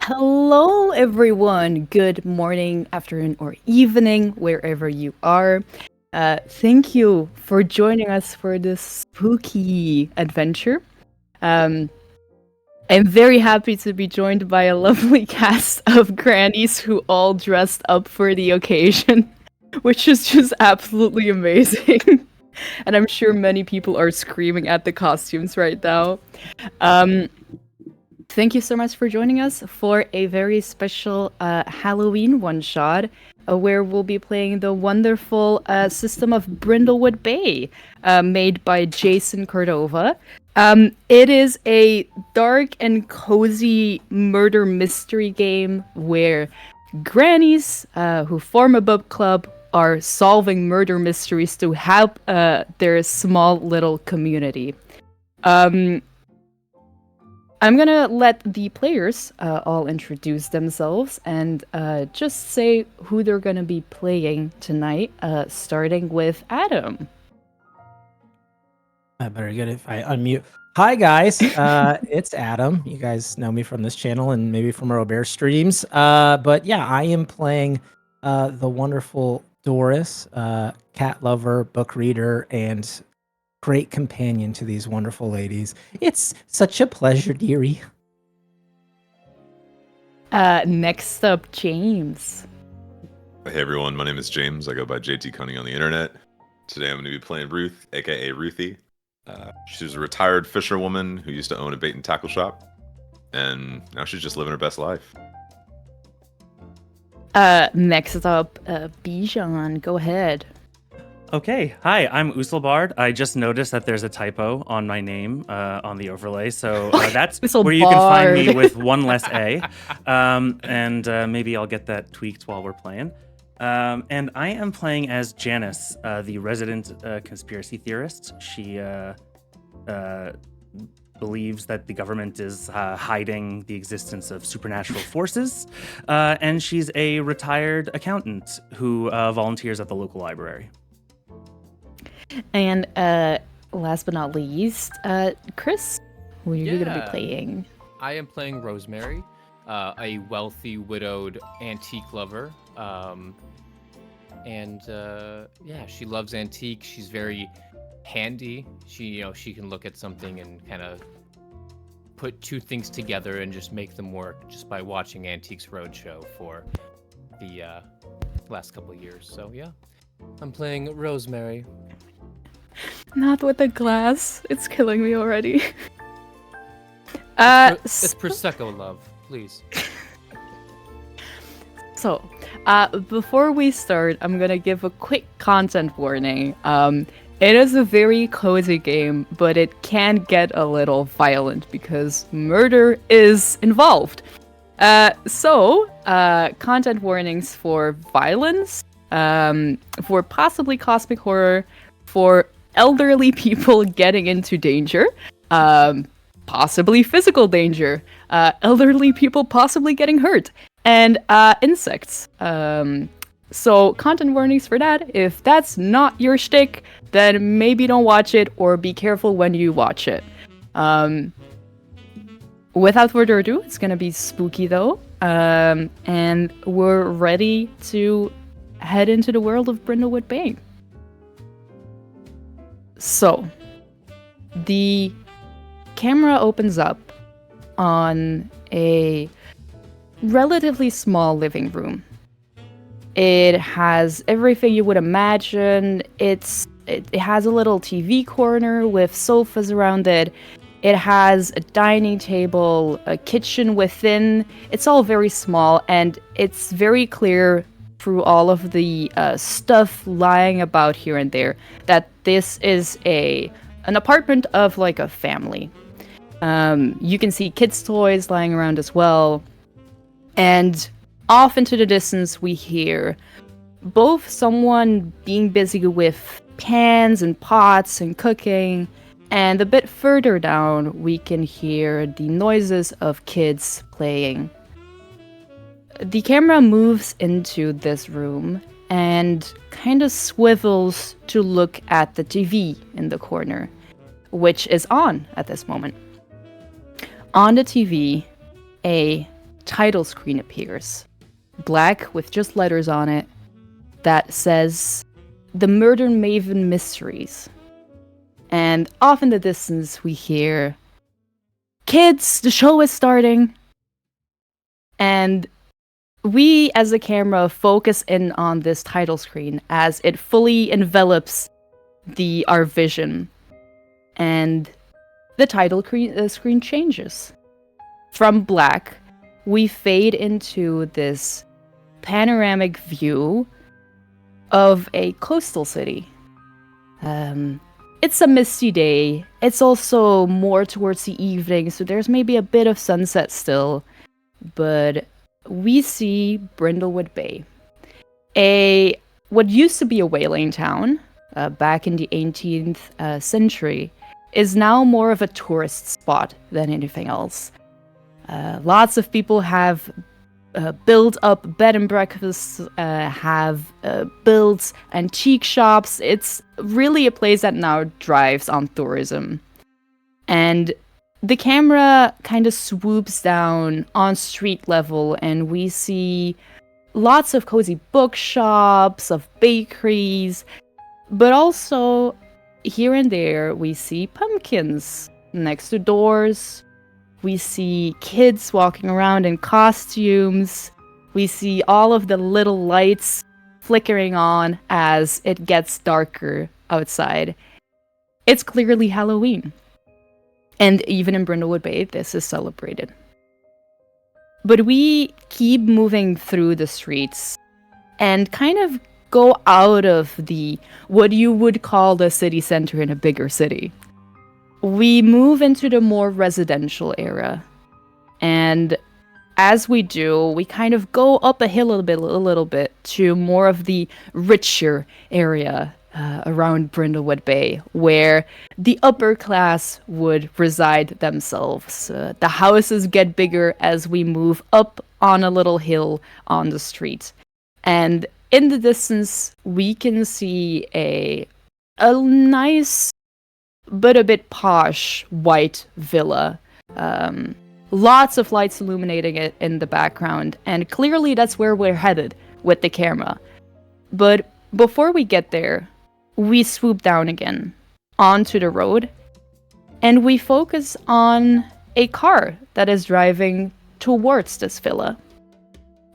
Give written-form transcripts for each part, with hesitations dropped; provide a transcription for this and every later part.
Hello, everyone. Good morning, afternoon, or evening, wherever you are. Thank you for joining us for this spooky adventure. Um, I'm very happy to be joined by a lovely cast of grannies who all dressed up for the occasion, which is just absolutely amazing. And I'm sure many people are screaming at the costumes right now. Um, Thank you so much for joining us for a very special Halloween one-shot where we'll be playing the wonderful system of Brindlewood Bay made by Jason Cordova. It is a dark and cozy murder mystery game where grannies who form a book club are solving murder mysteries to help their small little community. I'm gonna let the players all introduce themselves and just say who they're gonna be playing tonight, starting with Adam. Very good if I unmute. Hi guys, it's Adam. You guys know me from this channel and maybe from Robert streams. But yeah, I am playing the wonderful Doris, cat lover, book reader, and great companion to these wonderful ladies. It's such a pleasure, dearie. Next up, James. Hey everyone, my name is James. I go by JT Cunning on the internet. Today I'm going to be playing Ruth, aka Ruthie. She's a retired fisherwoman who used to own a bait and tackle shop, and now she's just living her best life. Next up, Bijan. Go ahead. Okay, hi, I'm Uselbard. I just noticed that there's a typo on my name on the overlay, so that's where you can find me with one less A. And maybe I'll get that tweaked while we're playing. And I am playing as Janice, the resident conspiracy theorist. She believes that the government is hiding the existence of supernatural forces, and she's a retired accountant who volunteers at the local library. And last but not least, Chris, who are you gonna be playing? I am playing Rosemary, a wealthy widowed antique lover. She loves antiques. She's very handy. She can look at something and kind of put two things together and just make them work just by watching Antiques Roadshow for the last couple of years. So yeah, I'm playing Rosemary. Not with the glass. It's killing me already. It's Prosecco, love. Please. So, before we start, I'm gonna give a quick content warning. It is a very cozy game, but it can get a little violent because murder is involved. Content warnings for violence, for possibly cosmic horror, for elderly people getting into danger, possibly physical danger, elderly people possibly getting hurt, and insects. So content warnings for that. If that's not your shtick, then maybe don't watch it or be careful when you watch it. Without further ado, it's gonna be spooky though, and we're ready to head into the world of Brindlewood Bay. So, the camera opens up on a relatively small living room. It has everything you would imagine. It has a little TV corner with sofas around it. It has a dining table, a kitchen within. It's all very small, and it's very clear through all of the stuff lying about here and there that this is an apartment of like a family. You can see kids' toys lying around as well, and off into the distance we hear both someone being busy with pans and pots and cooking, and a bit further down we can hear the noises of kids playing. The camera moves into this room and kind of swivels to look at the TV in the corner, which is on at this moment. On the TV, a title screen appears. Black with just letters on it that says The Murder Maven Mysteries. And off in the distance we hear, "Kids, the show is starting!" And we, as a camera, focus in on this title screen as it fully envelops our vision. And the title screen changes. From black, we fade into this panoramic view of a coastal city. It's a misty day. It's also more towards the evening, so there's maybe a bit of sunset still. But we see Brindlewood Bay, what used to be a whaling town back in the 18th century, is now more of a tourist spot than anything else. Lots of people have built up bed and breakfasts, have built antique shops. It's really a place that now drives on tourism. And the camera kind of swoops down on street level, and we see lots of cozy bookshops, of bakeries, but also here and there we see pumpkins next to doors. We see kids walking around in costumes. We see all of the little lights flickering on as it gets darker outside. It's clearly Halloween. And even in Brindlewood Bay, this is celebrated. But we keep moving through the streets and kind of go out of what you would call the city center in a bigger city. We move into the more residential area. And as we do, we kind of go up a hill a little bit to more of the richer area around Brindlewood Bay, where the upper class would reside themselves. The houses get bigger as we move up on a little hill on the street. And in the distance, we can see a nice but a bit posh white villa. Lots of lights illuminating it in the background, and clearly that's where we're headed with the camera. But before we get there, we swoop down again onto the road, and we focus on a car that is driving towards this villa.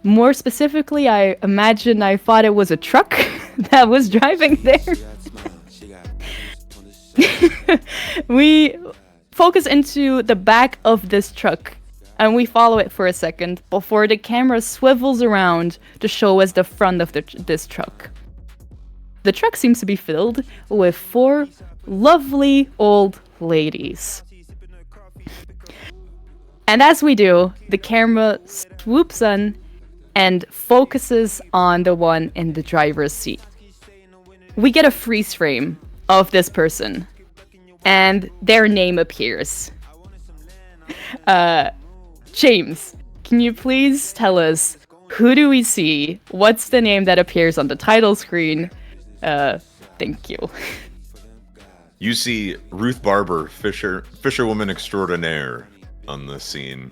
More specifically, I thought it was a truck that was driving there. We focus into the back of this truck, and we follow it for a second before the camera swivels around to show us the front of this truck. The truck seems to be filled with 4 lovely old ladies. And as we do, the camera swoops in and focuses on the one in the driver's seat. We get a freeze frame of this person, and their name appears. James, can you please tell us, who do we see? What's the name that appears on the title screen? Thank you. You see Ruth Barber, fisherwoman extraordinaire, on the scene,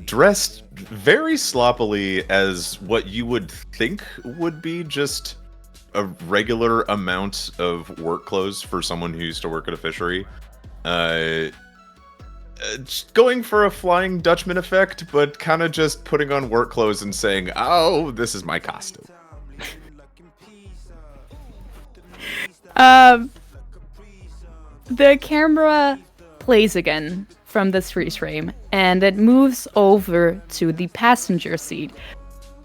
dressed very sloppily as what you would think would be just a regular amount of work clothes for someone who used to work at a fishery. Going for a Flying Dutchman effect, but kind of just putting on work clothes and saying, "Oh, this is my costume." The camera plays again from this freeze frame, and it moves over to the passenger seat.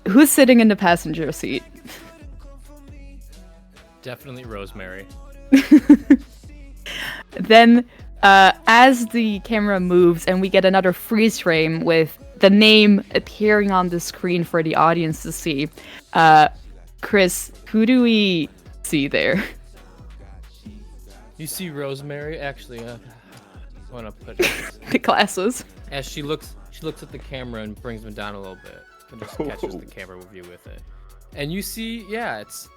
Who's sitting in the passenger seat? Definitely Rosemary. Then, as the camera moves and we get another freeze frame with the name appearing on the screen for the audience to see, Chris, who do we see there? You see Rosemary, actually, I want to put The glasses. as she looks at the camera and brings them down a little bit and just catches the camera view with it. And you see, yeah, it's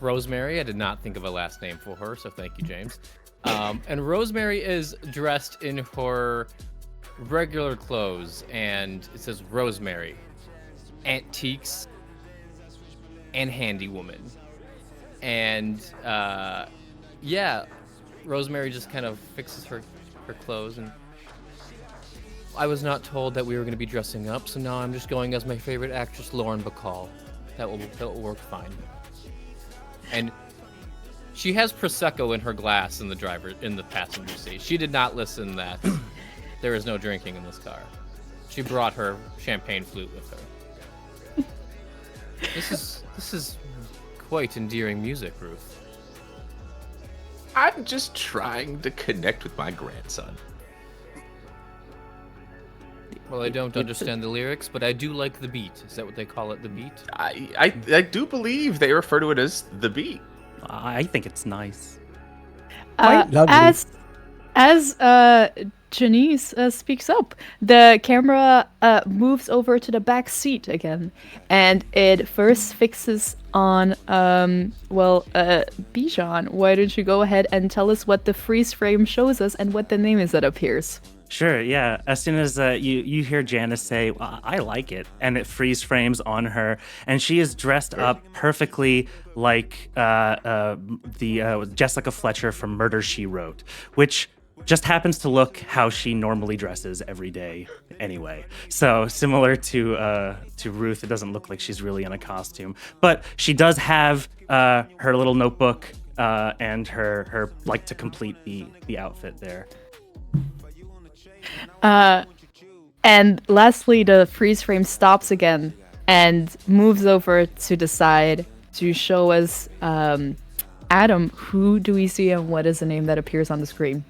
Rosemary. I did not think of a last name for her, so thank you, James. And Rosemary is dressed in her regular clothes, and it says Rosemary, antiques, and handywoman. And yeah, Rosemary just kind of fixes her clothes, and I was not told that we were going to be dressing up, so now I'm just going as my favorite actress, Lauren Bacall. That will work fine. And she has prosecco in her glass in the passenger seat. She did not listen that there is no drinking in this car. She brought her champagne flute with her. This is quite endearing music, Ruth. I'm just trying to connect with my grandson. Well, I don't understand the lyrics, but I do like the beat. Is that what they call it, the beat? I do believe they refer to it as the beat. I think it's nice. Quite lovely. As Janice speaks up, the camera moves over to the back seat again, and it first fixes on Bijan. Why don't you go ahead and tell us what the freeze frame shows us and what the name is that appears? Sure, yeah. As soon as you hear Janice say, well, I like it, and it freeze frames on her, and she is dressed up perfectly like the Jessica Fletcher from Murder, She Wrote, which just happens to look how she normally dresses every day anyway. So similar to Ruth, it doesn't look like she's really in a costume. But she does have her little notebook and her like to complete the outfit there. And lastly, the freeze frame stops again and moves over to the side to show us Adam. Who do we see and what is the name that appears on the screen?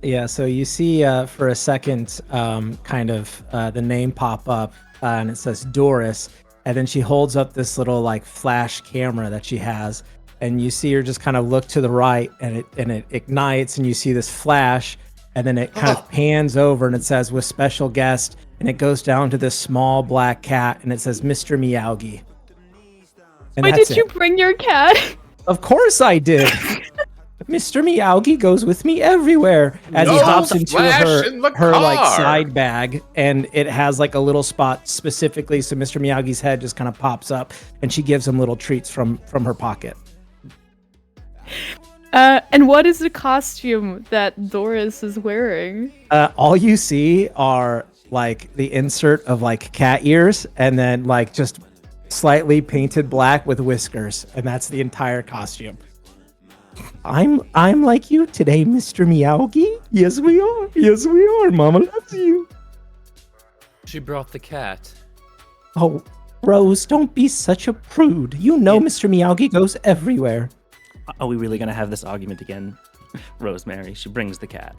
Yeah, so you see for a second the name pop up and it says Doris, and then she holds up this little like flash camera that she has, and you see her just kind of look to the right, and it ignites, and you see this flash, and then it kind of pans over and it says with special guest, and it goes down to this small black cat, and it says Mr. Meowgie. And Wait, did you bring your cat? Of course I did. Mr. Meowgie goes with me everywhere as he hops into her like side bag, and it has like a little spot specifically so Mr. Meowgie's head just kind of pops up, and she gives him little treats from her pocket. And what is the costume that Doris is wearing? All you see are like the insert of like cat ears, and then like just slightly painted black with whiskers, and that's the entire costume. I'm like you today, Mr. Meowgie. Yes, we are. Yes, we are. Mama loves you. She brought the cat. Oh, Rose, don't be such a prude. You know Mr. Meowgie goes everywhere. Are we really going to have this argument again? Rosemary, she brings the cat.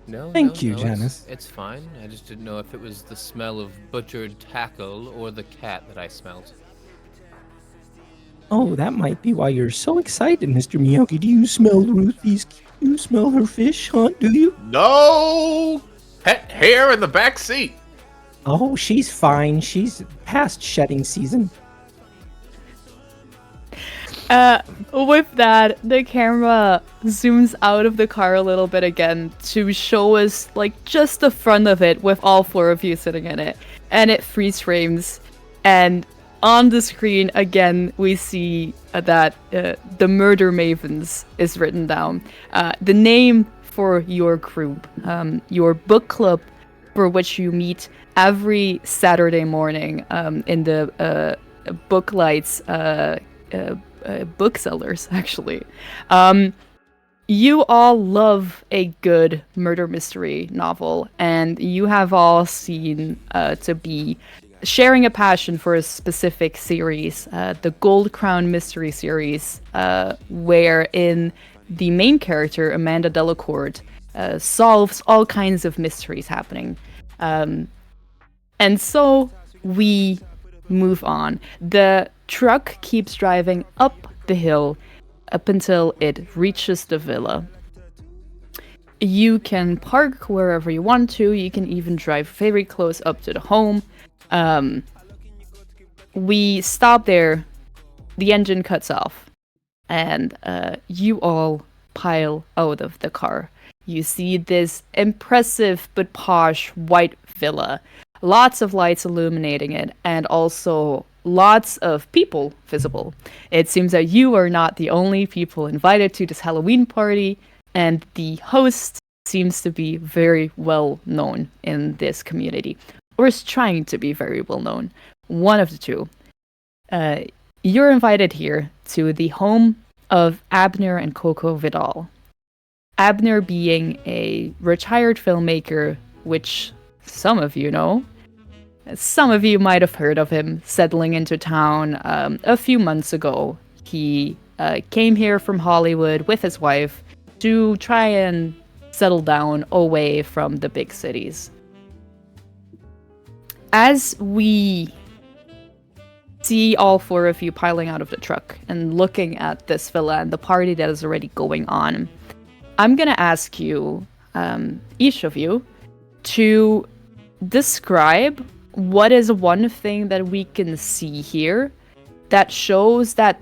No, Thank you, Janice. It's fine. I just didn't know if it was the smell of butchered tackle or the cat that I smelled. Oh, that might be why you're so excited, Mr. Meowgie. Do you smell Ruthie's? Do you smell her fish, huh? Do you? No! Pet hair in the back seat. Oh, she's fine. She's past shedding season. With that, the camera zooms out of the car a little bit again to show us like just the front of it with all four of you sitting in it, and it freeze frames, and on the screen again we see that the Murder Mavens is written down, the name for your group, your book club for which you meet every Saturday morning in the book lights booksellers, actually. You all love a good murder mystery novel, and you have all seen to be sharing a passion for a specific series, the Gold Crown Mystery series, wherein the main character, Amanda Delacourt, solves all kinds of mysteries happening. And so we move on. The truck keeps driving up the hill up until it reaches the villa. You can park wherever you want to. You can even drive very close up to the home. We stop there. The engine cuts off, and you all pile out of the car. you see this impressive but posh white villa. Lots of lights illuminating it, and also lots of people visible. It seems that you are not the only people invited to this Halloween party, and the host seems to be very well known in this community, or is trying to be very well known. One of the two. You're invited here to the home of Abner and Coco Vidal. Abner being a retired filmmaker, which some of you know. Some of you might have heard of him settling into town a few months ago. He came here from Hollywood with his wife to try and settle down away from the big cities. As we see all four of you piling out of the truck and looking at this villa and the party that is already going on, I'm gonna ask you, each of you, to describe what is one thing that we can see here that shows that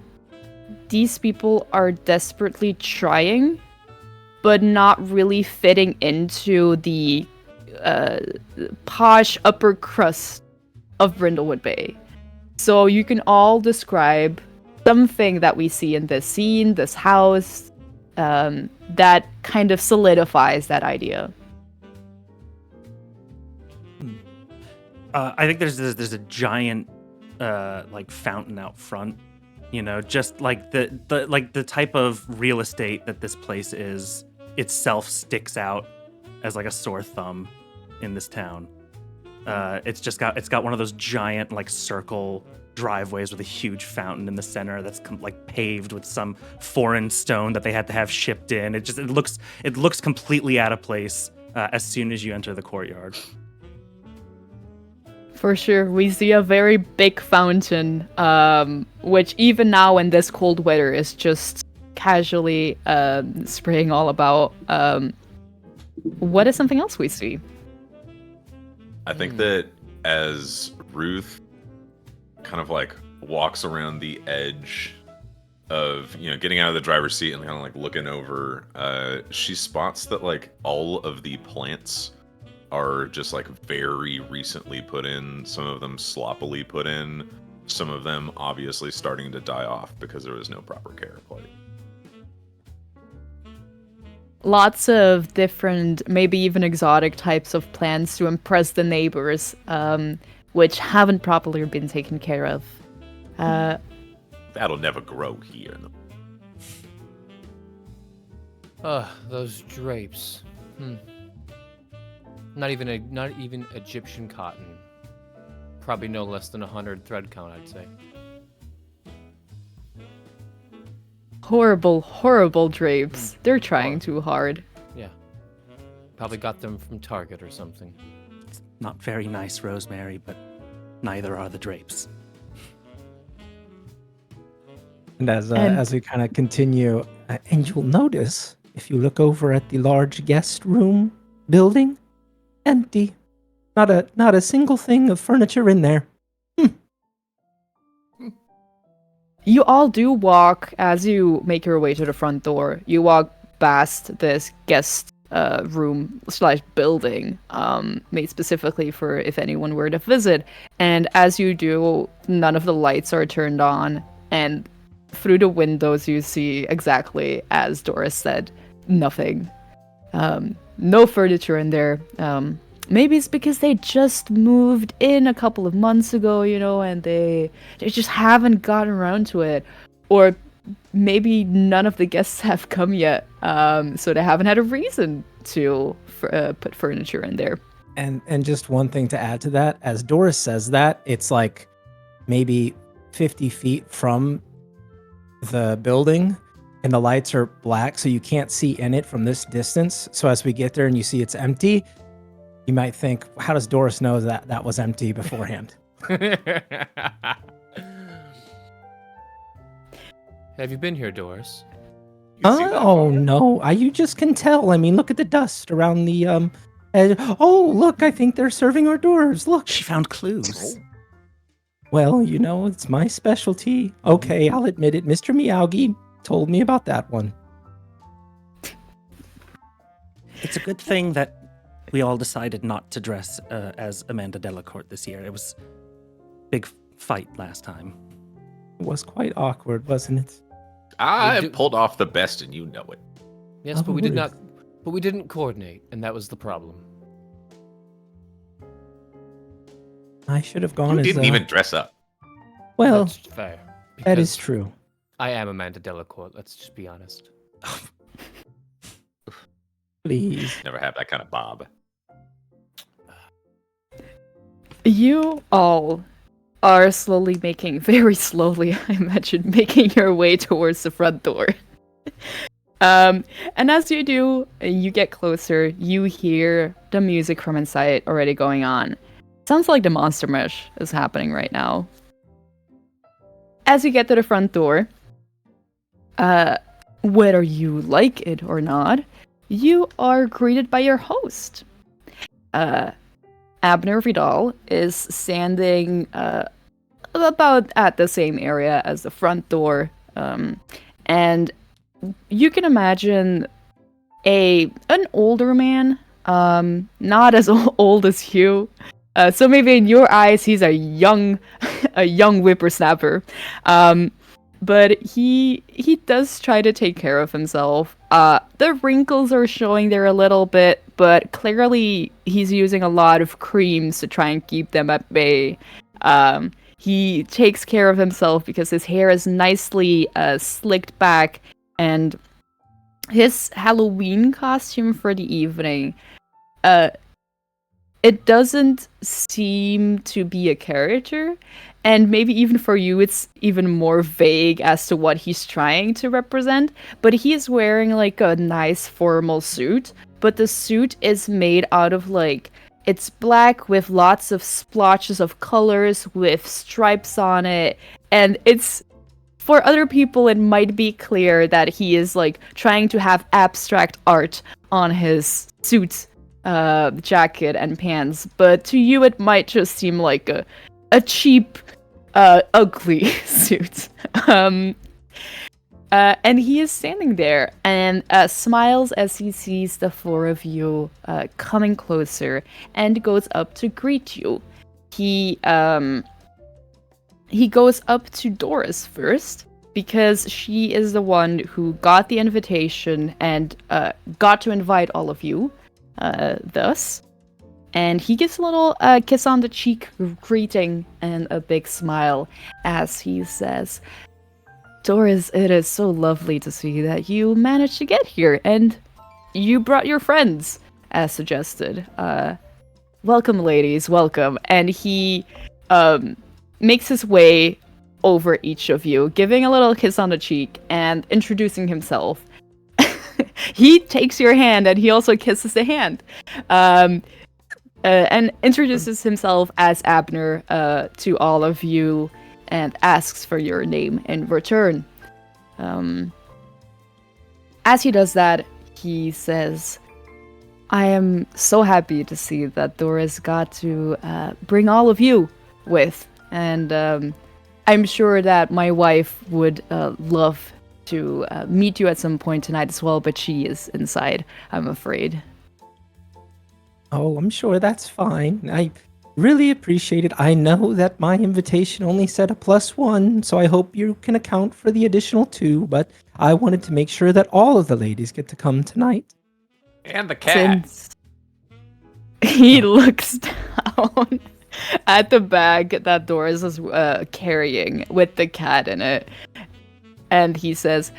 these people are desperately trying, but not really fitting into the posh upper crust of Brindlewood Bay. So you can all describe something that we see in this scene, this house, that kind of solidifies that idea. I think there's a giant like fountain out front, you know, just like the type of real estate that this place is itself sticks out as like a sore thumb in this town. It's got one of those giant like circle driveways with a huge fountain in the center that's like paved with some foreign stone that they had to have shipped in. It looks completely out of place as soon as you enter the courtyard. For sure, we see a very big fountain, which even now in this cold weather is just casually spraying all about. What is something else we see? I think that as Ruth kind of like walks around the edge of, you know, getting out of the driver's seat and kind of like looking over, she spots that like all of the plants are just like very recently put in, some of them sloppily put in, some of them obviously starting to die off because there was no proper care applied. Lots of different, maybe even exotic types of plants to impress the neighbors, which haven't properly been taken care of. That'll never grow here. Those drapes. Not even Egyptian cotton. Probably no less than 100 thread count, I'd say. Horrible, horrible drapes. They're trying too hard. Yeah. Probably got them from Target or something. It's not very nice, Rosemary, but neither are the drapes. And as we kind of continue, and you'll notice if you look over at the large guest room building, empty. Not a single thing of furniture in there. You all do walk, as you make your way to the front door, you walk past this guest room / building, made specifically for if anyone were to visit. And as you do, none of the lights are turned on, and through the windows you see, exactly as Doris said, nothing. No furniture in there. Maybe it's because they just moved in a couple of months ago, you know, and they just haven't gotten around to it. Or maybe none of the guests have come yet, so they haven't had a reason to put furniture in there. And just one thing to add to that, as Doris says that, it's like maybe 50 feet from the building, and the lights are black, so you can't see in it from this distance. So as we get there and you see it's empty, you might think, how does Doris know that that was empty beforehand? Have you been here, Doris? Oh, no. You just can tell. I mean, look at the dust around the edge. Oh, look, I think they're serving hors d'oeuvres. Look. She found clues. Well, you know, it's my specialty. Okay, I'll admit it. Mr. Miyagi told me about that one. It's a good thing that we all decided not to dress as Amanda Delacourt this year. It was a big fight last time. It was quite awkward, wasn't it? I pulled off the best, and you know it. Yes, but we did not. But we didn't coordinate, and that was the problem. I should have gone You as... didn't even dress up. Well, That's fair. that is because true. I am Amanda Delacourt. Let's just be honest. Please. Never have that kind of bob. You all are very slowly, I imagine, making your way towards the front door. And as you do, you get closer, you hear the music from inside already going on. Sounds like the Monster Mash is happening right now. As you get to the front door, whether you like it or not, you are greeted by your host. Abner Vidal is standing about at the same area as the front door, and you can imagine an older man, not as old as you. So maybe in your eyes he's a young whippersnapper. But he does try to take care of himself. The wrinkles are showing there a little bit, but clearly he's using a lot of creams to try and keep them at bay. He takes care of himself because his hair is nicely slicked back, and his Halloween costume for the evening, it doesn't seem to be a character. And maybe even for you, it's even more vague as to what he's trying to represent. But he is wearing like a nice formal suit. But the suit is made out of it's black with lots of splotches of colors with stripes on it. And it's, for other people, it might be clear that he is trying to have abstract art on his suit, jacket and pants. But to you, it might just seem like a cheap, ugly suit. And he is standing there and smiles as he sees the four of you coming closer and goes up to greet you. He goes up to Doris first because she is the one who got the invitation and got to invite all of you thus. And he gives a little kiss on the cheek greeting and a big smile as he says, Doris, it is so lovely to see that you managed to get here and you brought your friends, as suggested. Welcome, ladies, welcome. And he makes his way over each of you, giving a little kiss on the cheek and introducing himself. He takes your hand and he also kisses the hand. And introduces himself as Abner to all of you and asks for your name in return. As he does that, he says, I am so happy to see that Doris got to bring all of you with. And I'm sure that my wife would love to meet you at some point tonight as well, but she is inside, I'm afraid. Oh, I'm sure that's fine. I really appreciate it. I know that my invitation only said a +1, so I hope you can account for the additional 2, but I wanted to make sure that all of the ladies get to come tonight. And the cat. He looks down at the bag that Doris is carrying with the cat in it, and he says,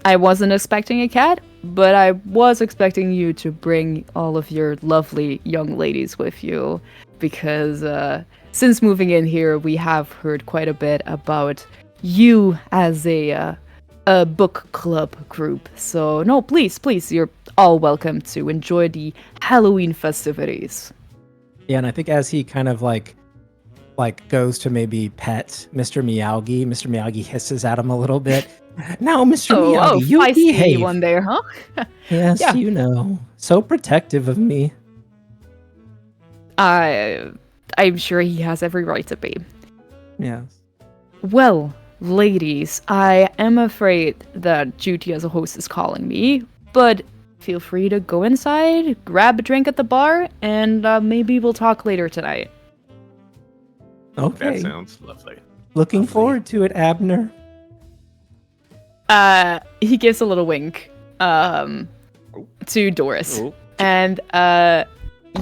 I wasn't expecting a cat, but I was expecting you to bring all of your lovely young ladies with you, because since moving in here, we have heard quite a bit about you as a book club group. So no, please, you're all welcome to enjoy the Halloween festivities. Yeah, and I think as he kind of like goes to maybe pet Mr. Miyagi, Mr. Miyagi hisses at him a little bit. Now, Mr. Miyagi, you behave. One there, huh? Yes, yeah. You know, so protective of me. I'm sure he has every right to be. Yes. Well, ladies, I am afraid that duty as a host is calling me, but feel free to go inside, grab a drink at the bar, and maybe we'll talk later tonight. Okay. That sounds lovely. Looking Lovely. forward to it, Abner. He gives a little wink to Doris, Oh. and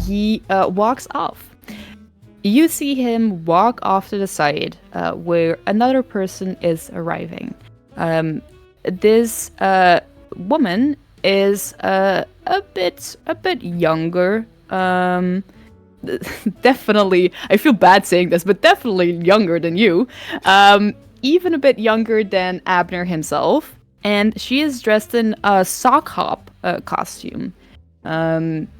he walks off. You see him walk off to the side where another person is arriving. This woman is a bit younger. Definitely, I feel bad saying this, but definitely younger than you. Even a bit younger than Abner himself. And she is dressed in a sock hop costume.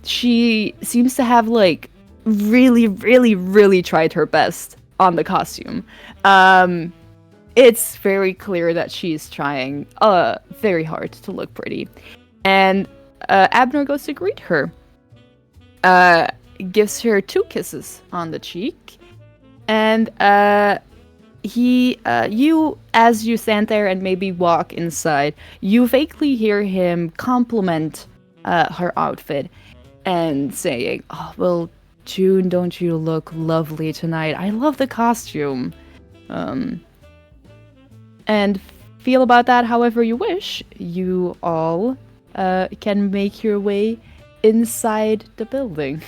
She seems to have like really tried her best on the costume. It's very clear that she's trying very hard to look pretty. And Abner goes to greet her. Gives her 2 kisses on the cheek. And you, as you stand there and maybe walk inside, you vaguely hear him compliment her outfit and saying, "Oh, well, June, don't you look lovely tonight? I love the costume." And feel about that however you wish. You all can make your way inside the building.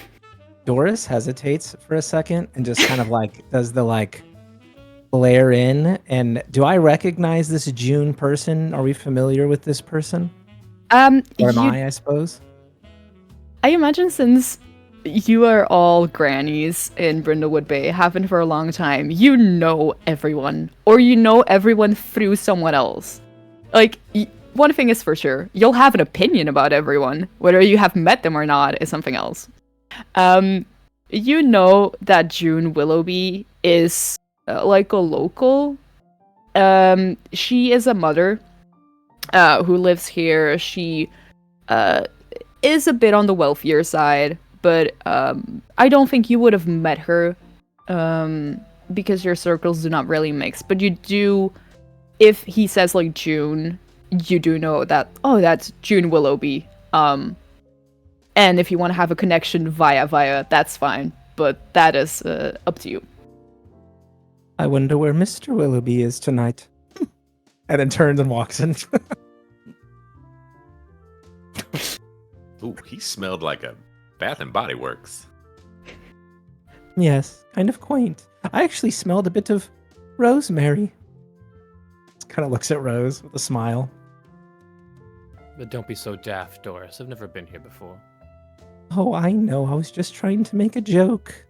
Doris hesitates for a second and just kind of like does the like glare in. And do I recognize this June person? Are we familiar with this person? Or am I suppose? I imagine since you are all grannies in Brindlewood Bay, have been for a long time, you know everyone. Or you know everyone through someone else. Like, one thing is for sure, you'll have an opinion about everyone. Whether you have met them or not is something else. You know that June Willoughby is like a local. She is a mother who lives here. She is a bit on the wealthier side, but I don't think you would have met her because your circles do not really mix. But you do, if he says like June, you do know that, oh, that's June Willoughby. And if you want to have a connection via, that's fine. But that is up to you. I wonder where Mr. Willoughby is tonight. And then turns and walks in. Ooh, he smelled like a Bath and Body Works. Yes, kind of quaint. I actually smelled a bit of rosemary. Kind of looks at Rose with a smile. But don't be so daft, Doris. I've never been here before. Oh, I know. I was just trying to make a joke.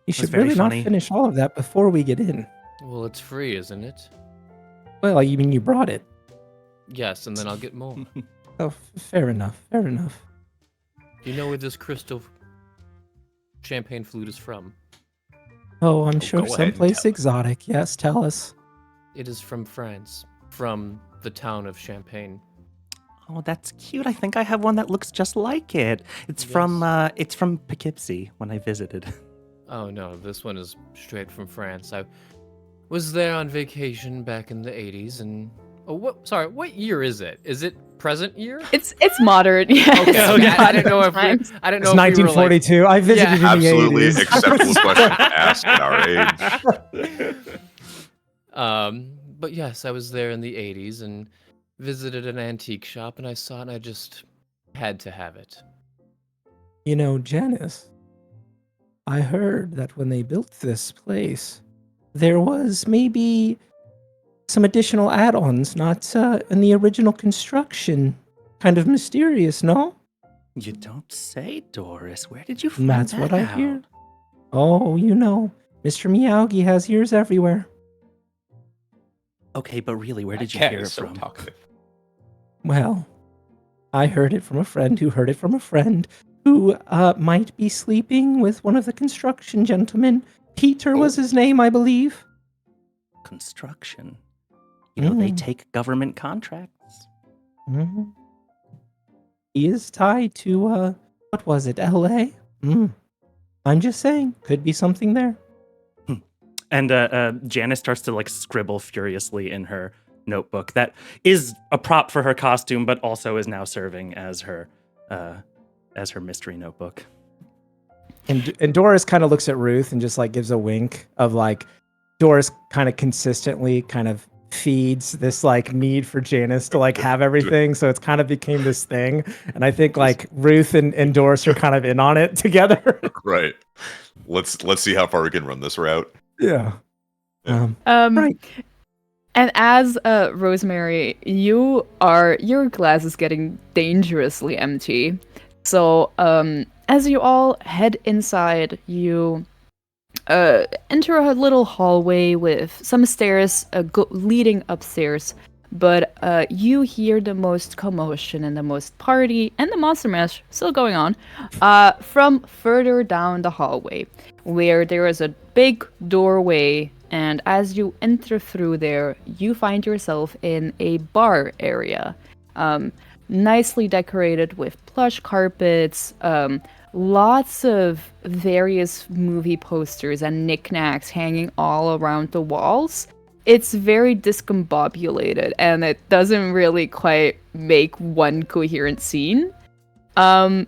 You should very really funny. not finish all of that before we get in. Well, it's free, isn't it? Well, you mean you brought it? Yes, and then I'll get more. Oh, fair enough. Fair enough. You know where this crystal champagne flute is from? Oh, I'm sure go ahead and someplace tell us. exotic. Yes, tell us. It is from France, from the town of Champagne. Oh, that's cute. I think I have one that looks just like it. It's from Poughkeepsie when I visited. Oh no, this one is straight from France. I was there on vacation back in the 80s, and what year is it? Is it present year? It's modern. Yeah. Okay, I didn't know if Times. I didn't It's know if we were, like, 1942. I visited in the Absolutely 80s. acceptable question to ask at our age. But yes, I was there in the 80s and visited an antique shop, and I saw it and I just had to have it. You know, Janice, I heard that when they built this place, there was maybe some additional add-ons, not in the original construction. Kind of mysterious, no? You don't say, Doris. Where did you And find that's that what I out? hear. Oh, you know, Mr. Miyagi has ears everywhere. Okay, but really, where My did you cat hear it is so from? talkative. Well, I heard it from a friend who heard it from a friend who might be sleeping with one of the construction gentlemen. Peter was his name, I believe. Construction. You know, they Mm. take government contracts. Mhm. He is tied to, what was it, LA? I'm just saying, could be something there. And Janice starts to like scribble furiously in her notebook that is a prop for her costume, but also is now serving as her mystery notebook. And Doris kind of looks at Ruth and just like gives a wink of like, Doris kind of consistently kind of feeds this like need for Janice to like have everything, so it's kind of became this thing, and I think like Ruth and Doris are kind of in on it together. Right. Let's see how far we can run this route. Yeah. Right. And as Rosemary, your glass is getting dangerously empty. So as you all head inside, you enter a little hallway with some stairs leading upstairs. But you hear the most commotion and the most party and the monster mash still going on from further down the hallway, where there is a big doorway, and as you enter through there, you find yourself in a bar area, nicely decorated with plush carpets, lots of various movie posters and knickknacks hanging all around the walls. It's very discombobulated, and it doesn't really quite make one coherent scene. But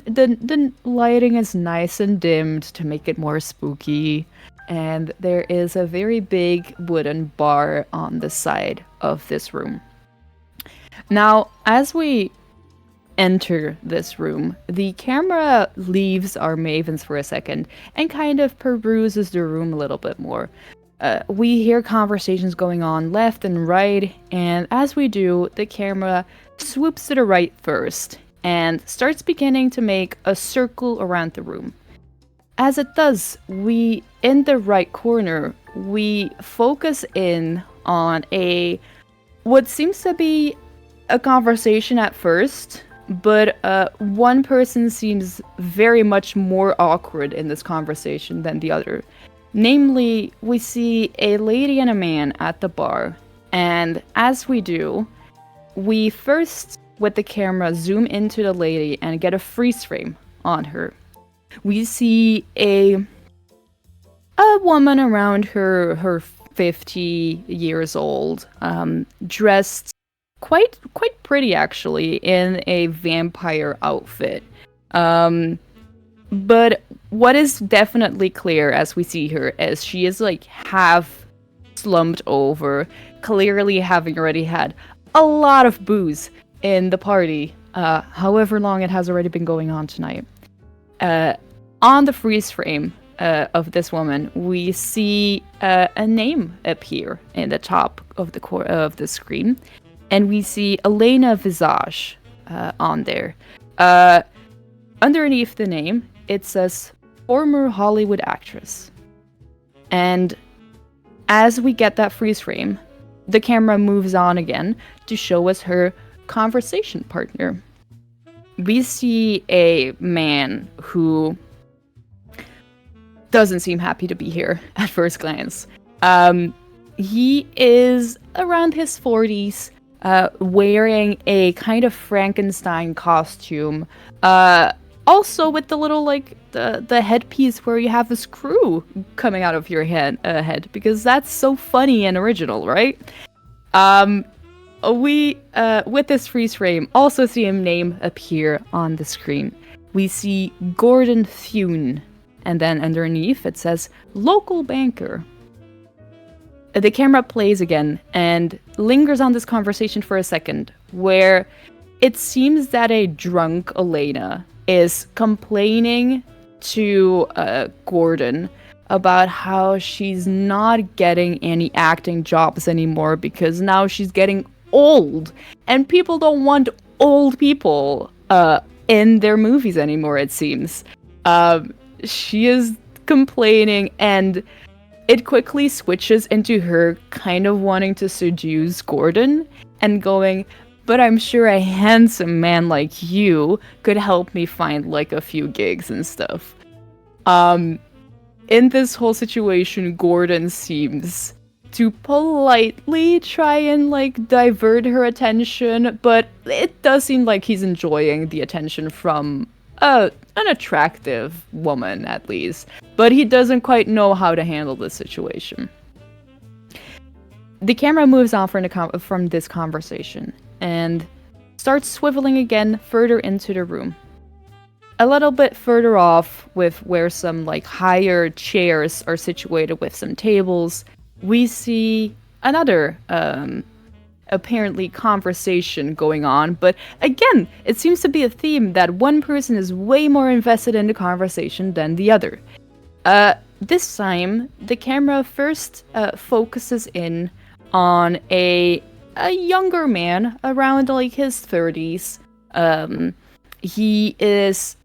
the lighting is nice and dimmed to make it more spooky, and there is a very big wooden bar on the side of this room. Now, as we enter this room, the camera leaves our mavens for a second and kind of peruses the room a little bit more. We hear conversations going on left and right, and as we do, the camera swoops to the right first and starts beginning to make a circle around the room. As it does, in the right corner, we focus in on what seems to be a conversation at first, but one person seems very much more awkward in this conversation than the other. Namely, we see a lady and a man at the bar, and as we do, we first, with the camera, zoom into the lady and get a freeze frame on her. We see a woman around her 50 years old, dressed quite pretty actually, in a vampire outfit. But what is definitely clear as we see her is she is like half slumped over, clearly having already had a lot of booze in the party, however long it has already been going on tonight. On the freeze frame of this woman, we see a name appear in the top of the screen, and we see Elena Visage on there. Underneath the name, it says former Hollywood actress. And as we get that freeze frame, the camera moves on again to show us her conversation partner. We see a man who doesn't seem happy to be here at first glance. He is around his 40s, wearing a kind of Frankenstein costume, also with the little the headpiece where you have a screw coming out of your head, because that's so funny and original, right? We with this freeze frame also see a name appear on the screen. We see Gordon Thune, and then underneath it says local banker. The camera plays again and lingers on this conversation for a second, where it seems that a drunk Elena is complaining to Gordon about how she's not getting any acting jobs anymore because now she's getting old, and people don't want old people in their movies anymore, it seems. She is complaining, and it quickly switches into her kind of wanting to seduce Gordon and going, but I'm sure a handsome man like you could help me find like a few gigs and stuff. In this whole situation, Gordon seems to politely try and like divert her attention, but it does seem like he's enjoying the attention from an attractive woman, at least. But he doesn't quite know how to handle the situation. The camera moves on from this conversation and starts swiveling again further into the room. A little bit further off, with where some like higher chairs are situated with some tables, we see another apparently conversation going on. But again, it seems to be a theme that one person is way more invested in the conversation than the other. This time, the camera first focuses in on a younger man around like his 30s. He is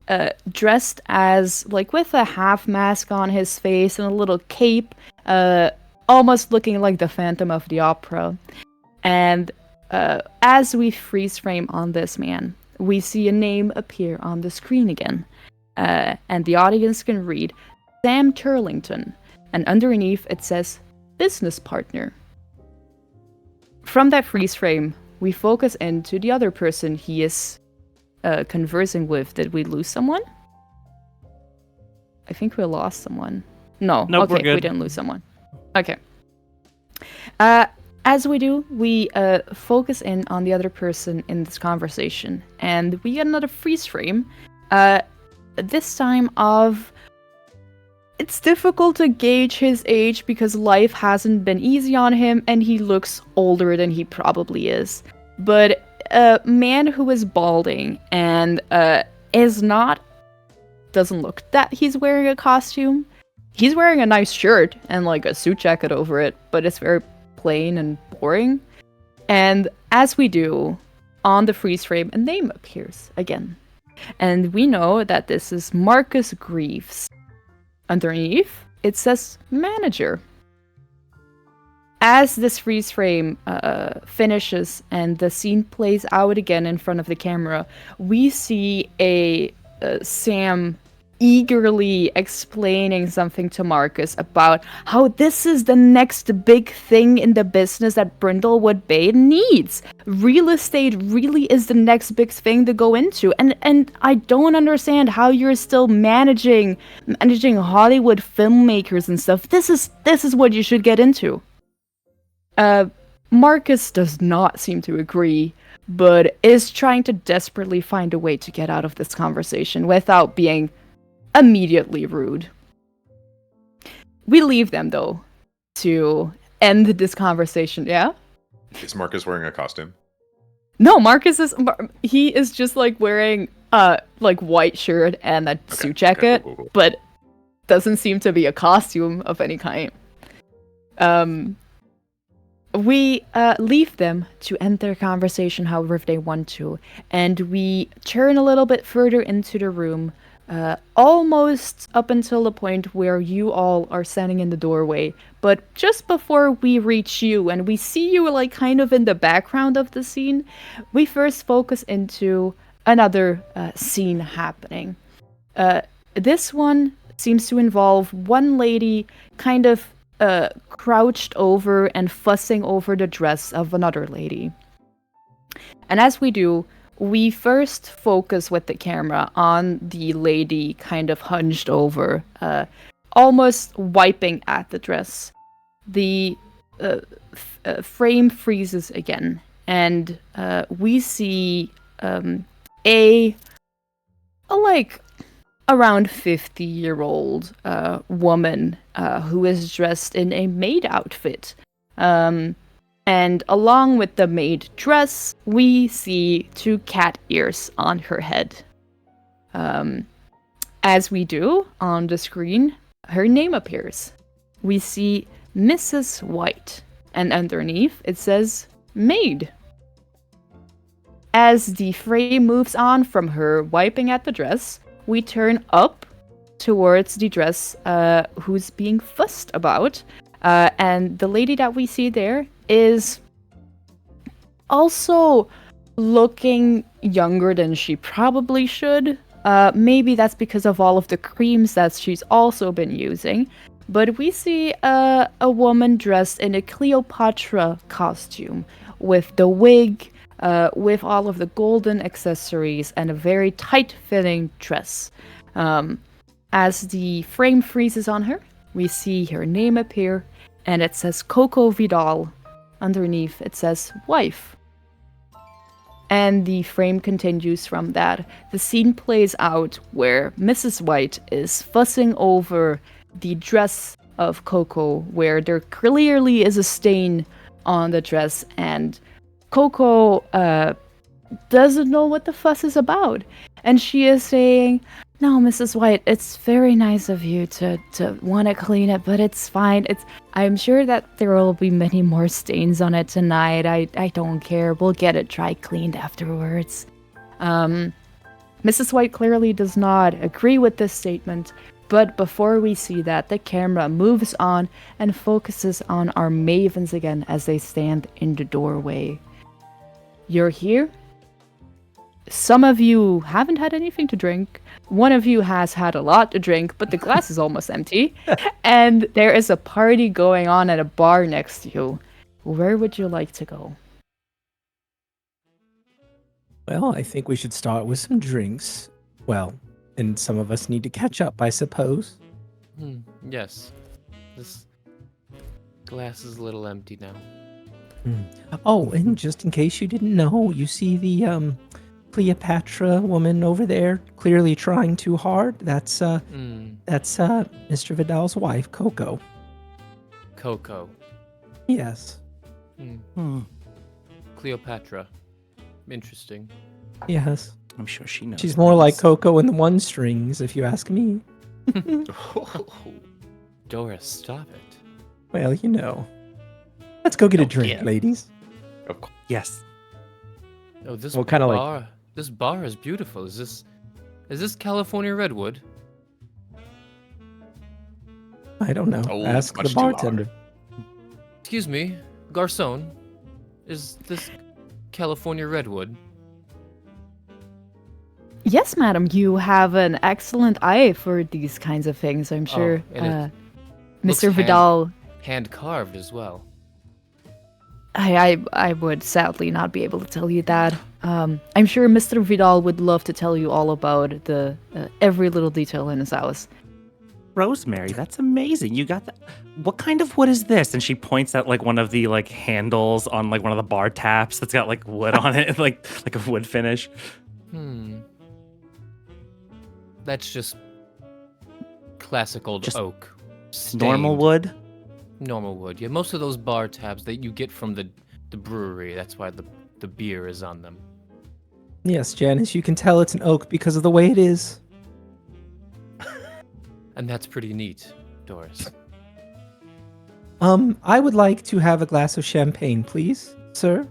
dressed as like with a half mask on his face and a little cape, almost looking like the Phantom of the Opera. And as we freeze frame on this man, we see a name appear on the screen again. And the audience can read Sam Turlington, and underneath it says business partner. From that freeze frame, we focus into the other person he is conversing with. Did we lose someone? I think we lost someone. No, nope, okay, we're good. We didn't lose someone. Okay. As we do, we focus in on the other person in this conversation, and we get another freeze frame. This time of... It's difficult to gauge his age because life hasn't been easy on him, and he looks older than he probably is. But a man who is balding and doesn't look that he's wearing a costume. He's wearing a nice shirt and like a suit jacket over it, but it's very plain and boring. And as we do, on the freeze frame, a name appears again. And we know that this is Marcus Greaves. Underneath, it says manager. As this freeze frame finishes and the scene plays out again in front of the camera, we see a Sam eagerly explaining something to Marcus about how this is the next big thing in the business that Brindlewood Bay needs. Real estate really is the next big thing to go into, and I don't understand how you're still managing Hollywood filmmakers and stuff. This is what you should get into. Marcus does not seem to agree, but is trying to desperately find a way to get out of this conversation without being immediately rude. We leave them, though, to end this conversation. Yeah? Is Marcus wearing a costume? No, Marcus he is just like wearing like white shirt and a suit jacket, cool. But doesn't seem to be a costume of any kind. We leave them to end their conversation however they want to, and we turn a little bit further into the room, almost up until the point where you all are standing in the doorway. But just before we reach you and we see you like kind of in the background of the scene, we first focus into another scene happening. This one seems to involve one lady kind of crouched over and fussing over the dress of another lady. And as we do, we first focus with the camera on the lady kind of hunched over, almost wiping at the dress. The frame freezes again, and we see a like around 50-year-old woman who is dressed in a maid outfit. And along with the maid dress, we see 2 cat ears on her head. As we do, on the screen, her name appears. We see Mrs. White, and underneath it says maid. As the frame moves on from her wiping at the dress, we turn up towards the dress who's being fussed about. And the lady that we see there is also looking younger than she probably should. Maybe that's because of all of the creams that she's also been using. But we see a woman dressed in a Cleopatra costume with the wig, with all of the golden accessories and a very tight-fitting dress. As the frame freezes on her, we see her name appear, and it says Coco Vidal, underneath it says wife. And the frame continues from that. The scene plays out where Mrs. White is fussing over the dress of Coco, where there clearly is a stain on the dress, and Coco doesn't know what the fuss is about. And she is saying, "No, Mrs. White, it's very nice of you to want to clean it, but it's fine. I'm sure that there will be many more stains on it tonight. I don't care. We'll get it dry cleaned afterwards." Mrs. White clearly does not agree with this statement, but before we see that, the camera moves on and focuses on our mavens again as they stand in the doorway. You're here. Some of you haven't had anything to drink. One of you has had a lot to drink, but the glass is almost empty. And there is a party going on at a bar next to you. Where would you like to go? Well, I think we should start with some drinks. Well, and some of us need to catch up, I suppose. Yes. This glass is a little empty now. Oh, and just in case you didn't know, you see the Cleopatra woman over there, clearly trying too hard. That's Mr. Vidal's wife, Coco. Coco. Yes. Cleopatra. Interesting. Yes. I'm sure she knows. She's more like Coco in the one strings, if you ask me. Doris, stop it. Well, you know. Let's go get a drink, yeah. ladies. Yes. Oh, this Well, kinda like- bar. This bar is beautiful. Is this California Redwood? I don't know. Oh, Ask much the too loud. bartender. Excuse me, garçon. Is this California Redwood? Yes, madam, you have an excellent eye for these kinds of things, I'm sure. and Mr. looks Vidal, Hand carved as well. I would sadly not be able to tell you that. I'm sure Mr. Vidal would love to tell you all about the every little detail in his house. Rosemary, that's amazing. You got that. What kind of wood is this? And she points at like one of the like handles on like one of the bar taps that's got like wood on it, like a wood finish. That's just classic old Just oak. Normal Stained. wood. Normal wood. Yeah, most of those bar tabs that you get from the brewery, that's why the beer is on them. Yes, Janice, you can tell it's an oak because of the way it is. And that's pretty neat, Doris. I would like to have a glass of champagne, please, sir.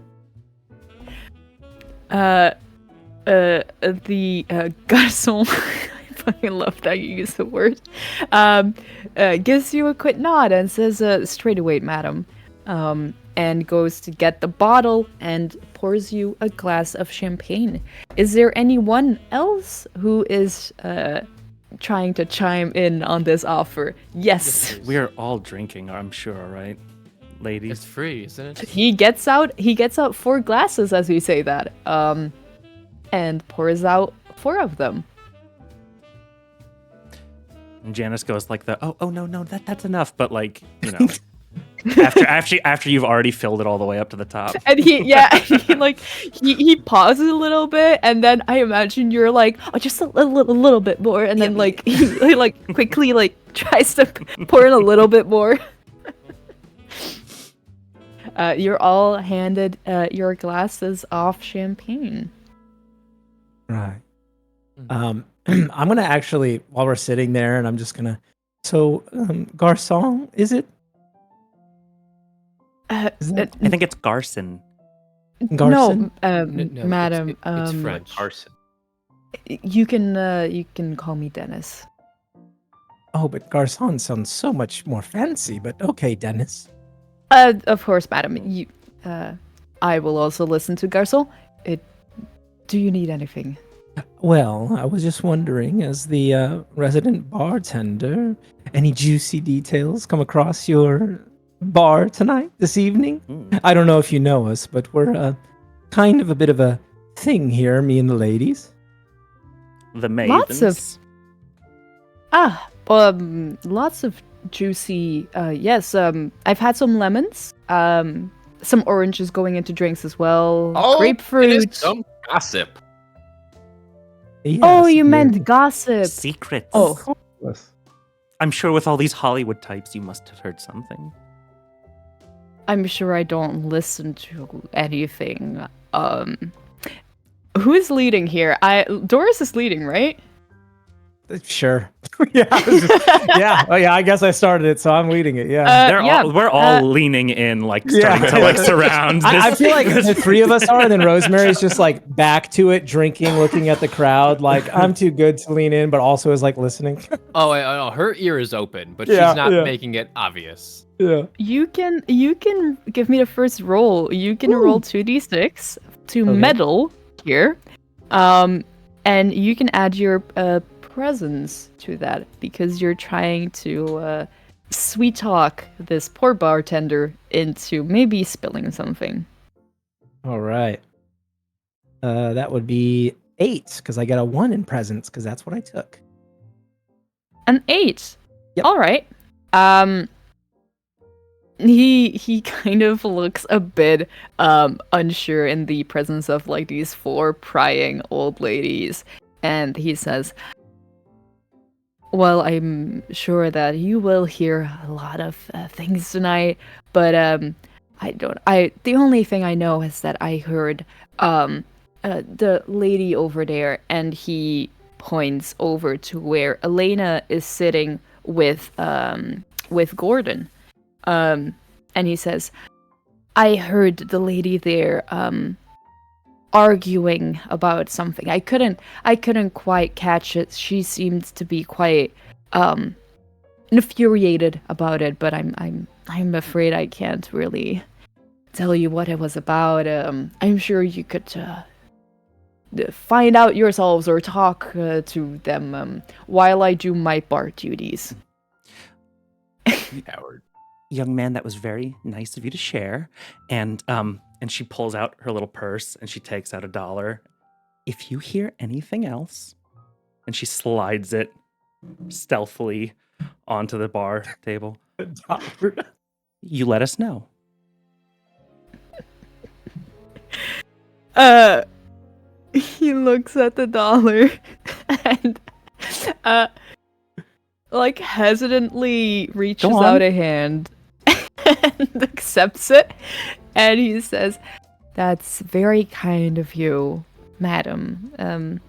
The garçon, I fucking love that you use the word, gives you a quick nod and says, straight away, madam, and goes to get the bottle and pours you a glass of champagne. Is there anyone else who is trying to chime in on this offer? Yes. We're all drinking, I'm sure, right, ladies? It's free, isn't it? He gets out 4 glasses as we say that, and pours out 4 of them. And Janice goes like oh no, that's enough, but like, you know, after you've already filled it all the way up to the top. And he pauses a little bit, and then I imagine you're like, oh, just a little bit more, and then like he like quickly like tries to pour in a little bit more. You're all handed your glasses of champagne. Right. I'm gonna actually, while we're sitting there, and I'm just gonna. So, garçon, is it? Is it I think it's Garson. Garson? No, No, madam. it's French. Arson. You can call me Dennis. Oh, but garçon sounds so much more fancy. But okay, Dennis. Of course, madam. I will also listen to garçon. Do you need anything? Well, I was just wondering, as the resident bartender, any juicy details come across your bar tonight, this evening? I don't know if you know us, but we're kind of a bit of a thing here, me and the ladies. The Mavens. Lots of juicy. Yes. I've had some lemons. some oranges going into drinks as well. Oh, Grapefruit. it is some gossip. Oh, you meant gossip. Secrets. Oh. I'm sure with all these Hollywood types, you must have heard something. I'm sure I don't listen to anything. Who's leading here? Doris is leading, right? Sure. Yeah. Yeah. Oh, yeah. I guess I started it, so I'm leading it. Yeah. We're all leaning in, like starting to like surround. I feel like the three of us are, and then Rosemary's just like back to it, drinking, looking at the crowd. Like I'm too good to lean in, but also is like listening. Oh, I know. Her ear is open, but she's not making it obvious. Yeah. You can give me the first roll. You can roll 2d6 to meddle here, and you can add your presence to that because you're trying to sweet talk this poor bartender into maybe spilling something. All right. That would be 8 because I got a 1 in presence because that's what I took. An 8. Yep. All right. He kind of looks a bit unsure in the presence of like these 4 prying old ladies, and he says, well, I'm sure that you will hear a lot of things tonight, but the only thing I know is that I heard the lady over there, and he points over to where Elena is sitting with Gordon. And he says, I heard the lady there arguing about something. I couldn't quite catch it. She seemed to be quite infuriated about it, but I'm afraid I can't really tell you what it was about. I'm sure you could find out yourselves or talk to them while I do my bar duties. Howard. Young man, that was very nice of you to share. And she pulls out her little purse and she takes out $1. If you hear anything else, and she slides it stealthily onto the bar table, you let us know. He looks at the dollar and like hesitantly reaches out a hand and accepts it, and he says, that's very kind of you, madam.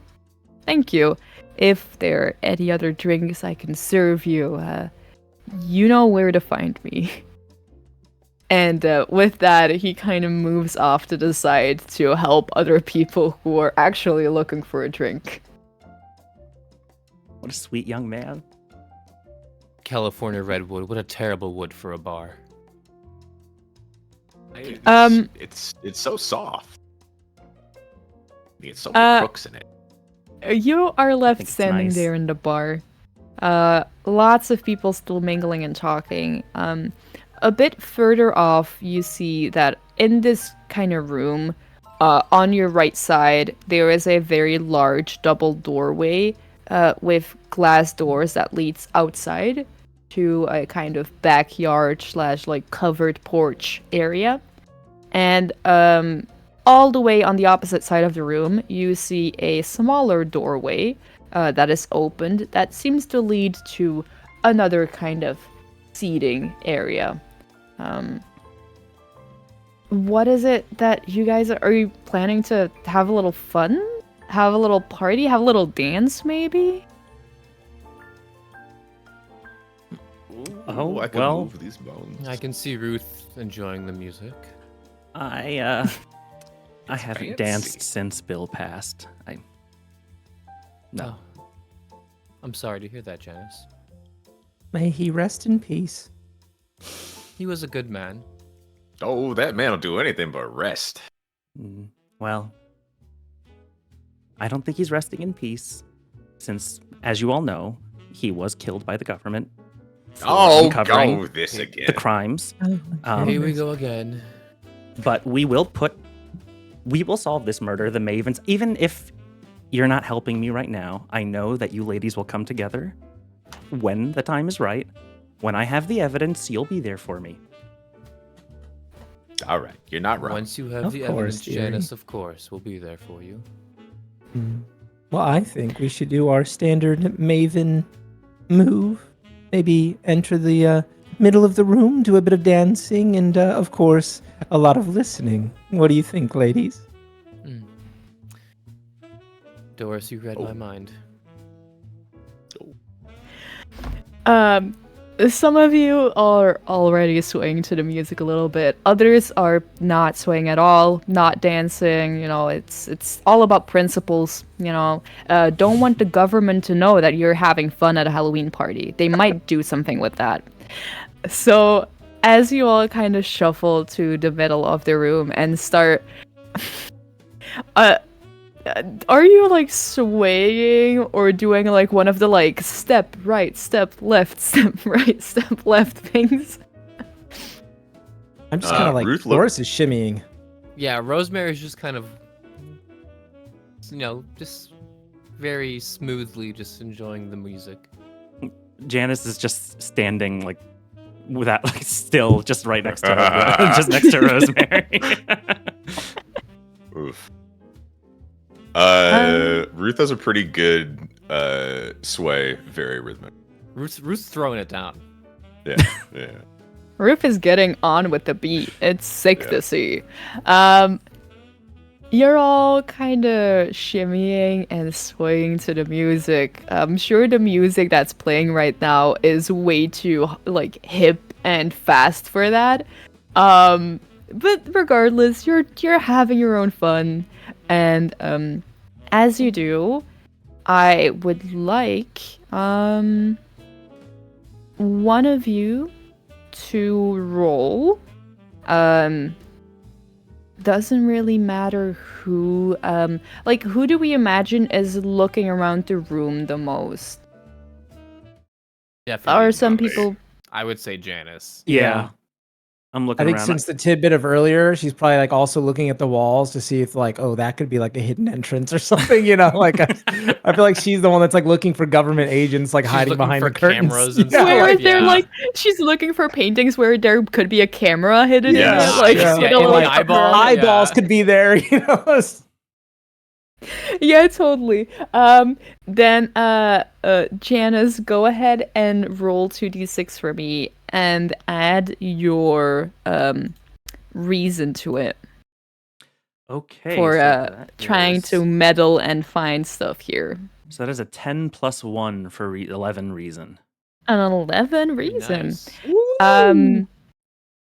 Thank you. If there are any other drinks I can serve you, you know where to find me. And with that, he kind of moves off to the side to help other people who are actually looking for a drink. What a sweet young man. California redwood, what a terrible wood for a bar. It's so soft. It's so many crooks in it. You are left standing nice. there in the bar. Lots of people still mingling and talking. A bit further off, you see that in this kind of room, on your right side, there is a very large double doorway with glass doors that leads outside to a kind of backyard / like covered porch area. And all the way on the opposite side of the room, you see a smaller doorway that is opened that seems to lead to another kind of seating area. What is it that you guys are you planning to have a little fun? Have a little party? Have a little dance, maybe? I can move these bones. I can see Ruth enjoying the music. I haven't fancy. danced since Bill passed. No. Oh. I'm sorry to hear that, Janice. May he rest in peace. He was a good man. Oh, that man will do anything but rest. Well, I don't think he's resting in peace, since, as you all know, he was killed by the government. For uncovering this again. the crimes. Here we go again. But we will solve this murder. The Mavens, even if you're not helping me right now, I know that you ladies will come together when the time is right. When I have the evidence, you'll be there for me. All right, you're not wrong. Once you have Of the course, evidence, dearie. Janice, of course, we'll be there for you. Well, I think we should do our standard Maven move. Maybe enter the middle of the room, do a bit of dancing, and of course, a lot of listening. What do you think, ladies? Doris, you read my mind. Some of you are already swaying to the music a little bit. Others are not swaying at all, not dancing. You know, it's all about principles. You know, don't want the government to know that you're having fun at a Halloween party. They might do something with that. So, as you all kind of shuffle to the middle of the room and start, are you like swaying or doing like one of the like step right, step left, step right, step left things? I'm just kind of like, Ruth Doris is shimmying. Yeah, Rosemary's just kind of, just very smoothly just enjoying the music. Janice is just standing like without like still just right next to her, just next to Rosemary. Oof. Ruth has a pretty good sway, very rhythmic. Ruth's throwing it down. Yeah, yeah. Ruth is getting on with the beat. It's sick to see. You're all kind of shimmying and swaying to the music. I'm sure the music that's playing right now is way too like hip and fast for that. But regardless, you're having your own fun, and as you do, I would like one of you to roll. Doesn't really matter who. Like, who do we imagine is looking around the room the most? Definitely. Are some people? I would say Janice. Yeah. I'm looking I think around. since the tidbit of earlier, she's probably like also looking at the walls to see if like, oh, that could be like a hidden entrance or something, you know? Like, I feel like she's the one that's like looking for government agents, like She's hiding looking behind for the curtains. cameras and Yeah, stuff. Where like, is there yeah. like she's looking for paintings where there could be a camera hidden Yeah. in it, like Yeah. with a Yeah, little like camera. eyeballs Yeah. could be there, you know? Yeah, totally. Then Janice, go ahead and roll 2d6 for me and add your reason to it Okay. for so that trying is- to meddle and find stuff here. So that is a 10 plus 1 for 11 reason. An 11 Very reason. nice.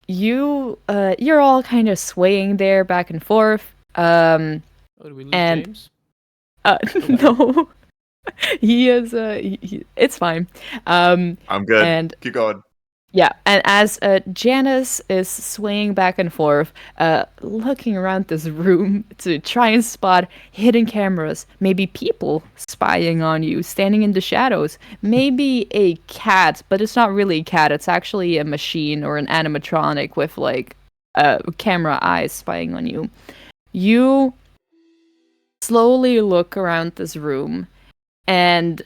You're all kind of swaying there back and forth. Oh, did we lose and- James? No. He is it's fine. I'm good. And Keep going. yeah, and as Janice is swaying back and forth, looking around this room to try and spot hidden cameras, maybe people spying on you, standing in the shadows, maybe a cat, but it's not really a cat, it's actually a machine or an animatronic with like camera eyes spying on you. You slowly look around this room, and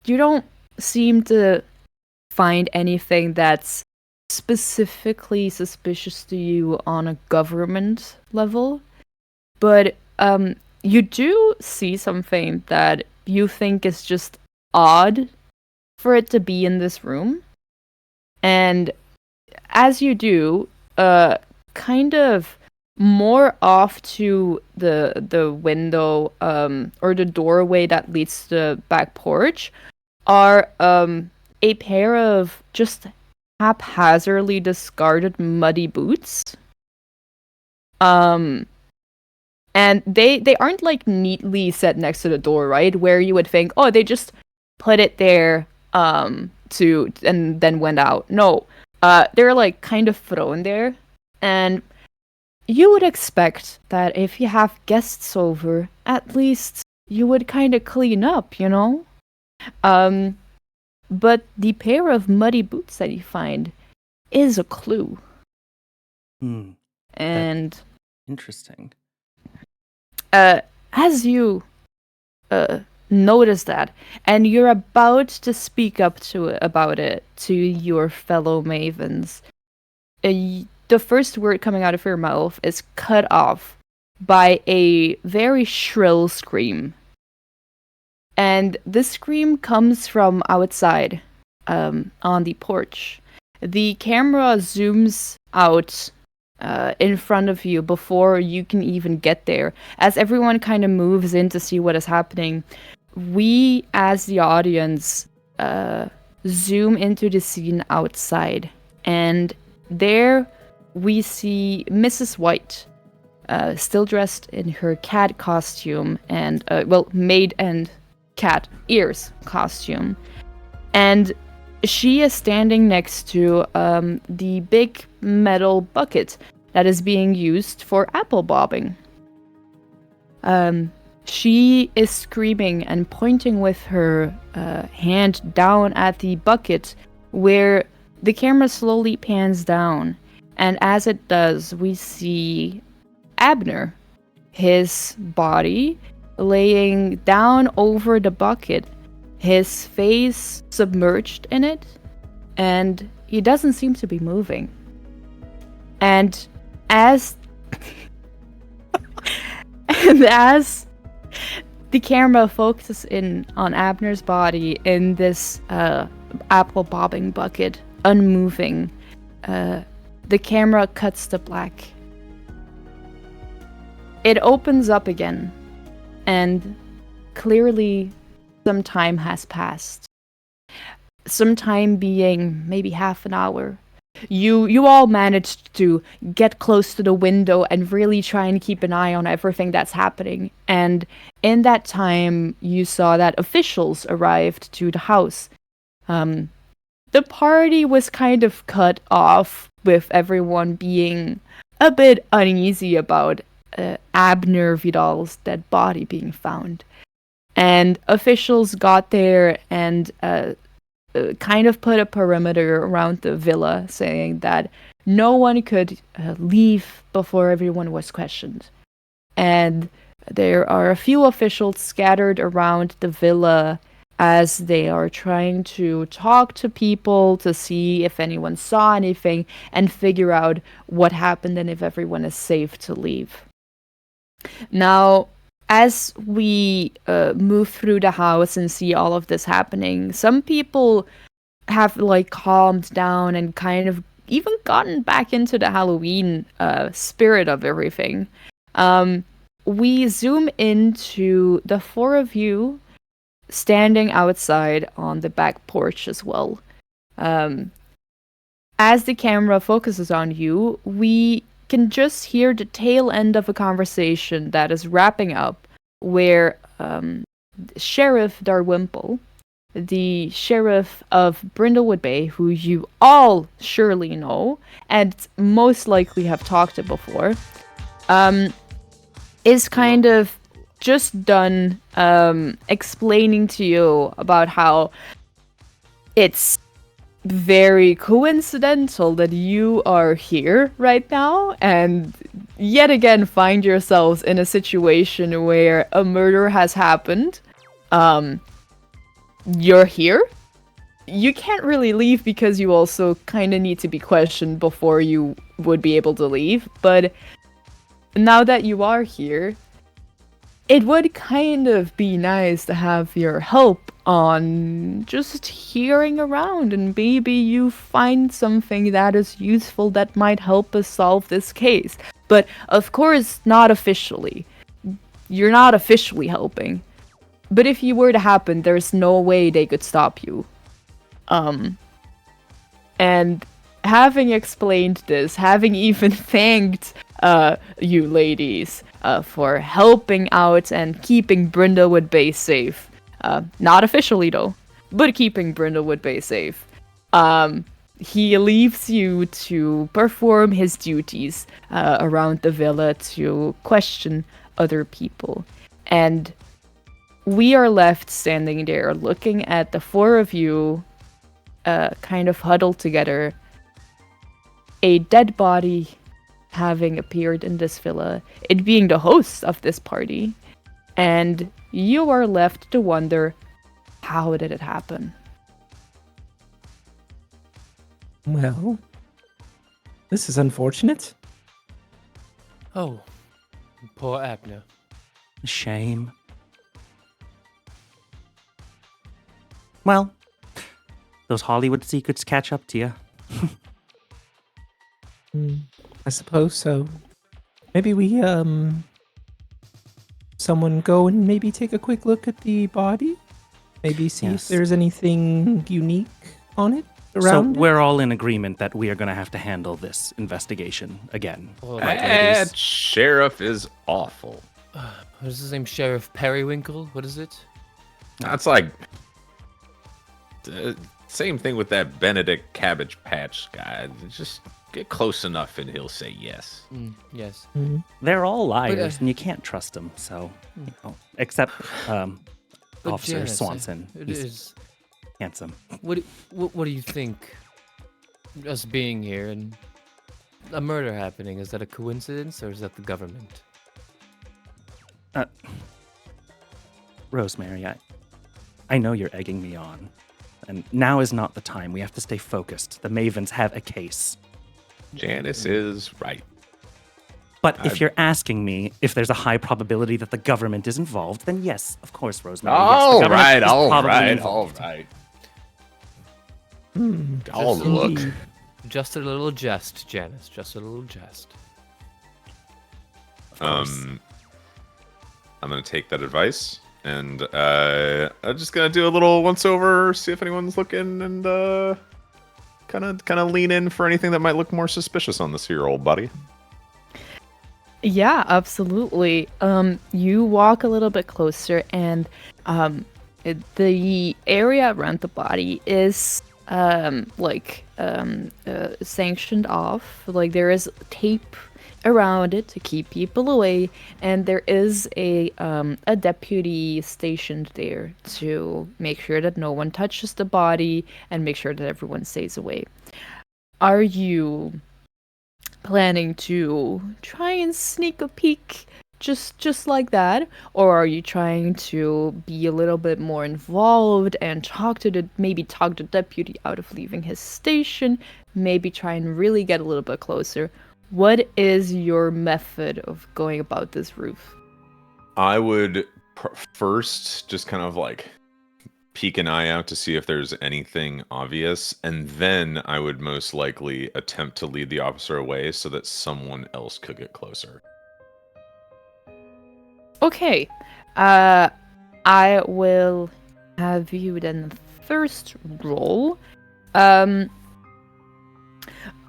you don't seem to find anything that's specifically suspicious to you on a government level, but you do see something that you think is just odd for it to be in this room. And as you do, kind of more off to the window or the doorway that leads to the back porch are a pair of just haphazardly discarded muddy boots. And they aren't like neatly set next to the door, right? Where you would think, oh, they just put it there to and then went out. No. They're like kind of thrown there, and you would expect that if you have guests over, at least you would kind of clean up, you know? But the pair of muddy boots that you find is a clue. And Interesting. as you notice that, and you're about to speak up about it to your fellow mavens, the first word coming out of your mouth is cut off by a very shrill scream. And this scream comes from outside, on the porch. The camera zooms out in front of you before you can even get there. As everyone kind of moves in to see what is happening, we, as the audience, zoom into the scene outside. And there we see Mrs. White, still dressed in her cat costume and, maid and cat ears costume. And she is standing next to the big metal bucket that is being used for apple bobbing. She is screaming and pointing with her hand down at the bucket, where the camera slowly pans down. And as it does, we see Abner, his body laying down over the bucket, his face submerged in it, and he doesn't seem to be moving. And as the camera focuses in on Abner's body in this apple bobbing bucket, unmoving, the camera cuts to black. It opens up again, and clearly some time has passed. Some time being maybe half an hour. You all managed to get close to the window and really try and keep an eye on everything that's happening. And in that time, you saw that officials arrived to the house. The party was kind of cut off, with everyone being a bit uneasy about Abner Vidal's dead body being found. And officials got there and kind of put a perimeter around the villa, saying that no one could leave before everyone was questioned. And there are a few officials scattered around the villa as they are trying to talk to people to see if anyone saw anything and figure out what happened and if everyone is safe to leave. Now, as we move through the house and see all of this happening, some people have calmed down and kind of even gotten back into the Halloween spirit of everything. We zoom into the four of you standing outside on the back porch as well. As the camera focuses on you, we can just hear the tail end of a conversation that is wrapping up, where Sheriff Darwimple, the sheriff of Brindlewood Bay, who you all surely know and most likely have talked to before, is kind of just done explaining to you about how it's very coincidental that you are here right now and yet again find yourselves in a situation where a murder has happened. You're here. You can't really leave because you also kind of need to be questioned before you would be able to leave, but now that you are here, it would kind of be nice to have your help on just hearing around, and maybe you find something that is useful that might help us solve this case. But of course, not officially. You're not officially helping. But if you were to happen, there's no way they could stop you. And having explained this, having even thanked you ladies for helping out and keeping Brindlewood Bay safe. Not officially though, but keeping Brindlewood Bay safe. He leaves you to perform his duties around the villa to question other people. And we are left standing there looking at the four of you kind of huddled together. A dead body having appeared in this villa, it being the host of this party, and you are left to wonder, how did it happen? Well, This is unfortunate. Oh, poor Abner. Shame. Well, those Hollywood secrets catch up to you. I suppose so. Maybe we, someone go and maybe take a quick look at the body? Maybe see if Yes. there's anything unique on it So around it? we're all in agreement that we are going to have to handle this investigation again. Oh, right, That ladies? sheriff is awful. What is his name? Sheriff Periwinkle? What is it? That's like same thing with that Benedict Cabbage Patch guy. Just get close enough and he'll say yes. Yes. They're all liars, and you can't trust them. So, except But Officer Janice, Swanson. It He's is. handsome. What do you think? Us being here and a murder happening, is that a coincidence or is that the government? Rosemary, I know you're egging me on, and now is not the time. We have to stay focused. The Mavens have a case. Janice is right. But if you're asking me if there's a high probability that the government is involved, then yes, of course, Rosemary. Yes, the All government right, is all probably right, all involved. right. Oh, Just look. Indeed. Just a little jest, Janice. Just a little jest. Of course. I'm gonna take that advice, and I'm just gonna do a little once over, see if anyone's looking, and kind of lean in for anything that might look more suspicious on this here old buddy. Yeah, absolutely. You walk a little bit closer, and the area around the body is sanctioned off. Like there is tape around it to keep people away, and there is a deputy stationed there to make sure that no one touches the body and make sure that everyone stays away. Are you planning to try and sneak a peek just like that, or are you trying to be a little bit more involved and talk the deputy out of leaving his station, maybe try and really get a little bit closer? What is your method of going about this, Ruth? I would first just kind of like peek an eye out to see if there's anything obvious, and then I would most likely attempt to lead the officer away so that someone else could get closer. Okay, I will have you then first roll.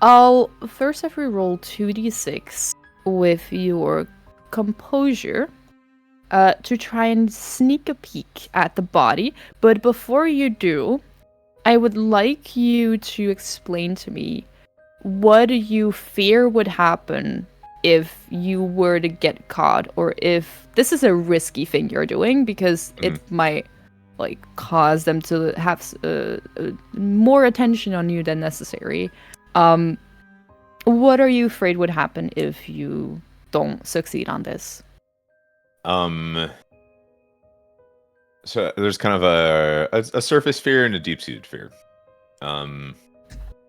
I'll first have you roll 2d6 with your composure to try and sneak a peek at the body. But before you do, I would like you to explain to me what you fear would happen if you were to get caught, or if this is a risky thing you're doing, because it might cause them to have more attention on you than necessary. What are you afraid would happen if you don't succeed on this? So there's kind of a surface fear and a deep-seated fear.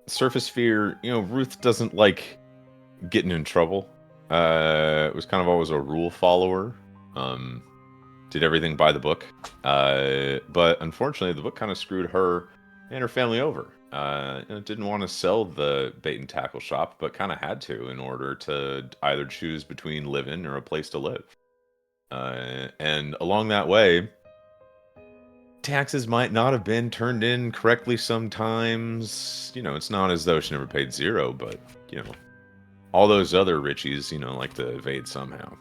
Surface fear, Ruth doesn't like getting in trouble. Was kind of always a rule follower. Did everything by the book. But unfortunately, the book kind of screwed her and her family over. Didn't want to sell the bait and tackle shop, but kind of had to in order to either choose between living or a place to live. And along that way, taxes might not have been turned in correctly sometimes. It's not as though she never paid zero, but, all those other Richies, like to evade somehow.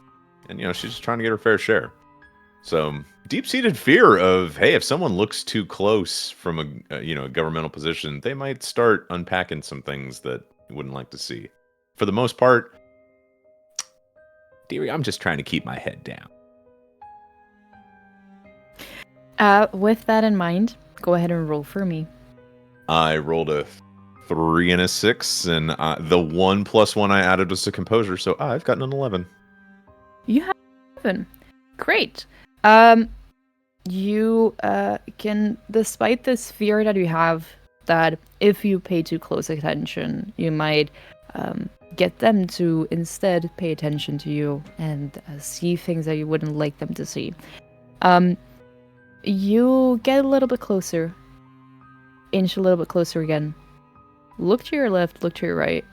And, she's just trying to get her fair share. So, deep-seated fear of, hey, if someone looks too close from a governmental position, they might start unpacking some things that you wouldn't like to see. For the most part, dearie, I'm just trying to keep my head down. With that in mind, go ahead and roll for me. I rolled a 3 and a 6, and the 1 plus 1 I added was to composure, so I've gotten an 11. You have 11. Great. You can, despite this fear that you have that if you pay too close attention, you might get them to instead pay attention to you and see things that you wouldn't like them to see. You get a little bit closer, inch a little bit closer again. Look to your left, look to your right,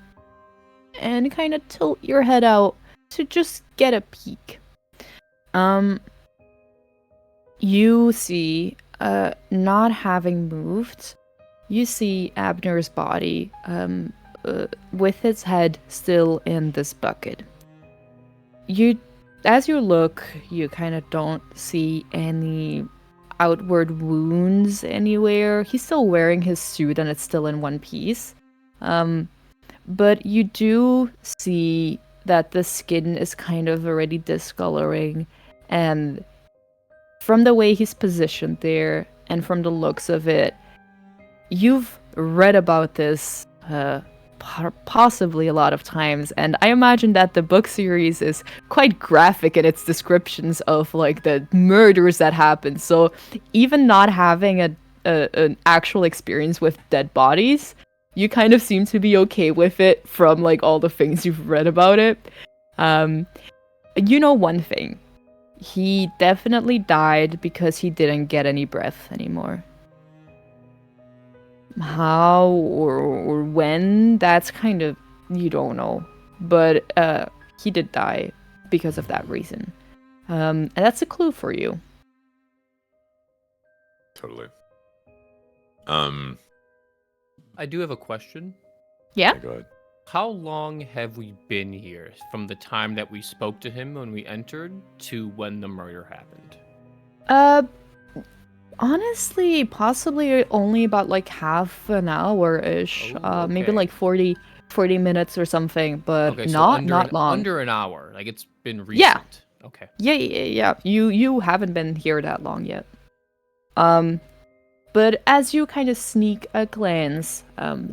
and kind of tilt your head out to just get a peek. You see, not having moved, you see Abner's body, with his head still in this bucket. As you look, you kind of don't see any outward wounds anywhere. He's still wearing his suit and it's still in one piece. But you do see that the skin is kind of already discoloring, and from the way he's positioned there and from the looks of it, you've read about this possibly a lot of times, and I imagine that the book series is quite graphic in its descriptions of like the murders that happen. So even not having an actual experience with dead bodies, you kind of seem to be okay with it from like all the things you've read about it. You know one thing. He definitely died because he didn't get any breath anymore. How or when, that's kind of, you don't know. But he did die because of that reason. And that's a clue for you. Totally. I do have a question. Yeah? Go ahead. How long have we been here from the time that we spoke to him when we entered to when the murder happened? Honestly, possibly only about like half an hour-ish. Maybe Okay. like 40 minutes or something, but Okay, so not long. Under an hour. Like it's been recent. Yeah. Okay. Yeah. You haven't been here that long yet. But as you kind of sneak a glance,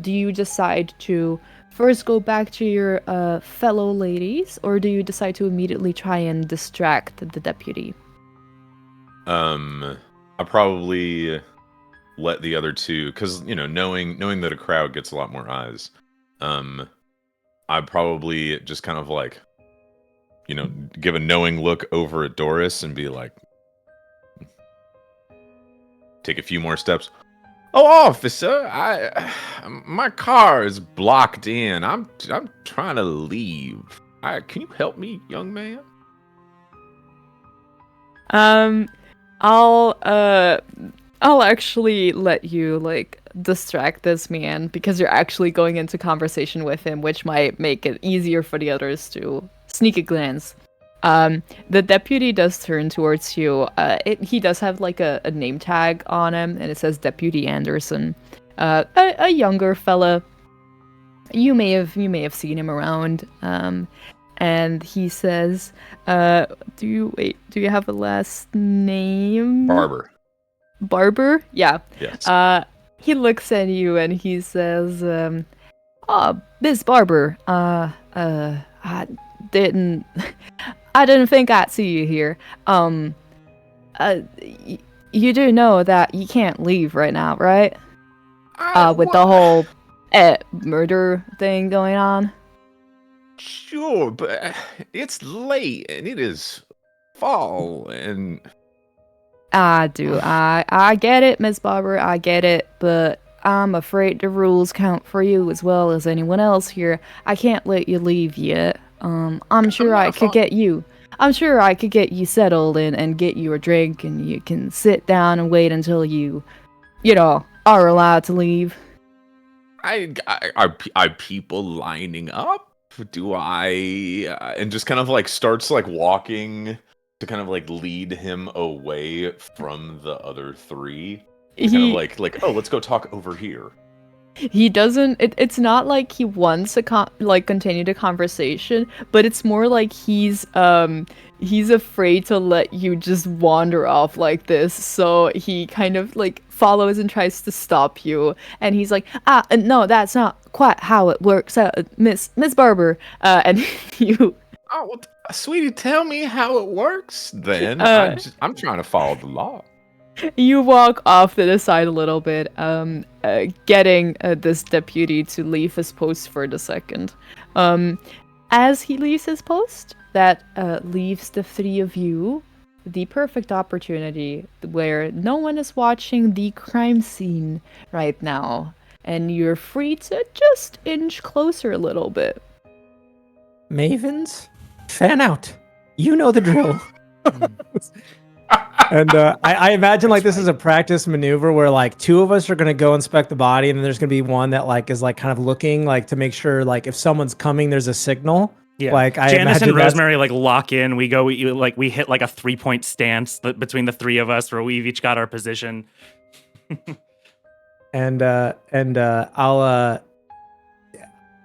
do you decide to first go back to your fellow ladies, or do you decide to immediately try and distract the deputy? I probably let the other two, because knowing that a crowd gets a lot more eyes. I'd probably just kind of like, give a knowing look over at Doris and be like, take a few more steps. Oh, officer, my car is blocked in. I'm trying to leave. Can you help me, young man? I'll actually let you like distract this man because you're actually going into conversation with him, which might make it easier for the others to sneak a glance. The deputy does turn towards you. He does have like a name tag on him, and it says Deputy Anderson. A younger fella. You may have seen him around. And he says, do you have a last name? Barber? Yeah. Yes. He looks at you and he says, Miss Barber, I didn't think I'd see you here. You do know that you can't leave right now, right? With the whole murder thing going on. Sure, but it's late and it is fall and... I get it, Miss Barber, I get it, but I'm afraid the rules count for you as well as anyone else here. I can't let you leave yet. I'm sure I could get you settled and get you a drink, and you can sit down and wait until you are allowed to leave. Are people lining up? Do I and just kind of like starts like walking to kind of like lead him away from the other three. Kind of like, oh, let's go talk over here. He doesn't. It's not like he wants to continue the conversation, but it's more like he's afraid to let you just wander off like this. So he kind of like follows and tries to stop you, and he's like, no, that's not quite how it works, Miss Barber. And you. Oh, well, sweetie, tell me how it works. Then I'm trying to follow the law. You walk off to the side a little bit, getting this deputy to leave his post for the second. As he leaves his post, that leaves the three of you the perfect opportunity where no one is watching the crime scene right now, and you're free to just inch closer a little bit. Mavens, fan out. You know the drill. And I imagine like this is a practice maneuver where like two of us are gonna go inspect the body, and then there's gonna be one that like is like kind of looking like to make sure like if someone's coming, there's a signal. Yeah, like Janice and Rosemary like lock in. We hit like a 3-point stance between the three of us, where we've each got our position. and I'll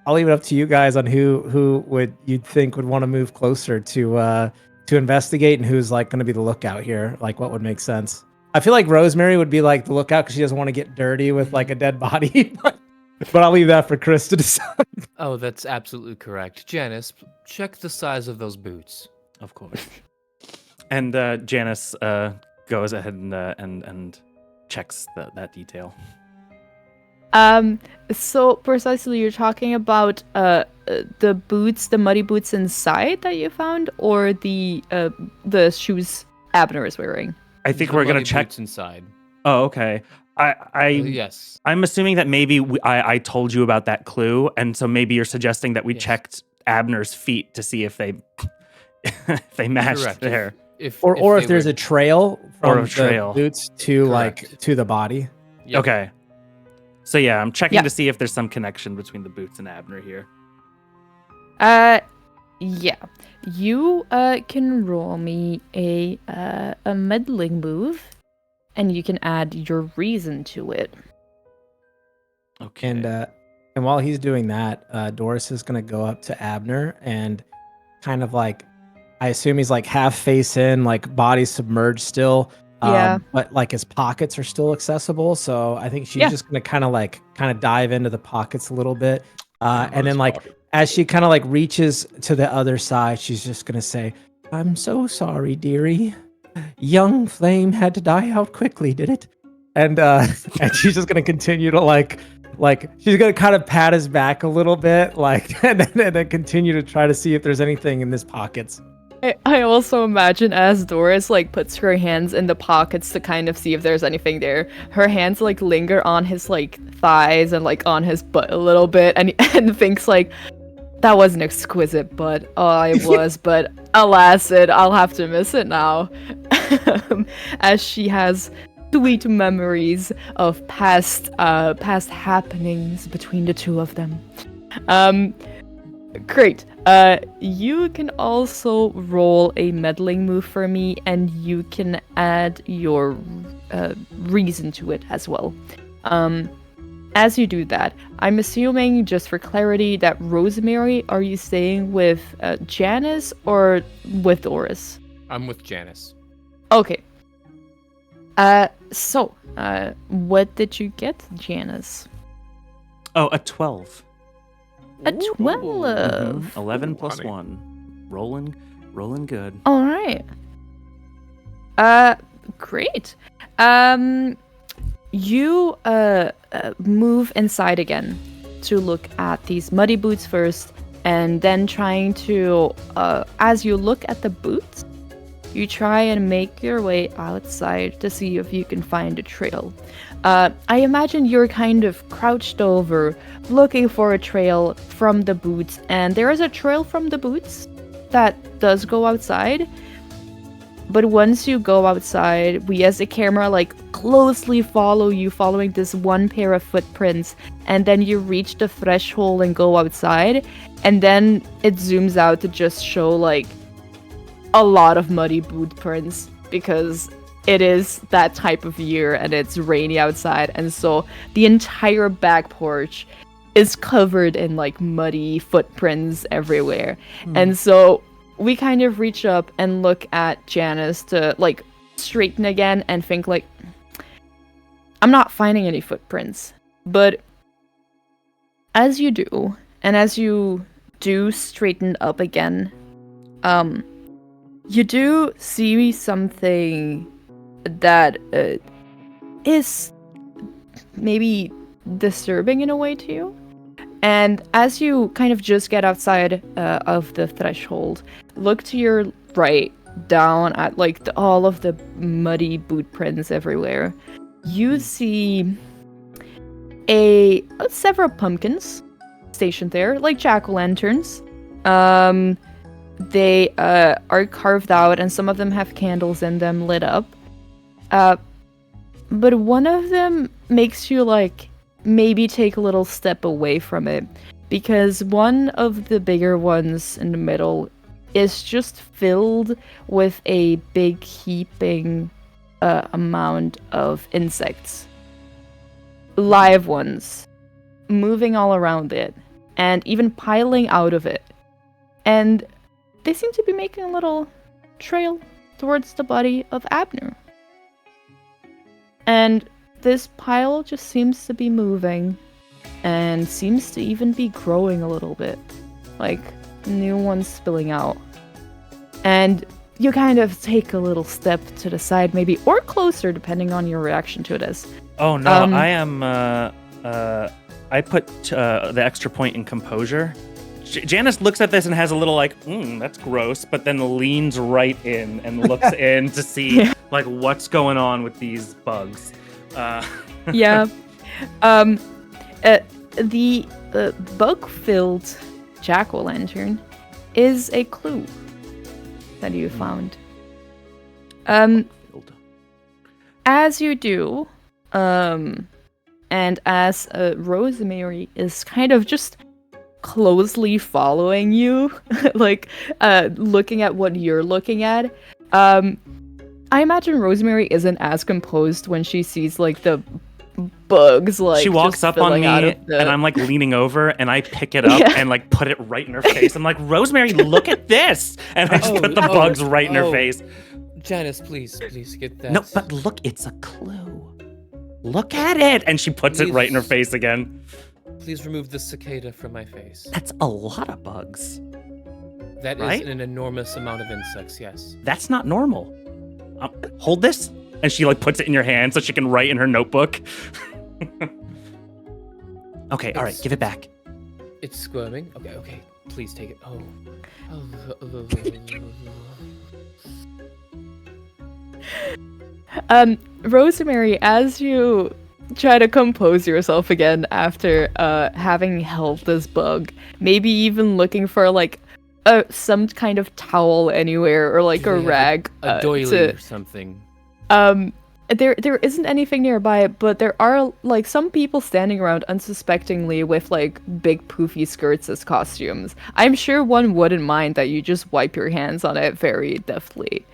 leave it up to you guys on who would you'd think would want to move closer to investigate, and who's like going to be the lookout here. Like what would make sense? I feel like Rosemary would be like the lookout because she doesn't want to get dirty with like a dead body. But I'll leave that for Chris to decide. Oh, that's absolutely correct. Janice, check the size of those boots. Of course. And Janice goes ahead and checks that detail. So precisely, you're talking about the boots, the muddy boots inside that you found, or the shoes Abner is wearing? I think we're gonna check boots inside. Oh, okay. Yes. I'm assuming that maybe I told you about that clue, and so maybe you're suggesting that we checked Abner's feet to see if they if they matched Correct. there, If there's a trail from trail. the boots to Correct. like to the body. Yep. Okay. So yeah, I'm checking Yeah. to see if there's some connection between the boots and Abner here. Yeah. You can roll me a meddling move, and you can add your reason to it. Okay. And while he's doing that, Doris is gonna go up to Abner and kind of like, I assume he's like half face in, like body submerged still. Yeah. But like his pockets are still accessible. So I think she's just gonna kind of dive into the pockets a little bit. And then like as she kind of like reaches to the other side, she's just gonna say, "I'm so sorry, dearie. Young flame had to die out quickly, did it?" And and she's just gonna continue to like she's gonna kind of pat his back a little bit, like and then continue to try to see if there's anything in his pockets. I also imagine as Doris like puts her hands in the pockets to kind of see if there's anything there, her hands like linger on his like thighs and like on his butt a little bit, and thinks like, that was an exquisite butt. Oh, it was, but alas, I'll have to miss it now. As she has sweet memories of past happenings between the two of them. Great. You can also roll a meddling move for me, and you can add your reason to it as well. As you do that, I'm assuming, just for clarity, that Rosemary, are you staying with Janice or with Doris? I'm with Janice. Okay. So, what did you get, Janice? Oh, a 12. A 12. 11 plus honey. 1. Rolling good. All right. Great. You move inside again to look at these muddy boots first, and then trying to, as you look at the boots, you try and make your way outside to see if you can find a trail. I imagine you're kind of crouched over, looking for a trail from the boots, and there is a trail from the boots that does go outside. But once you go outside, we as a camera like closely follow you, following this one pair of footprints, and then you reach the threshold and go outside, and then it zooms out to just show like a lot of muddy boot prints, because it is that type of year and it's rainy outside, and so the entire back porch is covered in like muddy footprints everywhere. And so we kind of reach up and look at Janice to like straighten again and think like, I'm not finding any footprints. But as you do, and as you do straighten up again, you do see something that is maybe disturbing in a way to you. And as you kind of just get outside of the threshold, look to your right, down at like all of the muddy boot prints everywhere. You see several pumpkins stationed there, like jack-o'-lanterns. They are carved out, and some of them have candles in them lit up. But one of them makes you like maybe take a little step away from it, because one of the bigger ones in the middle is just filled with a big heaping amount of insects. Live ones, moving all around it, and even piling out of it. And they seem to be making a little trail towards the body of Abner. And this pile just seems to be moving, and seems to even be growing a little bit. Like, new ones spilling out. And you kind of take a little step to the side, maybe, or closer, depending on your reaction to this. Oh no, I am. I put the extra point in composure. Janice looks at this and has a little like, that's gross, but then leans right in and looks in to see like what's going on with these bugs. Yeah. The bug-filled jack-o'-lantern is a clue that you found. As you do, and as Rosemary is kind of just closely following you, like looking at what you're looking at, I imagine Rosemary isn't as composed when she sees like the bugs. Like she walks up on me, and I'm like leaning over, and I pick it up and like put it right in her face. I'm like, Rosemary, look at this, and I just put the bugs right in her face. Janice, please get that. No, but look, it's a clue. Look at it, and she puts it right in her face again. Please remove the cicada from my face. That's a lot of bugs. That is an enormous amount of insects, yes. That's not normal. Hold this, and she like puts it in your hand so she can write in her notebook. Okay, all right, give it back. It's squirming. Okay, please take it. Rosemary, as you try to compose yourself again after having held this bug, maybe even looking for like some kind of towel anywhere, or like a rag, a doily or something. There isn't anything nearby, but there are like some people standing around unsuspectingly with like big poofy skirts as costumes. I'm sure one wouldn't mind that you just wipe your hands on it very deftly.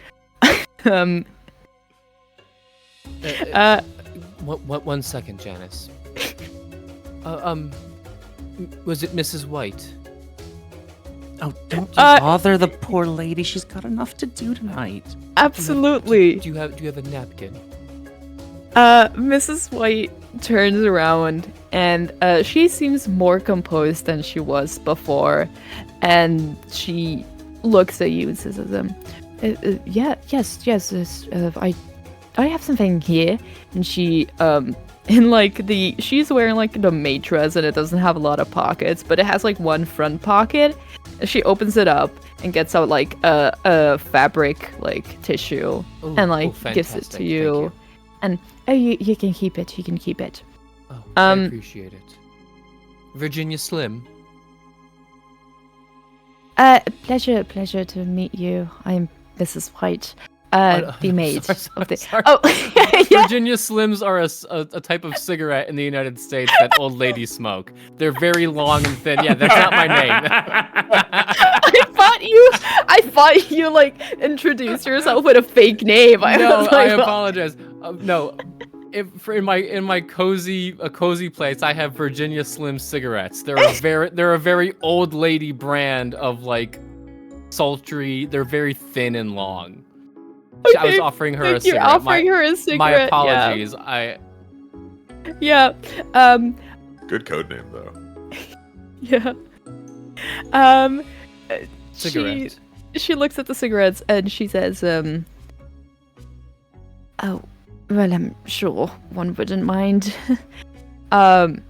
One second, Janice. Was it Mrs. White? Oh, don't you bother the poor lady. She's got enough to do tonight. Absolutely. Do you have a napkin? Mrs. White turns around, and she seems more composed than she was before, and she looks at you and says, I have something here. And she, she's wearing like the matras, and it doesn't have a lot of pockets, but it has like one front pocket. She opens it up and gets out like a fabric like tissue, and gives it to you. And you can keep it. You can keep it. Oh, I appreciate it. Virginia Slim. Pleasure to meet you. I'm Mrs. White. The maid. Sorry. Oh, yeah. Virginia Slims are a type of cigarette in the United States that old ladies smoke. They're very long and thin. Yeah, that's not my name. I thought you like introduced yourself with a fake name. I apologize. No, in my cozy place, I have Virginia Slim cigarettes. They're a very old lady brand of like sultry. They're very thin and long. Okay, I was offering her a cigarette. You're offering her a cigarette. My apologies. Yeah. Good code name though. Yeah. Cigarette. She looks at the cigarettes and she says, Oh, well, I'm sure one wouldn't mind. And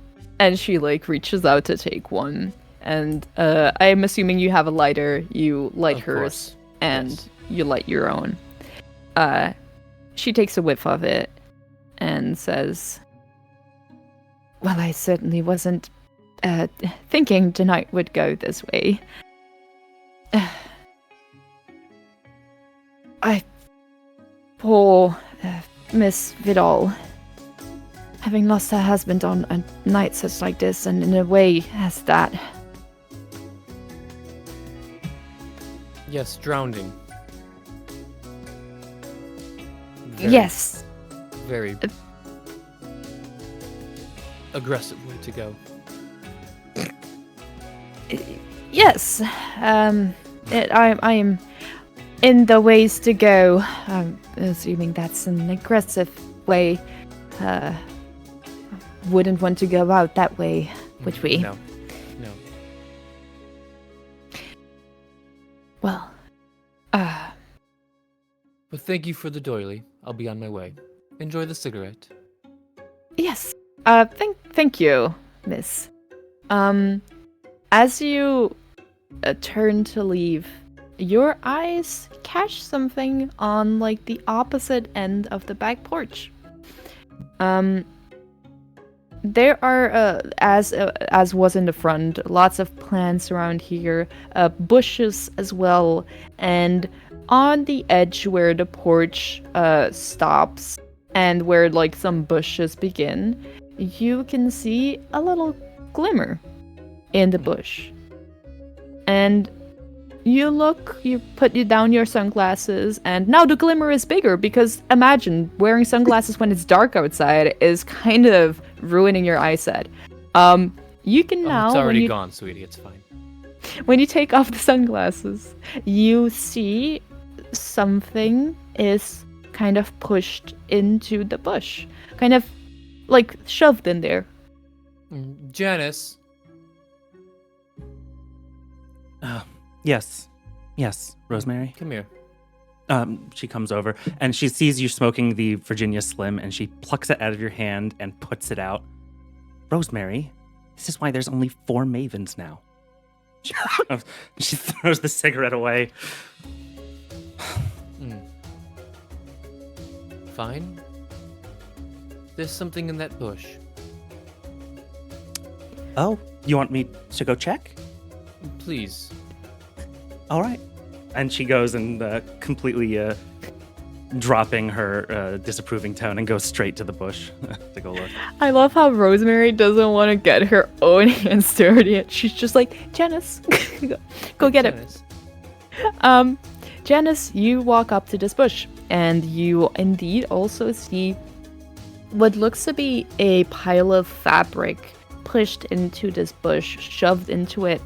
she like reaches out to take one. And I'm assuming you have a lighter. You light Of hers, course. and Yes. you light your own. She takes a whiff of it and says, "Well, I certainly wasn't thinking tonight would go this way. Poor Miss Vidal, having lost her husband on a night such like this, and in a way as that." Yes, drowning. Yes. Very aggressive way to go. Yes. I am in the ways to go. I'm assuming that's an aggressive way. Wouldn't want to go out that way, would we? No. Well, But thank you for the doily. I'll be on my way. Enjoy the cigarette. yes. Thank you, miss. As you turn to leave, your eyes catch something on like the opposite end of the back porch. There are, as was in the front, lots of plants around here, bushes as well, and on the edge where the porch stops and where like some bushes begin, you can see a little glimmer in the bush. And you look, you put down your sunglasses, and now the glimmer is bigger because imagine wearing sunglasses when it's dark outside is kind of ruining your eyesight. You can now. It's already when gone, sweetie. It's fine. when you take off the sunglasses, you see something is kind of pushed into the bush, kind of like shoved in there. Janice. Yes, Rosemary. Come here. She comes over and she sees you smoking the Virginia Slim, and she plucks it out of your hand and puts it out. Rosemary, this is why there's only 4 mavens now. She throws the cigarette away. Fine. There's something in that bush. Oh, you want me to go check? Please. All right. And she goes and completely dropping her disapproving tone and goes straight to the bush to go look. I love how Rosemary doesn't want to get her own hands dirty. She's just like, Janice, go get Janice. it. Janice, you walk up to this bush, and you indeed also see what looks to be a pile of fabric pushed into this bush, shoved into it,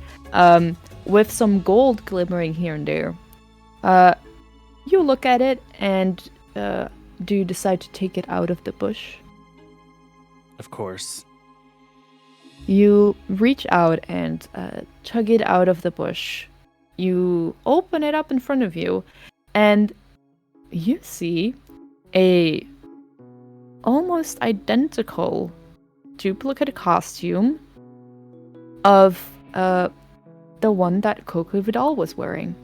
with some gold glimmering here and there. You look at it, and do you decide to take it out of the bush? Of course. You reach out and tug it out of the bush. You open it up in front of you, and you see a almost identical duplicate costume of the one that Coco Vidal was wearing.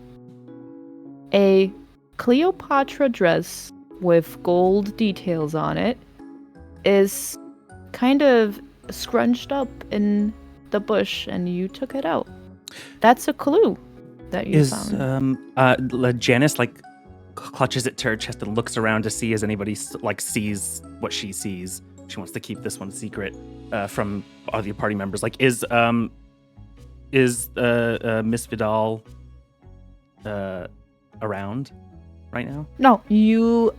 A Cleopatra dress with gold details on it is kind of scrunched up in the bush, and you took it out. That's a clue that you found. Janice clutches it to her chest and looks around to see as anybody sees what she sees. She wants to keep this one secret from all the party members. Is Miss Vidal around right now? No, you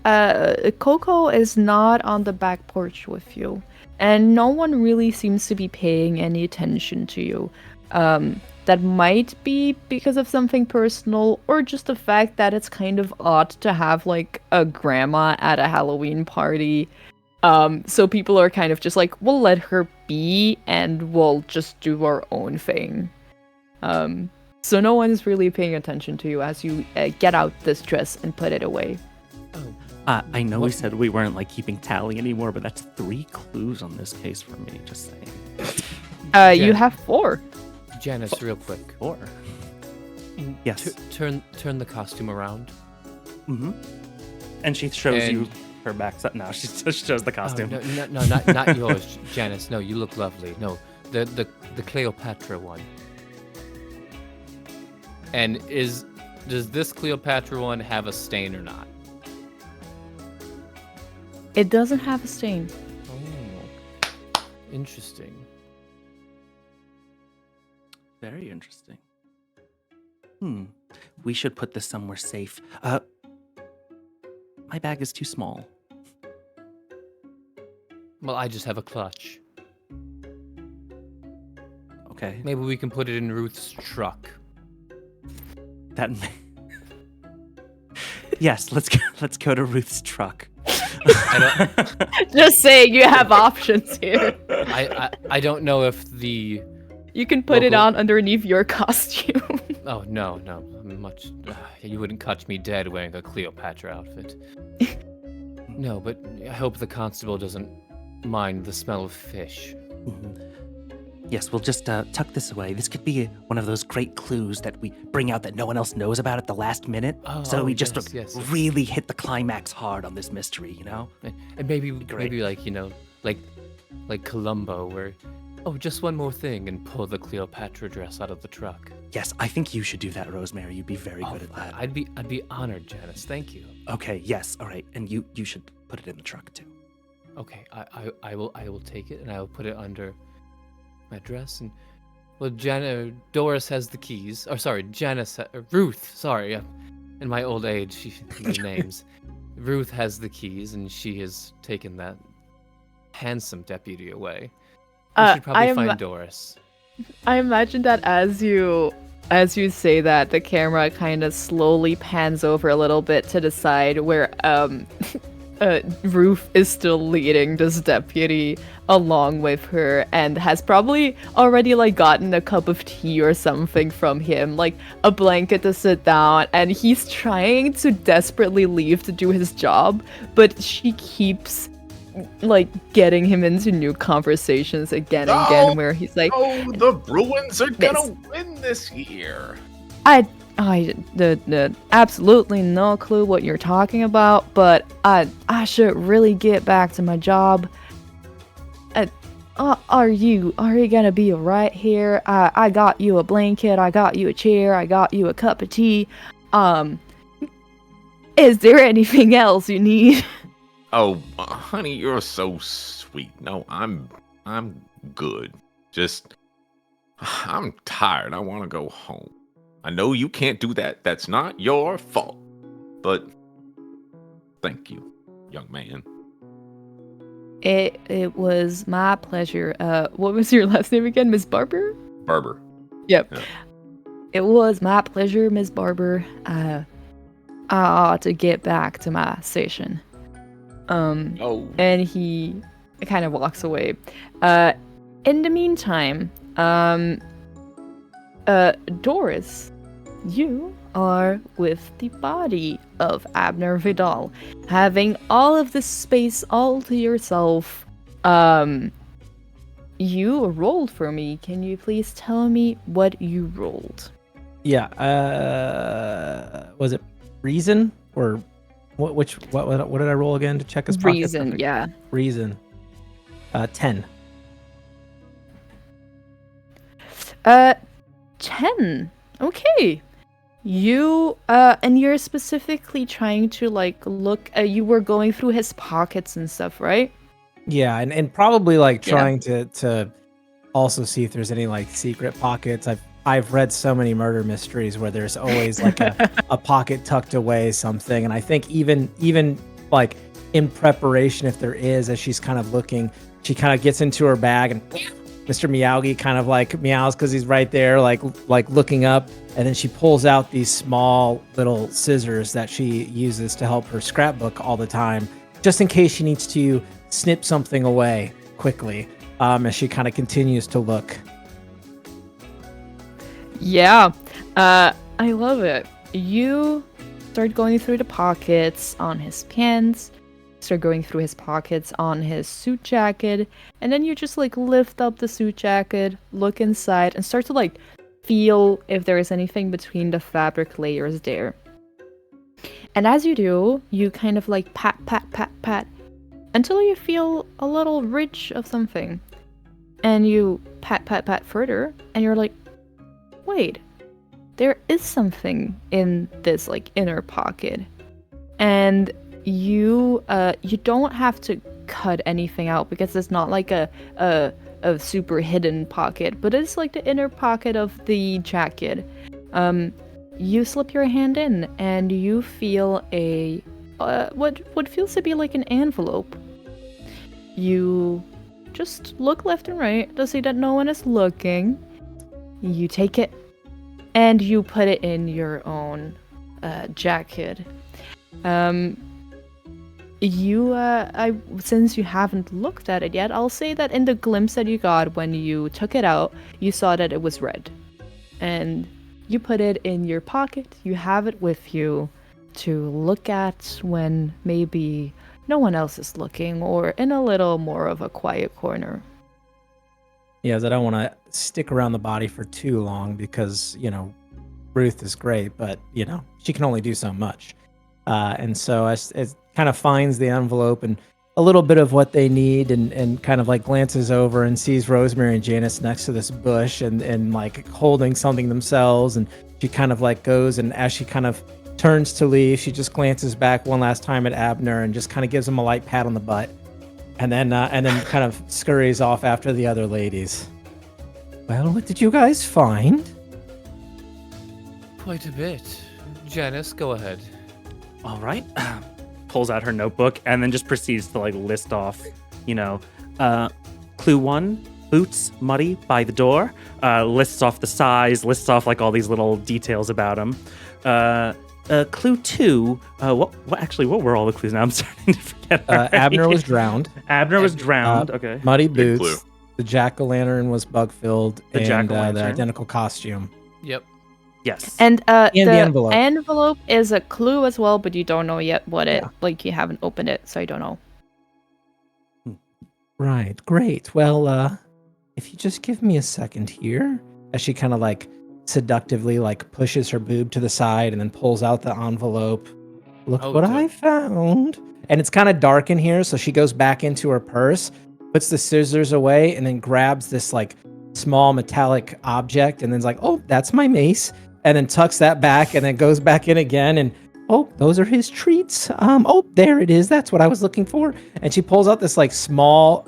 Coco is not on the back porch with you, and no one really seems to be paying any attention to you. That might be because of something personal, or just the fact that it's kind of odd to have like a grandma at a Halloween party. So people are kind of just like, we'll let her be and we'll just do our own thing. So no one's really paying attention to you as you get out this dress and put it away. I know we said we weren't like keeping tally anymore, but that's 3 clues on this case for me. Just saying. You have 4. Janice, real quick. 4. Yes. Turn the costume around. Mm-hmm. And she shows you her back. No, she just shows the costume. Oh, no, not yours, Janice. No, you look lovely. No, the Cleopatra one. And does this Cleopatra one have a stain or not? It doesn't have a stain. Oh, interesting. Very interesting. We should put this somewhere safe. My bag is too small. Well, I just have a clutch. Okay. Maybe we can put it in Ruth's truck. Yes, let's go to Ruth's truck. Just saying, you have options here. I don't know if the... You can put it on underneath your costume. Oh, no. You wouldn't catch me dead wearing a Cleopatra outfit. No, but I hope the constable doesn't mind the smell of fish. Mm-hmm. Yes, we'll just tuck this away. This could be one of those great clues that we bring out that no one else knows about at the last minute. So we just really hit the climax hard on this mystery, you know? And maybe like, you know, like Columbo, where, just one more thing, and pull the Cleopatra dress out of the truck. Yes, I think you should do that, Rosemary. You'd be very good at that. I'd be honored, Janice. Thank you. Okay, yes, all right. And you should put it in the truck too. Okay, I will take it and I will put it under my dress. And Doris has the keys. Or sorry, Ruth. Sorry, in my old age, she the names. Ruth has the keys, and she has taken that handsome deputy away. We should probably find Doris. I imagine that as you say that, the camera kind of slowly pans over a little bit to the side where Ruth is still leading this deputy along with her and has probably already like gotten a cup of tea or something from him, like a blanket to sit down, and he's trying to desperately leave to do his job, but she keeps like getting him into new conversations again and again where he's like, the Bruins are gonna win this year. I absolutely no clue what you're talking about, but I should really get back to my job. Are you gonna be right here? I got you a blanket, I got you a chair, I got you a cup of tea. Is there anything else you need? Oh, honey, you're so sweet. No, I'm good. Just, I'm tired. I want to go home. I know you can't do that. That's not your fault. But thank you, young man. It was my pleasure. What was your last name again? Miss Barber? Barber. Yep. Yeah. It was my pleasure, Miss Barber. I ought to get back to my station. And he kind of walks away. In the meantime, Doris, you are with the body of Abner Vidal, having all of this space all to yourself. You rolled for me. Can you please tell me what you rolled? Yeah. Was it reason or what? What did I roll again to check his pockets? Reason, yeah. Reason. 10. 10. Okay. You and you're specifically trying to like look. You were going through his pockets and stuff, right? Yeah, and probably like trying to also see if there's any like secret pockets. I've read so many murder mysteries where there's always like a pocket tucked away something, and I think even like in preparation, if there is, as she's kind of looking, she kind of gets into her bag and Mr. Miyagi kind of like meows because he's right there, like looking up, and then she pulls out these small little scissors that she uses to help her scrapbook all the time, just in case she needs to snip something away quickly, as she kind of continues to look. Yeah, I love it. You start going through the pockets on his pants, start going through his pockets on his suit jacket, and then you just like lift up the suit jacket, look inside, and start to like feel if there is anything between the fabric layers there. And as you do, you kind of like pat, pat, pat, pat, until you feel a little ridge of something. And you pat, pat, pat further, and you're like, wait, there is something in this like inner pocket. And you don't have to cut anything out because it's not like a super hidden pocket, but it's like the inner pocket of the jacket. You slip your hand in and you feel a what feels to be like an envelope. You just look left and right to see that no one is looking. You take it and you put it in your own jacket. Since you haven't looked at it yet, I'll say that in the glimpse that you got when you took it out, you saw that it was red. And you put it in your pocket, you have it with you to look at when maybe no one else is looking or in a little more of a quiet corner. Yeah, I don't want to stick around the body for too long because, Ruth is great, but, she can only do so much. And so it kind of finds the envelope and a little bit of what they need and kind of like glances over and sees Rosemary and Janice next to this bush and like holding something themselves. And she kind of like goes, and as she kind of turns to leave, she just glances back one last time at Abner and just kind of gives him a light pat on the butt. And then kind of scurries off after the other ladies. Well, what did you guys find? Quite a bit. Janice, go ahead. All right. Pulls out her notebook and then just proceeds to like list off, clue 1, boots muddy by the door. Lists off the size, lists off like all these little details about him. Clue 2, what were all the clues now? I'm starting to forget. Abner was drowned. Abner was drowned. Okay. Muddy Good clue. boots. The jack-o'-lantern was bug-filled. The and jack-o'-lantern. the identical costume. Yep. Yes. And the envelope. envelope is a clue as well, but you don't know yet what like you haven't opened it, so you don't know. Right, great. Well, if you just give me a second here, as she kind of like seductively like pushes her boob to the side and then pulls out the envelope. Look what I found. And it's kind of dark in here, so she goes back into her purse, puts the scissors away, and then grabs this like small metallic object and then's like, oh, that's my mace. And then tucks that back and then goes back in again and, oh, those are his treats. Oh, there it is. That's what I was looking for. And she pulls out this like small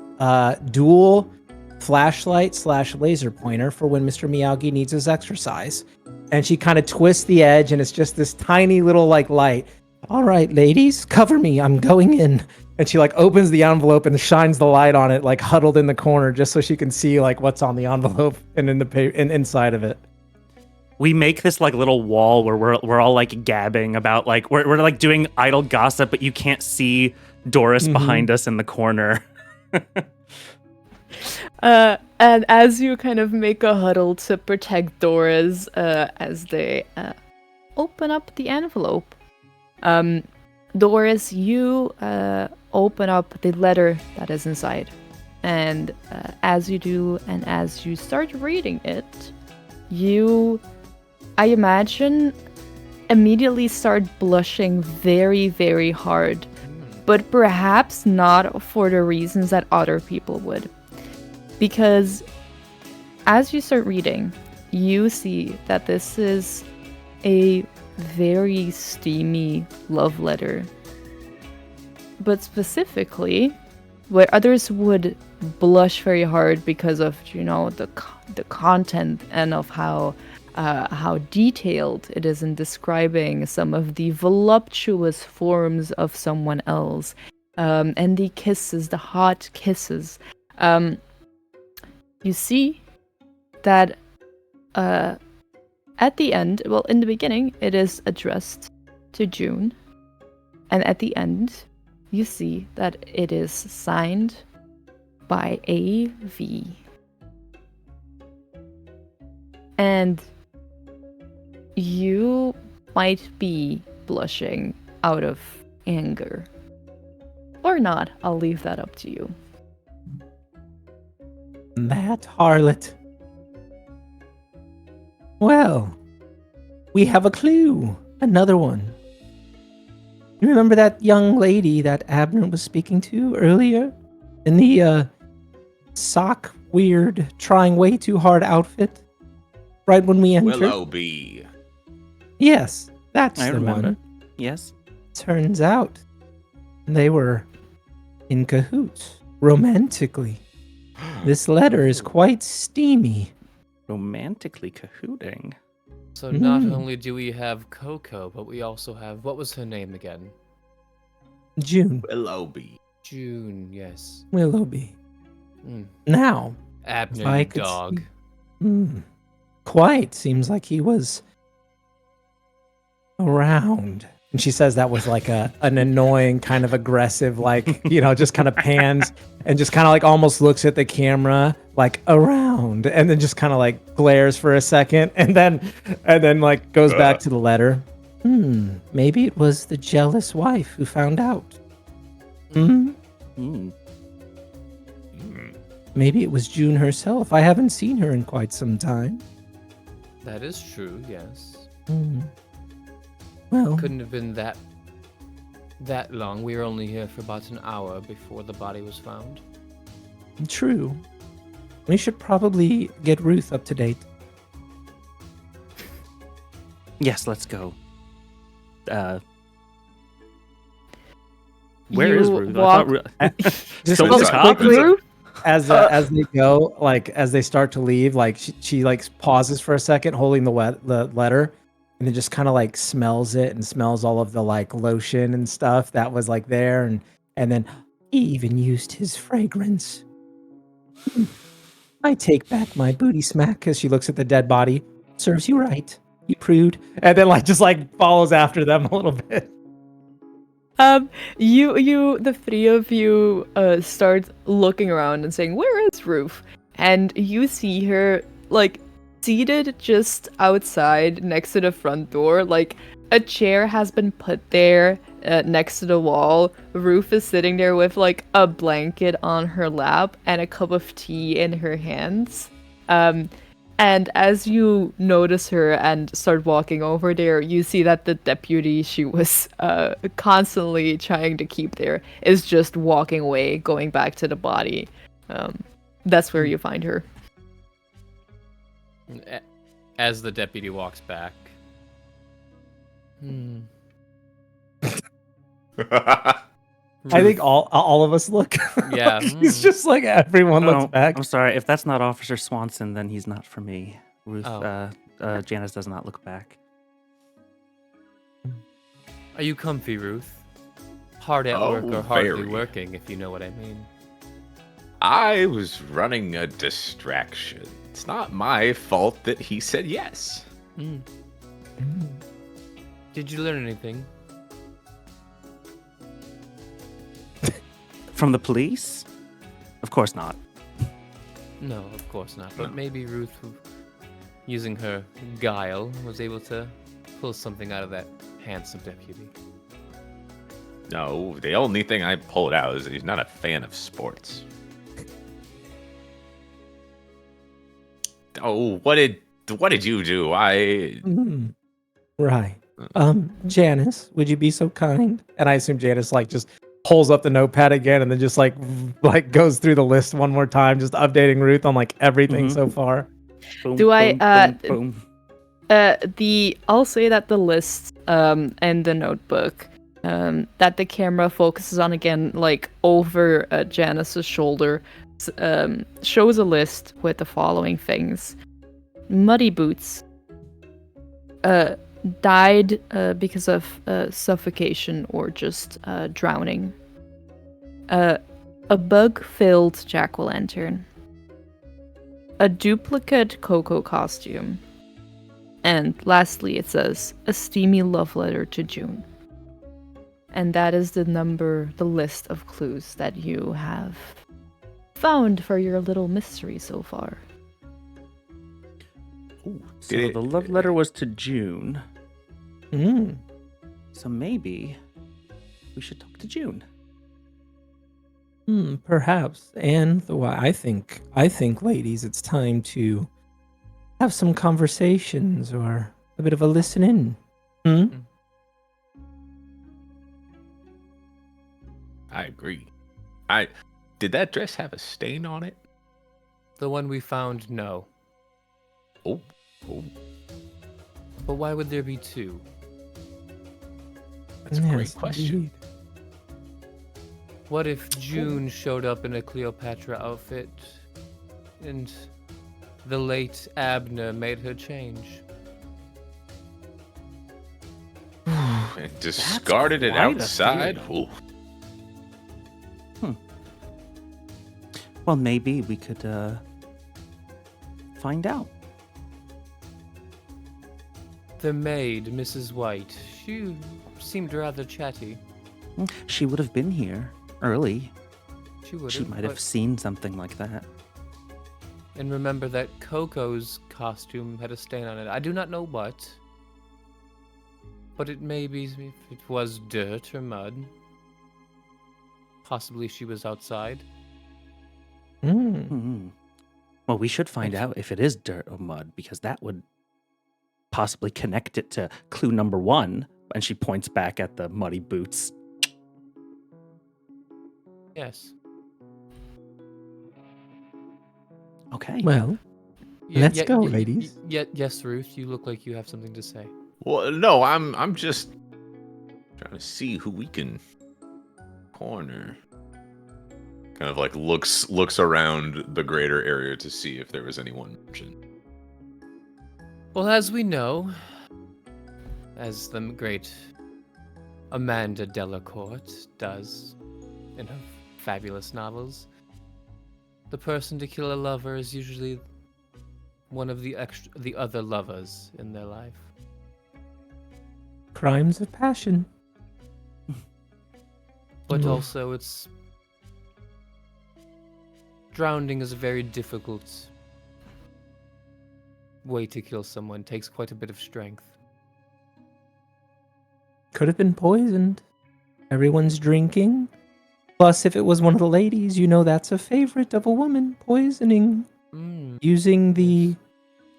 dual flashlight / laser pointer for when Mr. Miyagi needs his exercise. And she kind of twists the edge and it's just this tiny little like light. All right, ladies, cover me. I'm going in. And she like opens the envelope and shines the light on it, like huddled in the corner, just so she can see like what's on the envelope and in the inside of it. We make this like little wall where we're all like gabbing about like we're like doing idle gossip, but you can't see Doris behind us in the corner. And as you kind of make a huddle to protect Doris, as they open up the envelope, Doris, you open up the letter that is inside, and as you do, and as you start reading it, you, I imagine, immediately start blushing very, very hard, but perhaps not for the reasons that other people would. Because as you start reading, you see that this is a very steamy love letter. But specifically, where others would blush very hard because of, the content and of how detailed it is in describing some of the voluptuous forms of someone else, and the kisses, the hot kisses. You see that at the end, well, in the beginning, it is addressed to June, and at the end, you see that it is signed by A.V. And you might be blushing out of anger. Or not, I'll leave that up to you. That harlot. Well, we have a clue. Another one. You remember that young lady that Abner was speaking to earlier? In the sock, weird, trying way too hard outfit? Right when we entered? Willowby. Yes, that's I the remember. one. Yes. Turns out they were in cahoots, romantically. This letter is quite steamy. Romantically cahooting. So not only do we have Coco, but we also have, what was her name again? June. Willowby. June, yes. Willoughby. Mm. Now, Abner, if I you could dog. Quite. Seems like he was around. And she says that with like an annoying, kind of aggressive, like, just kind of pans and just kind of like almost looks at the camera like around and then just kind of like glares for a second and then like goes back to the letter. Maybe it was the jealous wife who found out. Maybe it was June herself. I haven't seen her in quite some time. That is true, yes. Well, Couldn't have been that long. We were only here for about an hour before the body was found. true. We should probably get Ruth up to date. Yes, let's go. Where is You Ruth? walk- Just So real it's quickly, Ruth? as they go, like as they start to leave, like she like pauses for a second, holding the letter, and then just kind of like smells it and smells all of the like lotion and stuff that was like there, and then he even used his fragrance. I take back my booty smack as she looks at the dead body. Serves you right, you prude. And then like just like follows after them a little bit. The three of you start looking around and saying, "Where is Ruth?" And you see her like seated just outside next to the front door. Like a chair has been put there next to the wall. Ruth is sitting there with like a blanket on her lap and a cup of tea in her hands. And as you notice her and start walking over there, you see that the deputy she was constantly trying to keep there is just walking away, going back to the body. That's where you find her. As the deputy walks back. I think all of us look. Yeah. It's just like everyone looks back. I'm sorry. If that's not Officer Swanson, then he's not for me. Ruth, Oh. Janice does not look back. Are you comfy, Ruth? Hard at work or hardly working, if you know what I mean. I was running a distraction. It's not my fault that he said yes. Did you learn anything? From the police? Of course not. No, of course not. But maybe Ruth, using her guile, was able to pull something out of that handsome deputy. No, the only thing I pulled out is that he's not a fan of sports. Oh, what did you do? Right. Janice, would you be so kind? And I assume Janice like just pulls up the notepad again and then just like goes through the list one more time, just updating Ruth on like everything so far. Boom, Do I, boom, boom. I'll say that the list and the notebook that the camera focuses on again, like over Janice's shoulder, shows a list with the following things: muddy boots, died because of suffocation or just drowning, a bug-filled jack-o'-lantern, a duplicate Coco costume, and lastly it says a steamy love letter to June. And that is the list of clues that you have found for your little mystery so far. So the love letter was to June. So maybe we should talk to June. Perhaps. And I think, ladies, it's time to have some conversations or a bit of a listen in. I agree. Did that dress have a stain on it? The one we found, no. Oh. But why would there be two? That's a great question. Indeed. What if June showed up in a Cleopatra outfit and the late Abner made her change? And discarded it quite a outside? theory. Ooh. Well, maybe we could find out. The maid, Mrs. White, she seemed rather chatty. She would have been here early. She would She have. might have seen something like that. And remember that Coco's costume had a stain on it. I do not know what. But it may be if it was dirt or mud. Possibly she was outside. Well, we should find out if it is dirt or mud, because that would possibly connect it to clue number 1. And she points back at the muddy boots. Yes. Okay. Well, let's go, ladies. Yes, Ruth, you look like you have something to say. Well, no, I'm just trying to see who we can corner. Kind of like looks around the greater area to see if there was anyone mentioned. Well, as we know, as the great Amanda Delacourt does in her fabulous novels, the person to kill a lover is usually one of the other lovers in their life. Crimes of passion. But also, it's drowning is a very difficult way to kill someone. Takes quite a bit of strength. Could have been poisoned. Everyone's drinking. Plus, if it was one of the ladies, you know that's a favorite of a woman, poisoning. Using the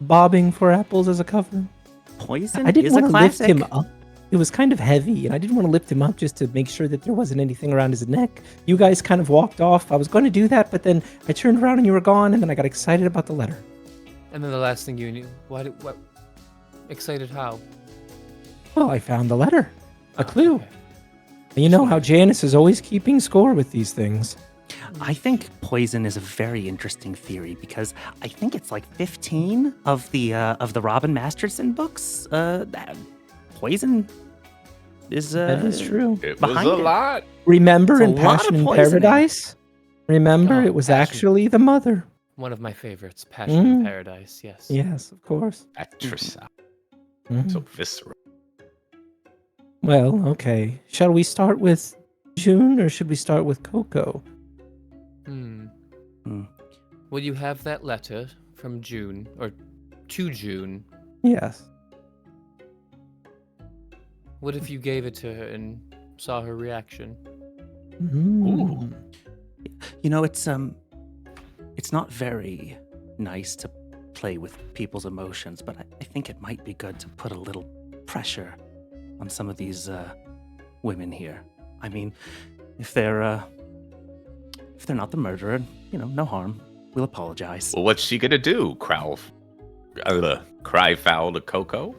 bobbing for apples as a cover. Poison I didn't is a want to lift classic. him up. It was kind of heavy, and I didn't want to lift him up just to make sure that there wasn't anything around his neck. You guys kind of walked off. I was going to do that, but then I turned around and you were gone, and then I got excited about the letter. And then the last thing you knew, what? Excited how? Well, I found the letter. A clue. Okay. And you know how Janice is always keeping score with these things. I think poison is a very interesting theory, because I think it's like 15 of the Robin Masterson books. That poison is That is true. It was behind a it. lot. Remember It's a in lot of Passion in poisoning. Paradise? Remember, Oh, it was Passion. actually the mother. One of my favorites, Passion in Paradise. Yes. Yes, of course. Patricide. Mhm. So visceral. Well, okay. Shall we start with June or should we start with Coco? Hmm. Hmm. Well, you have that letter from June, or to June. Yes. What if you gave it to her and saw her reaction? Ooh. You know, it's not very nice to play with people's emotions, but I think it might be good to put a little pressure on some of these women here. I mean, if they're not the murderer, you know, no harm. We'll apologize. Well, what's she gonna do? Cry foul to Coco?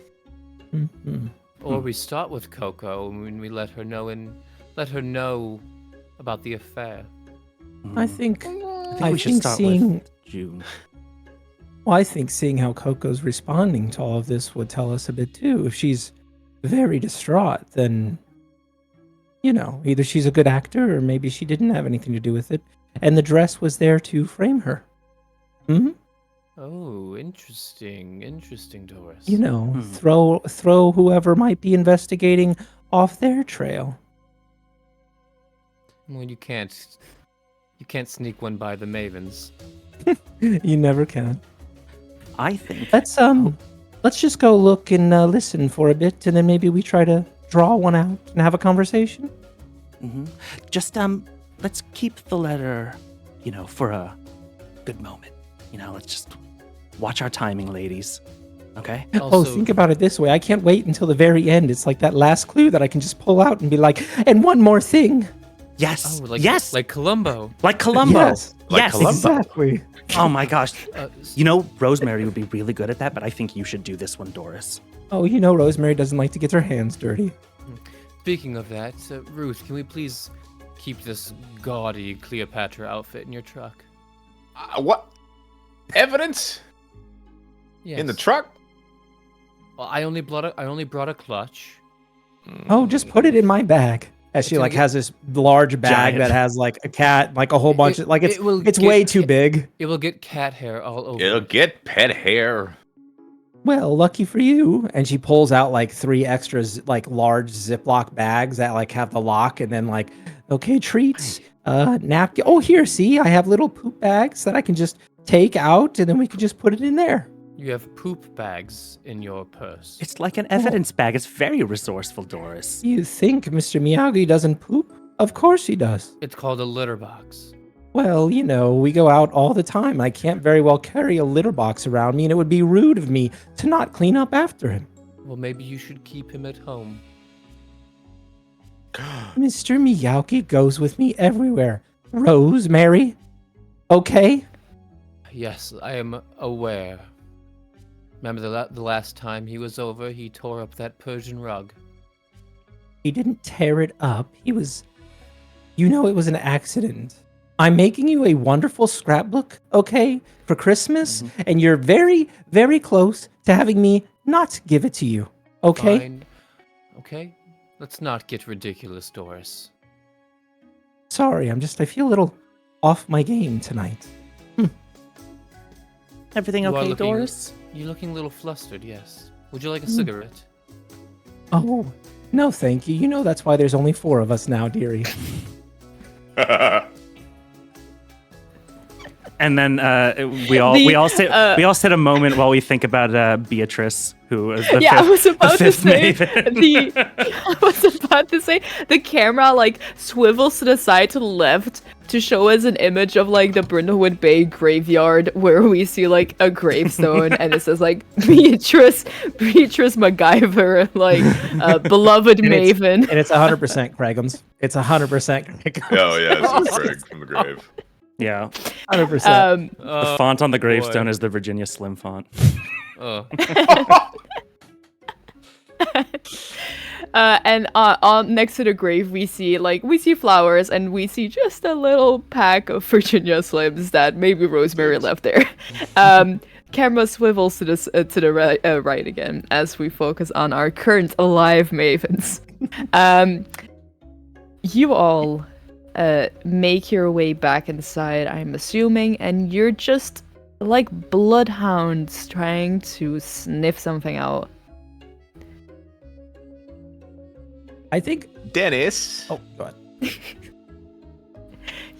Mhm. Or we start with Coco and we let her know about the affair. I think we should start with June. Well, I think seeing how Coco's responding to all of this would tell us a bit too. If she's very distraught, then, you know, either she's a good actor or maybe she didn't have anything to do with it. And the dress was there to frame her. Hmm? Oh, interesting, Doris. You know, throw whoever might be investigating off their trail. Well, you can't sneak one by the Mavens. You never can. I think Let's just go look and listen for a bit, and then maybe we try to draw one out and have a conversation? Mm-hmm. Just let's keep the letter, for a good moment. Let's just watch our timing, ladies. Okay? Think about it this way. I can't wait until the very end. It's like that last clue that I can just pull out and be like, and one more thing. Yes. Yes. Like Columbo. Like Columbo. Yes. Like Columbo. Exactly. Oh my gosh. Rosemary would be really good at that, but I think you should do this one, Doris. Oh, Rosemary doesn't like to get her hands dirty. Speaking of that, Ruth, can we please keep this gaudy Cleopatra outfit in your truck? What? Evidence? Yes. In the truck? Well, I only brought a clutch. Oh, just put it in my bag. As she has this large bag Giant. that has like a cat, like a whole bunch of it's way too big. It will get cat hair all over. It'll get pet hair. Well, lucky for you. And she pulls out like 3 extras, like large Ziploc bags that like have the lock, and then like, okay, treats, napkin. Oh, here, see, I have little poop bags that I can just take out, and then we can just put it in there. You have poop bags in your purse. It's like an evidence bag. It's very resourceful, Doris. You think Mr. Miyagi doesn't poop? Of course he does. It's called a litter box. Well, we go out all the time. I can't very well carry a litter box around me, and it would be rude of me to not clean up after him. Well, maybe you should keep him at home. Mr. Miyagi goes with me everywhere. Rosemary, okay? Yes, I am aware. Remember the last time he was over, he tore up that Persian rug. He didn't tear it up. It was an accident. I'm making you a wonderful scrapbook, okay, for Christmas, and you're very, very close to having me not give it to you, okay? Fine. Okay, let's not get ridiculous, Doris. Sorry, I feel a little off my game tonight. Everything You are okay, Doris? You're looking a little flustered, yes. Would you like a cigarette? Oh, no thank you. That's why there's only 4 of us now, dearie. And then we all sit a moment while we think about Beatrice, who is the I was about to say maven. I was about to say the camera like swivels to the side to the left to show us an image of like the Brindlewood Bay graveyard where we see like a gravestone and it says like Beatrice MacGyver, like beloved maven. And it's 100% Craigums. It's 100% Craigums. Oh yeah, it's Craig from the grave. Yeah. 100%. The font on the gravestone is the Virginia Slim font. And on next to the grave we see flowers and we see just a little pack of Virginia Slims that maybe Rosemary left there. Camera swivels to the right again as we focus on our current alive mavens. You all make your way back inside, I'm assuming, and you're just like bloodhounds trying to sniff something out. I think Dennis. Oh, go ahead.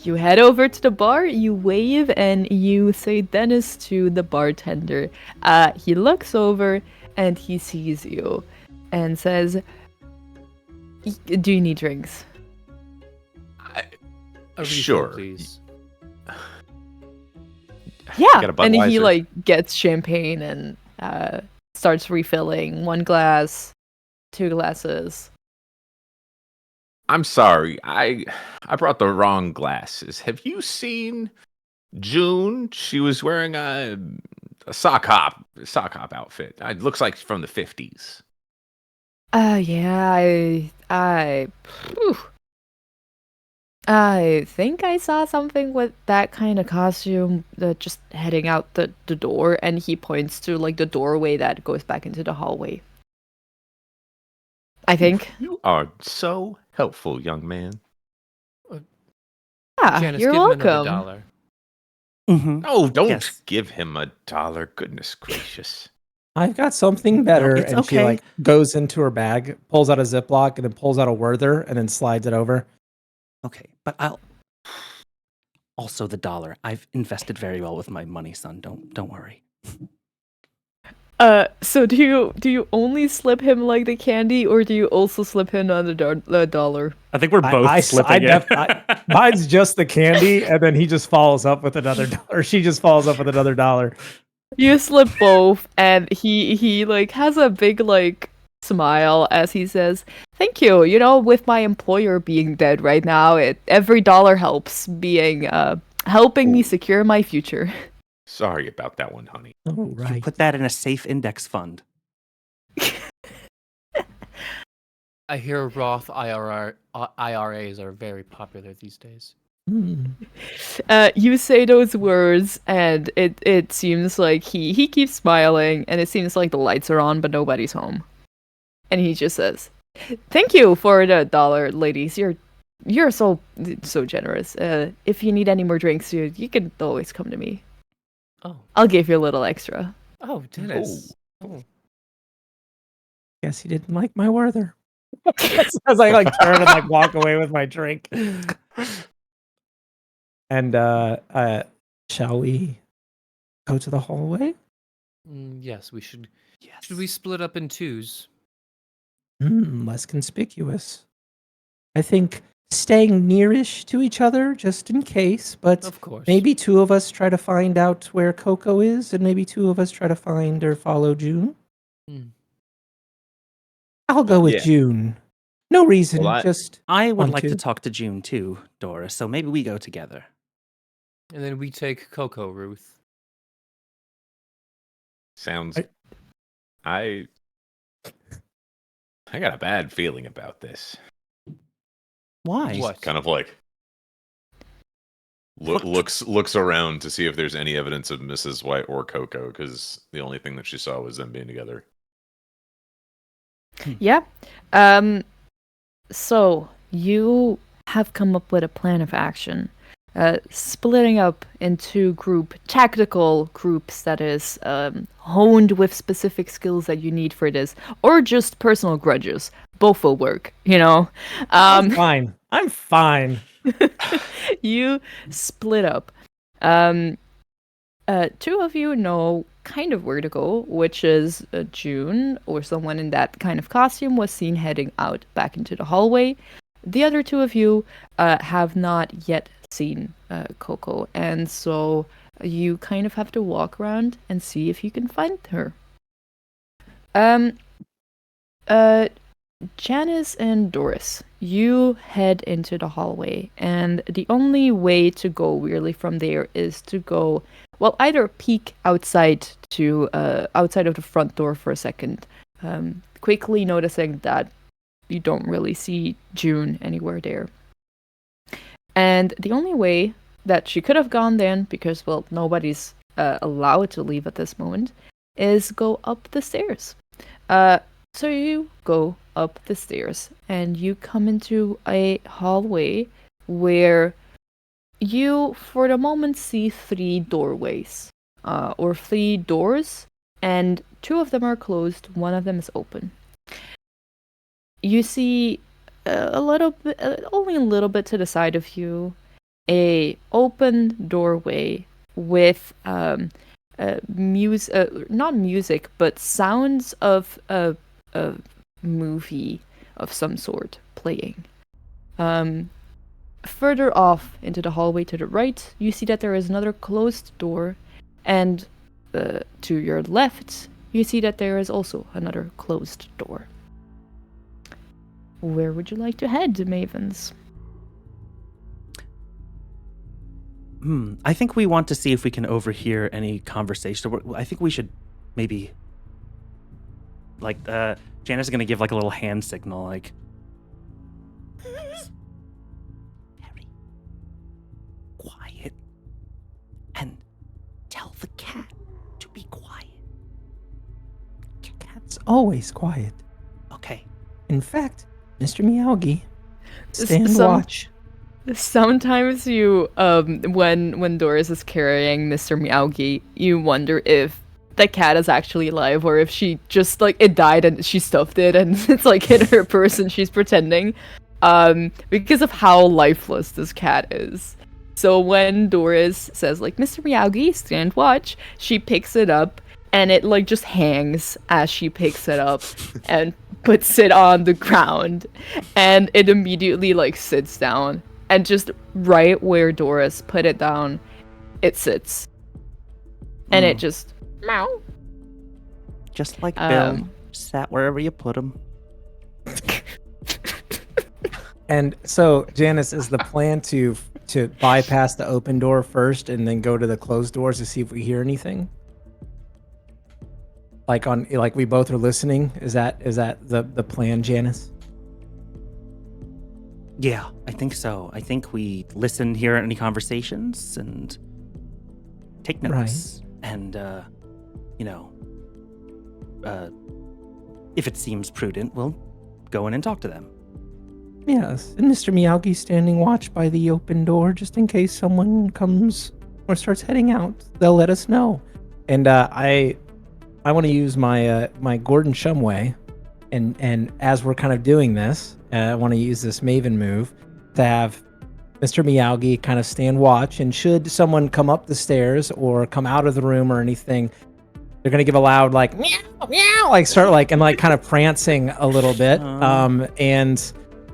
You head over to the bar, you wave, and you say Dennis to the bartender. He looks over and he sees you and says, "Do you need drinks?" A refill, Sure. please. Yeah, Got a and he Budweiser. like gets champagne and starts refilling 1 glass, 2 glasses. I'm sorry. I brought the wrong glasses. Have you seen June? She was wearing a sock hop outfit. It looks like from the 50s. Yeah, I think I saw something with that kind of costume just heading out the door, and he points to like the doorway that goes back into the hallway. I think. You are so helpful, young man. Yeah, Janice, you're give him another welcome. $1. Mm-hmm. Oh, don't Yes. give him $1. Goodness gracious. I've got something better. it's and she okay. like goes into her bag, pulls out a Ziploc, and then pulls out a Werther, and then slides it over. Okay, but I'll also the $1. I've invested very well with my money, son. Don't worry. So do you only slip him like the candy, or do you also slip him on the dollar? I think we're both slipping it. Mine's just the candy, and then he just follows up with another dollar. She just follows up with another dollar. You slip both, and he like has a big like smile as he says, "Thank you. You know, with my employer being dead right now, every dollar helps being helping me secure my future." Sorry about that one, honey. Oh, right. You put that in a safe index fund. I hear Roth IRAs are very popular these days. You say those words, and it seems like he keeps smiling, and it seems like the lights are on, but nobody's home. And he just says, "Thank you for the dollar, ladies. You're so generous. If you need any more drinks, you can always come to me. Oh, I'll give you a little extra." oh, Dennis. Oh. Guess he didn't like my Werther. As I like turn and like walk away with my drink. And shall we go to the hallway? Yes, we should. Yes. Should we split up in twos? Less conspicuous. I think staying nearish to each other just in case, but Of course. maybe two of us try to find out where Coco is, and maybe two of us try to find or follow June. I'll go with Yeah. June. No reason, Well, just I would want like to. to talk to June too, Doris. So maybe we go together. And then we take Coco, Ruth. Sounds. I got a bad feeling about this. Why? What? Kind of like looks around to see if there's any evidence of Mrs. White or Coco, because the only thing that she saw was them being together. Yeah. So you have come up with a plan of action, splitting up into tactical groups that is honed with specific skills that you need for this, or just personal grudges. Both will work, you know. I'm fine. You split up. Two of you know kind of where to go, which is June, or someone in that kind of costume was seen heading out back into the hallway. The other two of you have not yet seen Coco, and so you kind of have to walk around and see if you can find her. Janice and Doris, you head into the hallway, and the only way to go really from there is to go, well, either peek outside of the front door for a second, quickly noticing that you don't really see June anywhere there. And the only way that she could have gone then, because, well, nobody's allowed to leave at this moment, is go up the stairs. So you go up the stairs, and you come into a hallway where you, for the moment, see 3 doorways, or 3 doors, and 2 of them are closed, 1 of them is open. You see a little bit, only a little bit to the side of you, a open doorway with not music, but sounds of a movie of some sort playing. Further off into the hallway to the right, you see that there is another closed door, and to your left, you see that there is also another closed door. Where would you like to head, Mavens? I think we want to see if we can overhear any conversation. I think we should maybe, like, Janice is gonna give like a little hand signal, like, very quiet, and tell the cat to be quiet. Cat's always quiet. Okay. In fact, Mr. Meowgie, stand watch. Sometimes you, when Doris is carrying Mr. Meowgie, you wonder if the cat is actually alive, or if she just, like, it died and she stuffed it and it's, like, in her purse and she's pretending, because of how lifeless this cat is. So when Doris says, like, Mr. Meowgie, stand watch, she picks it up and it like just hangs as she picks it up and puts it on the ground, and it immediately like sits down, and just right where Doris put it down, it sits, and it just meow. Just like Bill, sat wherever you put him. And so, Janice, is the plan to bypass the open door first and then go to the closed doors to see if we hear anything? Like we both are listening. Is that the plan, Janice? Yeah, I think so. I think we listen, hear any conversations, and take notes. Right. And if it seems prudent, we'll go in and talk to them. Yes, and Mr. Miyagi standing watch by the open door just in case someone comes or starts heading out. They'll let us know. And I want to use my my Gordon Shumway, and as we're kind of doing this, I want to use this Maven move to have Mr. Miyagi kind of stand watch, and should someone come up the stairs or come out of the room or anything, they're gonna give a loud like meow meow, like start like and like kind of prancing a little bit,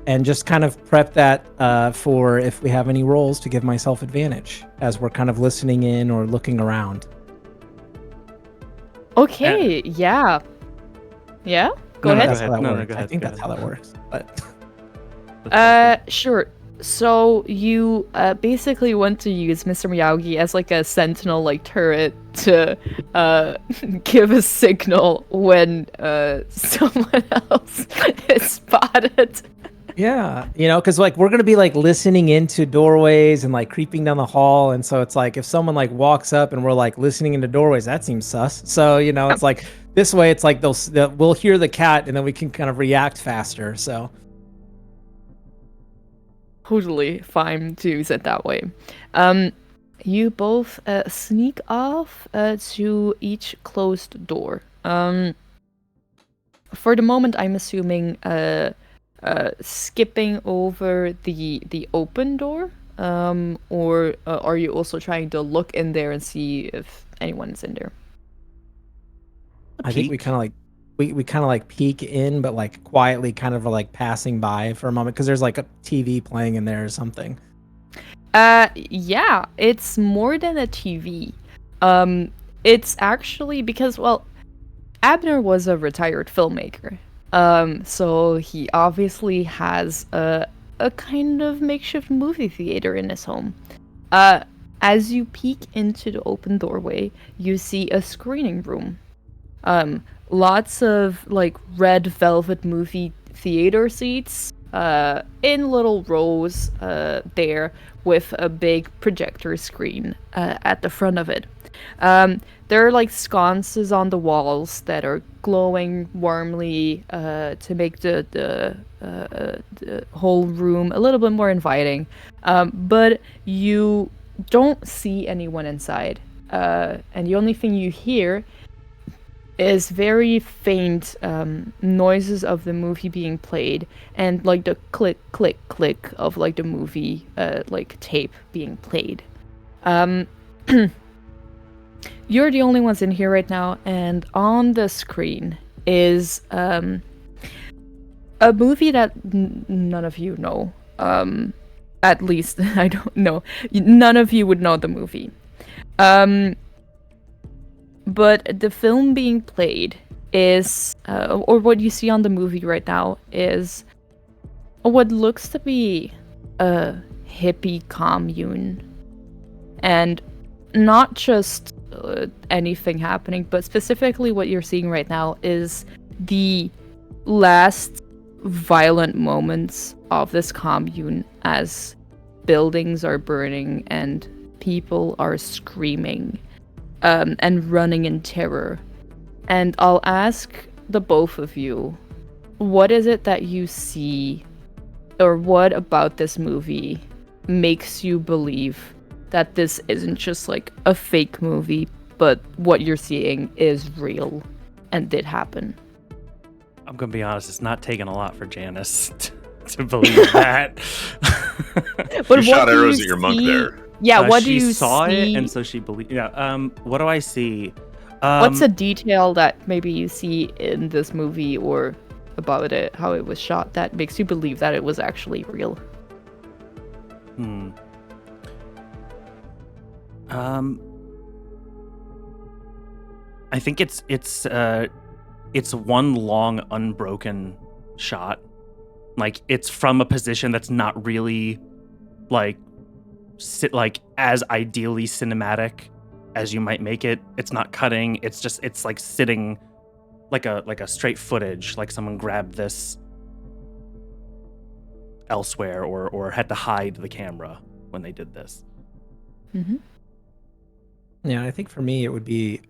and just kind of prep that for if we have any rolls to give myself advantage as we're kind of listening in or looking around. Okay, yeah. Yeah? Go ahead. I think that's how that works. But sure. So you basically want to use Mr. Miyagi as like a sentinel like turret to give a signal when someone else is spotted. Yeah, because like we're gonna be like listening into doorways and like creeping down the hall, and so it's like if someone like walks up and we're like listening into doorways, that seems sus. So it's like this way, it's like we'll hear the cat and then we can kind of react faster. So totally fine to use it that way. You both sneak off to each closed door. For the moment, I'm assuming skipping over the open door, or are you also trying to look in there and see if anyone's in there? I think we kind of like we kind of like peek in, but like quietly kind of like passing by for a moment because there's like a TV playing in there or something. Yeah, it's more than a TV. It's actually because, well, Abner was a retired filmmaker. So he obviously has a kind of makeshift movie theater in his home. As you peek into the open doorway, you see a screening room. Lots of like red velvet movie theater seats, in little rows, there with a big projector screen, at the front of it. There are like sconces on the walls that are glowing warmly, to make the whole room a little bit more inviting. But you don't see anyone inside. And the only thing you hear is very faint noises of the movie being played, and like the click, click, click of like the movie like tape being played. You're the only ones in here right now, and on the screen is a movie that none of you know. At least I don't know. None of you would know the movie. But the film being played is, or what you see on the movie right now, is what looks to be a hippie commune. And not just anything happening, but specifically what you're seeing right now is the last violent moments of this commune as buildings are burning and people are screaming. And running in terror. And I'll ask the both of you, what is it that you see, or what about this movie makes you believe that this isn't just like a fake movie, but what you're seeing is real and did happen? I'm gonna be honest, it's not taking a lot for Janice to believe that. But you shot arrows at your monk there. Yeah, what do she you saw see? it, and so she believed. Yeah. What do I see? What's a detail that maybe you see in this movie or about it, how it was shot, that makes you believe that it was actually real? I think it's one long unbroken shot. Like, it's from a position that's not really like as ideally cinematic as you might make it. It's not cutting. It's like sitting like a straight footage, like someone grabbed this elsewhere or had to hide the camera when they did this. Mm-hmm. Yeah, I think for me it would be,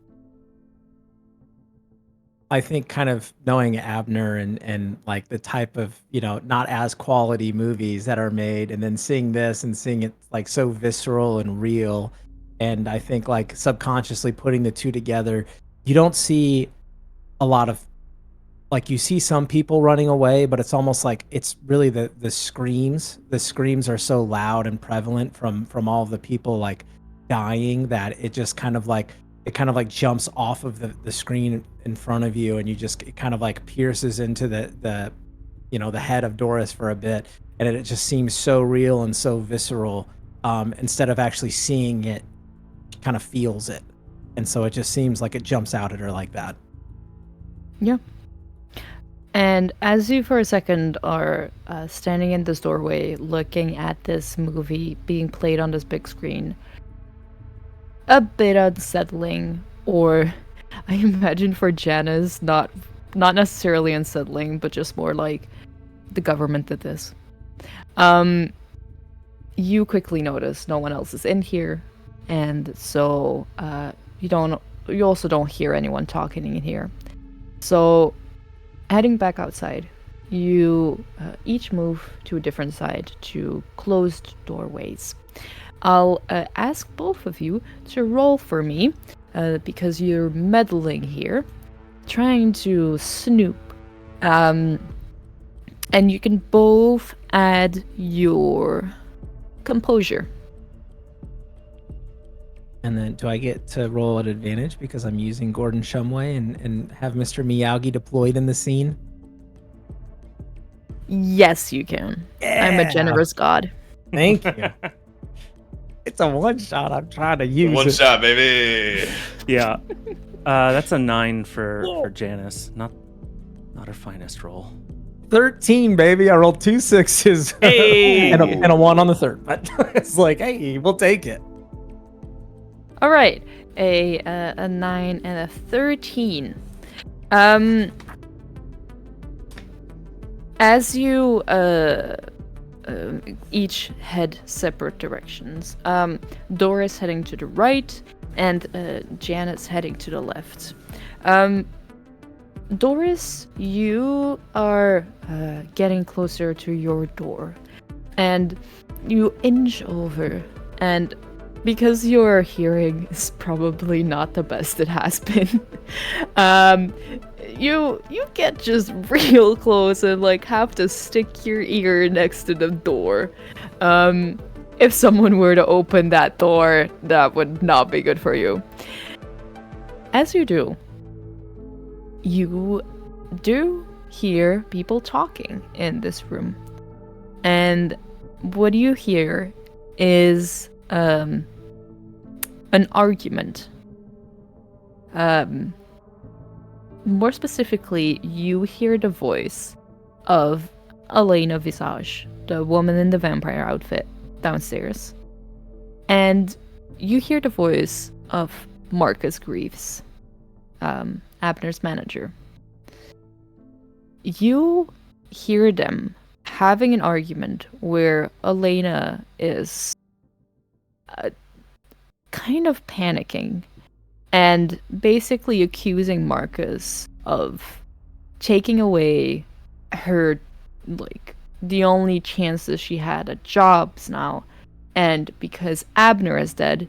I think, kind of knowing Abner and like the type of, not as quality movies that are made, and then seeing this and seeing it like so visceral and real. And I think like subconsciously putting the two together, you don't see a lot of, like, you see some people running away, but it's almost like it's really the screams. The screams are so loud and prevalent from all of the people like dying, that it just kind of like jumps off of the screen in front of you, and it kind of like pierces into the head of Doris for a bit, and it just seems so real and so visceral. Instead of actually seeing it, kind of feels it, and so it just seems like it jumps out at her like that. Yeah. And as you for a second are standing in this doorway looking at this movie being played on this big screen, a bit unsettling, or I imagine for Janice, not necessarily unsettling, but just more like the government did this. You quickly notice no one else is in here, and so you also don't hear anyone talking in here. So heading back outside, you each move to a different side to closed doorways. I'll ask both of you to roll for me, because you're meddling here, trying to snoop. And you can both add your composure. And then do I get to roll at advantage because I'm using Gordon Shumway and have Mr. Miyagi deployed in the scene? Yes, you can. Yeah. I'm a generous god. Thank you. It's a one shot. I'm trying to use One it. shot, baby. Yeah. That's a 9 for Janice. Not her finest roll. 13, baby. I rolled 2 6s. Hey! and a 1 on the third. But it's like, hey, we'll take it. All right, a 9 and a 13. As you each head separate directions, Doris heading to the right, and Janet's heading to the left. Doris, you are getting closer to your door, and you inch over, and because your hearing is probably not the best it has been, you get just real close and like have to stick your ear next to the door. If someone were to open that door, that would not be good for you. As you do hear people talking in this room, and what you hear is an argument. More specifically, you hear the voice of Elena Visage, the woman in the vampire outfit, downstairs. And you hear the voice of Marcus Greaves, Abner's manager. You hear them having an argument where Elena is kind of panicking and basically accusing Marcus of taking away her, like, the only chances she had at jobs now. And because Abner is dead,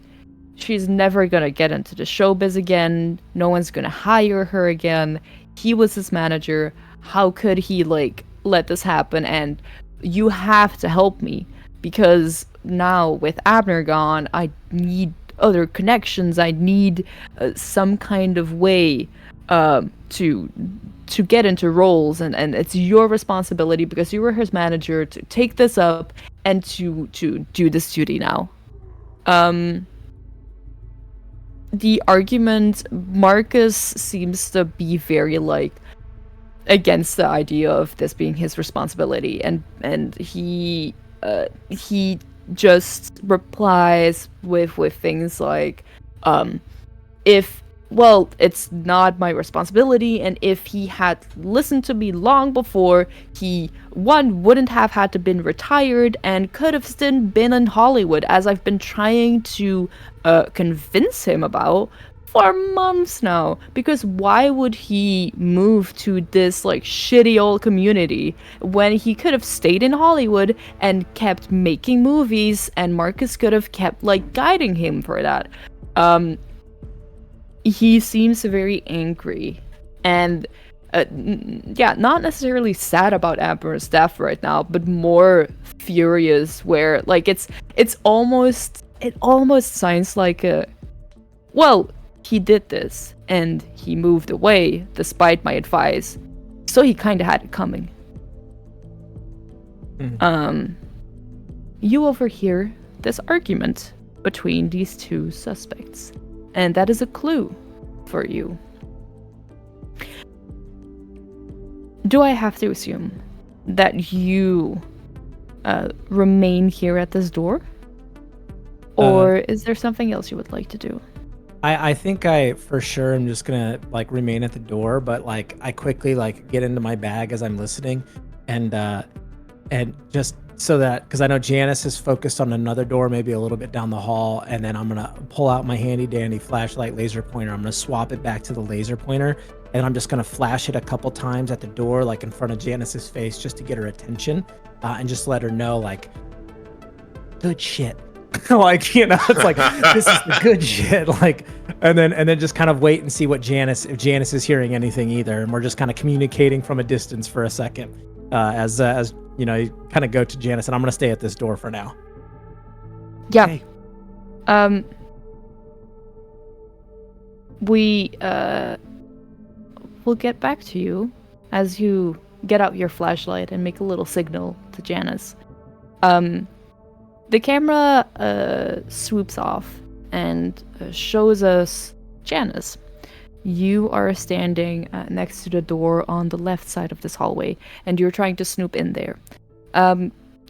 she's never gonna get into the showbiz again. No one's gonna hire her again. He was his manager. How could he, like, let this happen? And you have to help me, because now with Abner gone, I need other connections. I need some kind of way to get into roles, and it's your responsibility because you were his manager to take this up and to do this duty now. The argument, Marcus seems to be very like against the idea of this being his responsibility, and he just replies with things like, well, it's not my responsibility, and if he had listened to me long before, he, one, wouldn't have had to been retired and could have still been in Hollywood, as I've been trying to convince him about for months now. Because why would he move to this, like, shitty old community when he could have stayed in Hollywood and kept making movies, and Marcus could have kept, like, guiding him for that. He seems very angry and not necessarily sad about Amber's death right now, but more furious, where like it almost sounds like well, he did this and he moved away despite my advice, so he kind of had it coming. You overhear this argument between these two suspects. And that is a clue for you. Do I have to assume that you remain here at this door? Or is there something else you would like to do? I think I for sure am just gonna like remain at the door, but like I quickly like get into my bag as I'm listening, and just so that, because I know Janice is focused on another door, maybe a little bit down the hall, and then I'm gonna pull out my handy dandy flashlight laser pointer. I'm gonna swap it back to the laser pointer, and I'm just gonna flash it a couple times at the door, like in front of Janice's face, just to get her attention, and just let her know, like, good shit. Like, you know, it's like, this is the good shit. Like, and then just kind of wait and see if Janice is hearing anything either, and we're just kind of communicating from a distance for a second, as you know, you kind of go to Janice, and I'm gonna stay at this door for now. Yeah. Okay. We'll get back to you as you get out your flashlight and make a little signal to Janice. The camera swoops off and shows us Janice. You are standing next to the door on the left side of this hallway, and you're trying to snoop in there.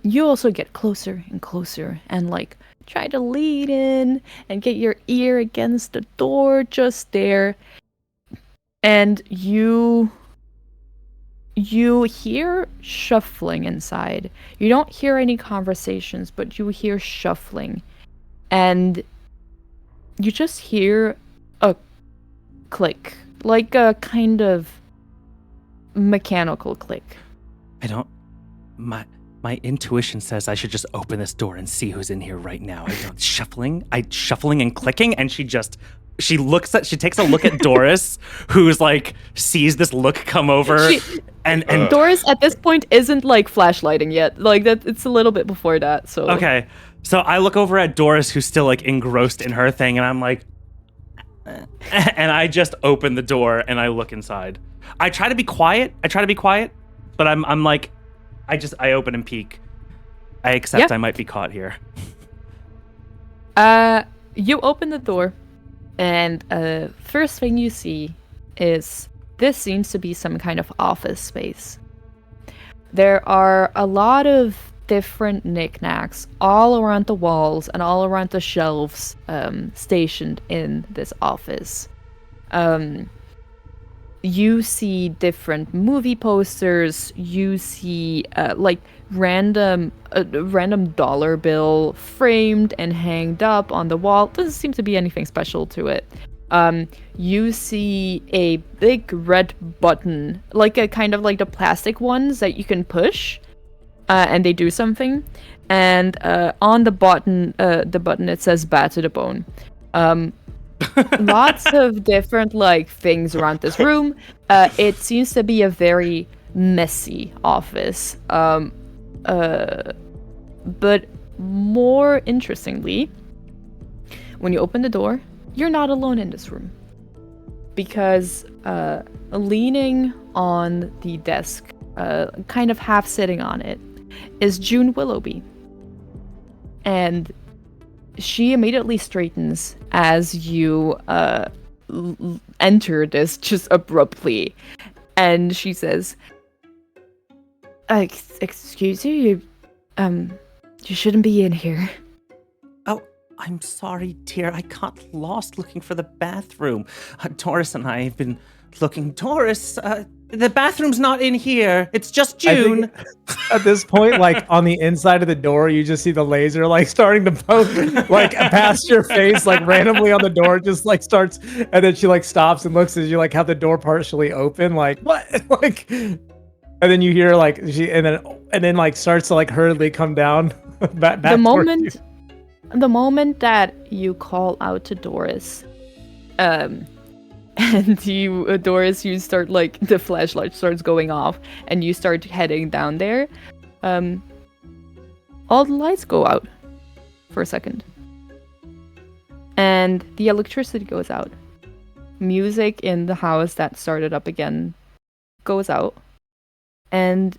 You also get closer and closer and, like, try to lean in and get your ear against the door just there. And you hear shuffling inside. You don't hear any conversations, but you hear shuffling. And you just hear a click, like a kind of mechanical click. My intuition says I should just open this door and see who's in here right now. Shuffling and clicking, and she takes a look at Doris, who's like sees this look come over, and Doris at this point isn't like flashlighting yet. Like that, it's a little bit before that. So okay, so I look over at Doris, who's still like engrossed in her thing, and I'm like, and I just open the door and I look inside. I try to be quiet, but I'm like, I open and peek. I accept I might be caught here. You open the door, and first thing you see is this seems to be some kind of office space. There are a lot of different knickknacks all around the walls and all around the shelves stationed in this office. You see different movie posters. You see like random dollar bill framed and hanged up on the wall. Doesn't seem to be anything special to it. You see a big red button, like a kind of like the plastic ones that you can push, and they do something. And on the button it says "bad to the bone." Lots of different like things around this room. It seems to be a very messy office. But more interestingly, when you open the door, you're not alone in this room. Because leaning on the desk, kind of half sitting on it, is June Willoughby. And she immediately straightens as you enter this just abruptly. And she says, excuse you, you shouldn't be in here. Oh, I'm sorry, dear. I got lost looking for the bathroom. Doris and I have been looking. Doris, the bathroom's not in here. It's just June. At this point, like on the inside of the door, you just see the laser like starting to poke like past your face, like randomly on the door, just like starts, and then she like stops and looks as you like have the door partially open, like what, like, and then you hear like she, and then like starts to like hurriedly come down. back the moment that you call out to Doris, and you, Doris, you start like the flashlight starts going off, and you start heading down there. All the lights go out for a second, and the electricity goes out. Music in the house that started up again goes out, and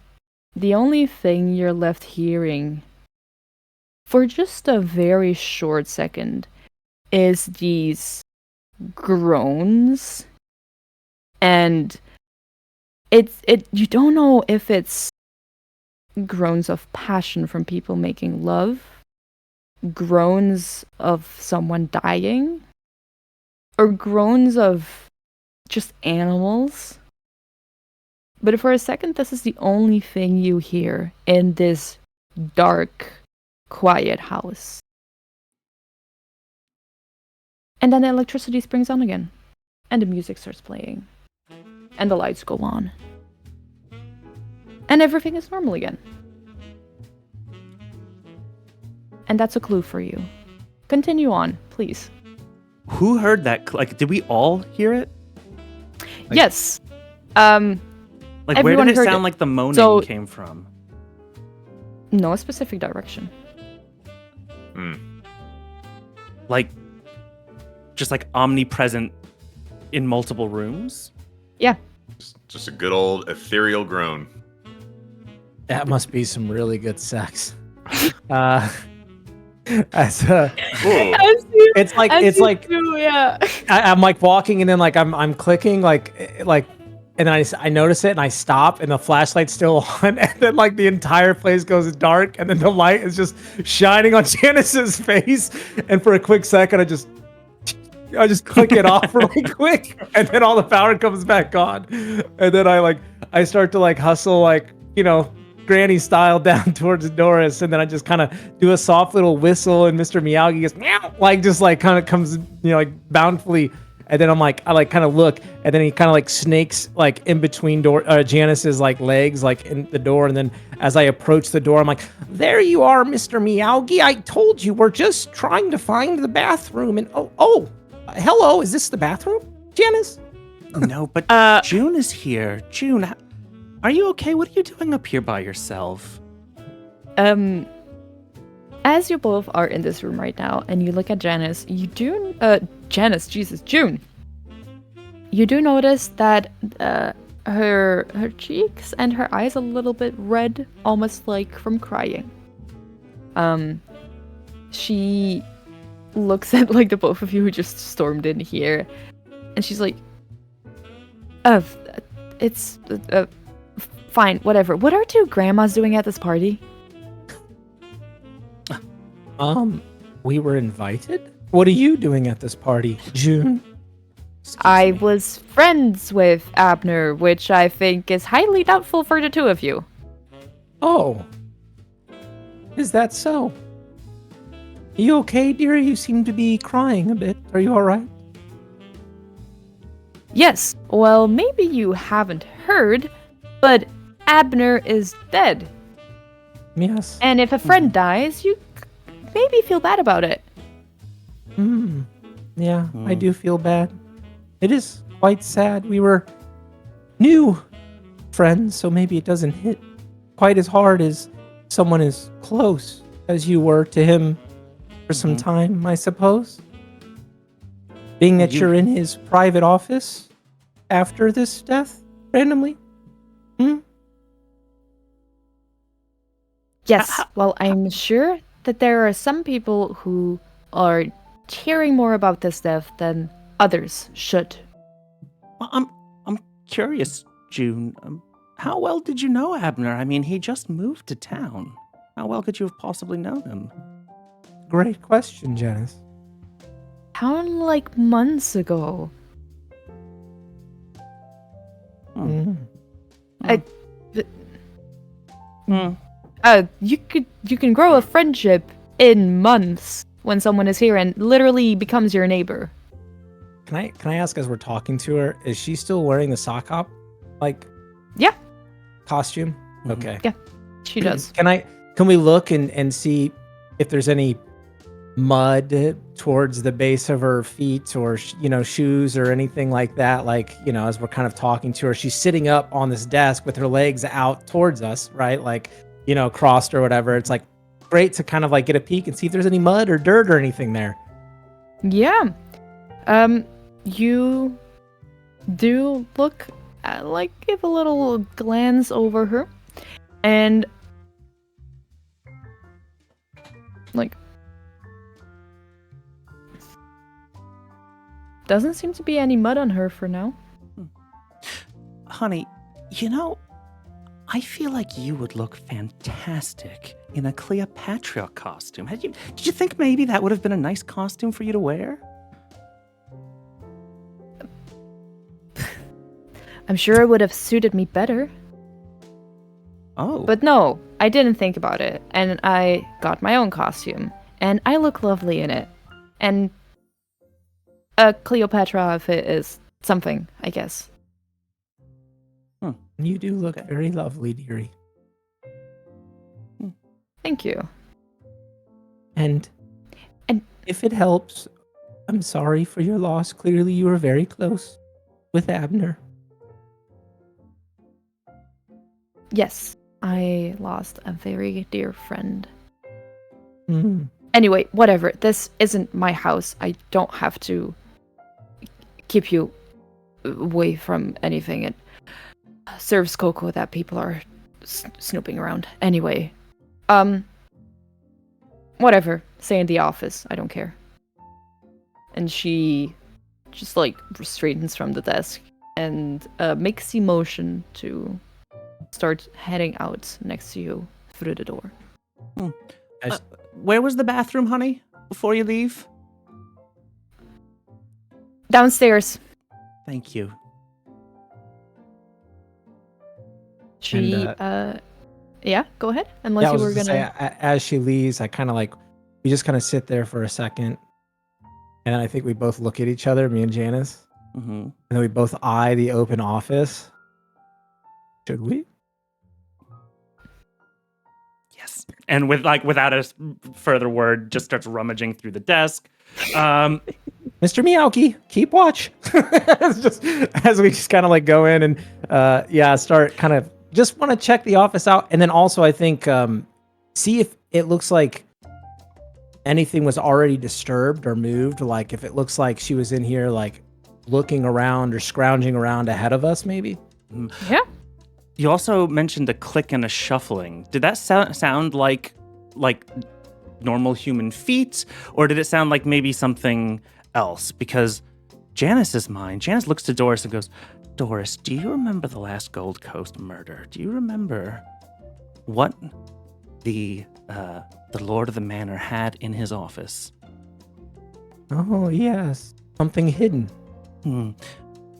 the only thing you're left hearing for just a very short second is these groans, and you don't know if it's groans of passion from people making love, groans of someone dying, or groans of just animals. But for a second, this is the only thing you hear in this dark, quiet house. And then the electricity springs on again, and the music starts playing, and the lights go on, and everything is normal again. And that's a clue for you. Continue on, please. Who heard that? Like, did we all hear it? Like, yes. Like, where did it sound like the moaning came from? No specific direction. Like, just like omnipresent in multiple rooms? Yeah. Just a good old ethereal groan. That must be some really good sex. It's like do, yeah. I'm like walking, and then like I'm clicking like, and then I notice it, and I stop, and the flashlight's still on, and then like the entire place goes dark, and then the light is just shining on Janice's face, and for a quick second I just click it off really quick, and then all the power comes back on, and then I start to like hustle, like, you know, granny style down towards Doris, and then I just kind of do a soft little whistle, and Mr. Miyagi goes meow, like just like kind of comes, you know, like bountifully, and then I like kind of look, and then he kind of like snakes like in between Janice's like legs, like in the door, and then as I approach the door, I'm like, there you are, Mr. Miyagi. I told you, we're just trying to find the bathroom, and hello, is this the bathroom, Janice? No, but June is here. June, are you okay? What are you doing up here by yourself? As you both are in this room right now, and you look at Janice, June. You do notice that her cheeks and her eyes a little bit red, almost like from crying. She looks at like the both of you who just stormed in here, and she's like, it's fine, whatever. What are two grandmas doing at this party? We were invited? What are you doing at this party, June? I was friends with Abner, which I think is highly doubtful for the two of you. Oh. Is that so? Are you okay, dear? You seem to be crying a bit. Are you alright? Yes. Well, maybe you haven't heard, but Abner is dead. Yes. And if a friend dies, you maybe feel bad about it. Yeah, I do feel bad. It is quite sad. We were new friends, so maybe it doesn't hit quite as hard as someone as close as you were to him for some time, I suppose. Being that you're in his private office after this death, randomly? Yes, well, I'm sure that there are some people who are hearing more about this death than others should. Well, I'm curious, June. How well did you know Abner? I mean, he just moved to town. How well could you have possibly known him? Great question, Janice. How like months ago? You can grow a friendship in months when someone is here and literally becomes your neighbor. Can I ask, as we're talking to her, is she still wearing the sock hop costume? Okay. Yeah, she does. Can we look and see if there's any mud towards the base of her feet or shoes or anything like that? Like, as we're kind of talking to her, she's sitting up on this desk with her legs out towards us, right? Like, crossed or whatever. It's like great to kind of like get a peek and see if there's any mud or dirt or anything there. Yeah. You do look give a little glance over her, and doesn't seem to be any mud on her for now. Honey, I feel like you would look fantastic in a Cleopatra costume. Did you think maybe that would have been a nice costume for you to wear? I'm sure it would have suited me better. Oh. But no, I didn't think about it, and I got my own costume, and I look lovely in it. And a Cleopatra outfit is something, I guess. You do look very lovely, dearie. Thank you. And if it helps, I'm sorry for your loss. Clearly you were very close with Abner. Yes, I lost a very dear friend. Anyway, whatever. This isn't my house. I don't have to keep you away from anything. It serves Coco that people are snooping around. Anyway, whatever. Stay in the office. I don't care. And she just straightens from the desk and makes the motion to start heading out next to you through the door. Where was the bathroom, honey, before you leave? Downstairs. Thank you. She, yeah, go ahead. Unless you were gonna say, as she leaves, I kind of we just kind of sit there for a second, and then I think we both look at each other, me and Janice, and then we both eye the open office. Should we? Yes. And without a further word, just starts rummaging through the desk. Mr. Meowki, keep watch. Just as we just kind of go in and start kind of just want to check the office out, and then also I think see if it looks like anything was already disturbed or moved. Like if it looks like she was in here looking around or scrounging around ahead of us, maybe. Yeah. You also mentioned a click and a shuffling. Did that sound like normal human feet, or did it sound like maybe something else? Because Janice looks to Doris and goes, Doris, do you remember the last Gold Coast murder? Do you remember what the Lord of the Manor had in his office? Oh, yes. Something hidden.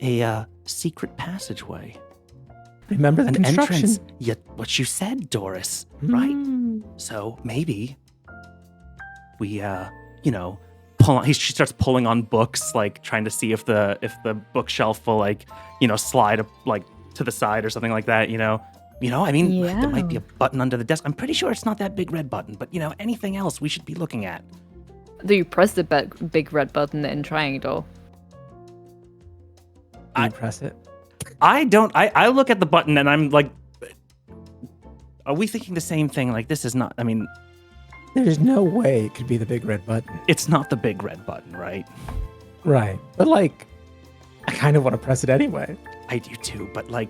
A secret passageway. Remember the construction. Entrance. Yeah, what you said, Doris. Right. So maybe we, pull on. She starts pulling on books, trying to see if the bookshelf will, slide up, to the side or something like that. There might be a button under the desk. I'm pretty sure it's not that big red button, but anything else we should be looking at. Do you press the big red button in triangle? I press it. I don't. I look at the button and I'm like, are we thinking the same thing? This is not. There's no way it could be the big red button. It's not the big red button, right? Right. But like, I kind of want to press it anyway. I do too, but like,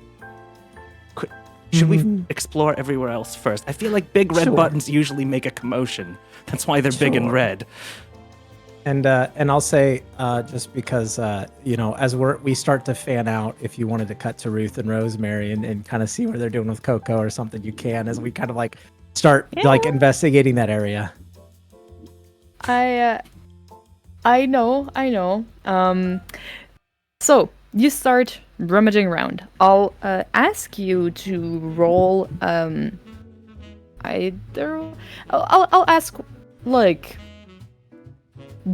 should we explore everywhere else first? I feel like big red buttons usually make a commotion. That's why they're big and red. And I'll say, just because as we start to fan out, if you wanted to cut to Ruth and Rosemary and kind of see what they're doing with Coco or something, you can, as we kind of like start like investigating that area. I know. So you start rummaging around. I'll ask you to roll. I'll ask like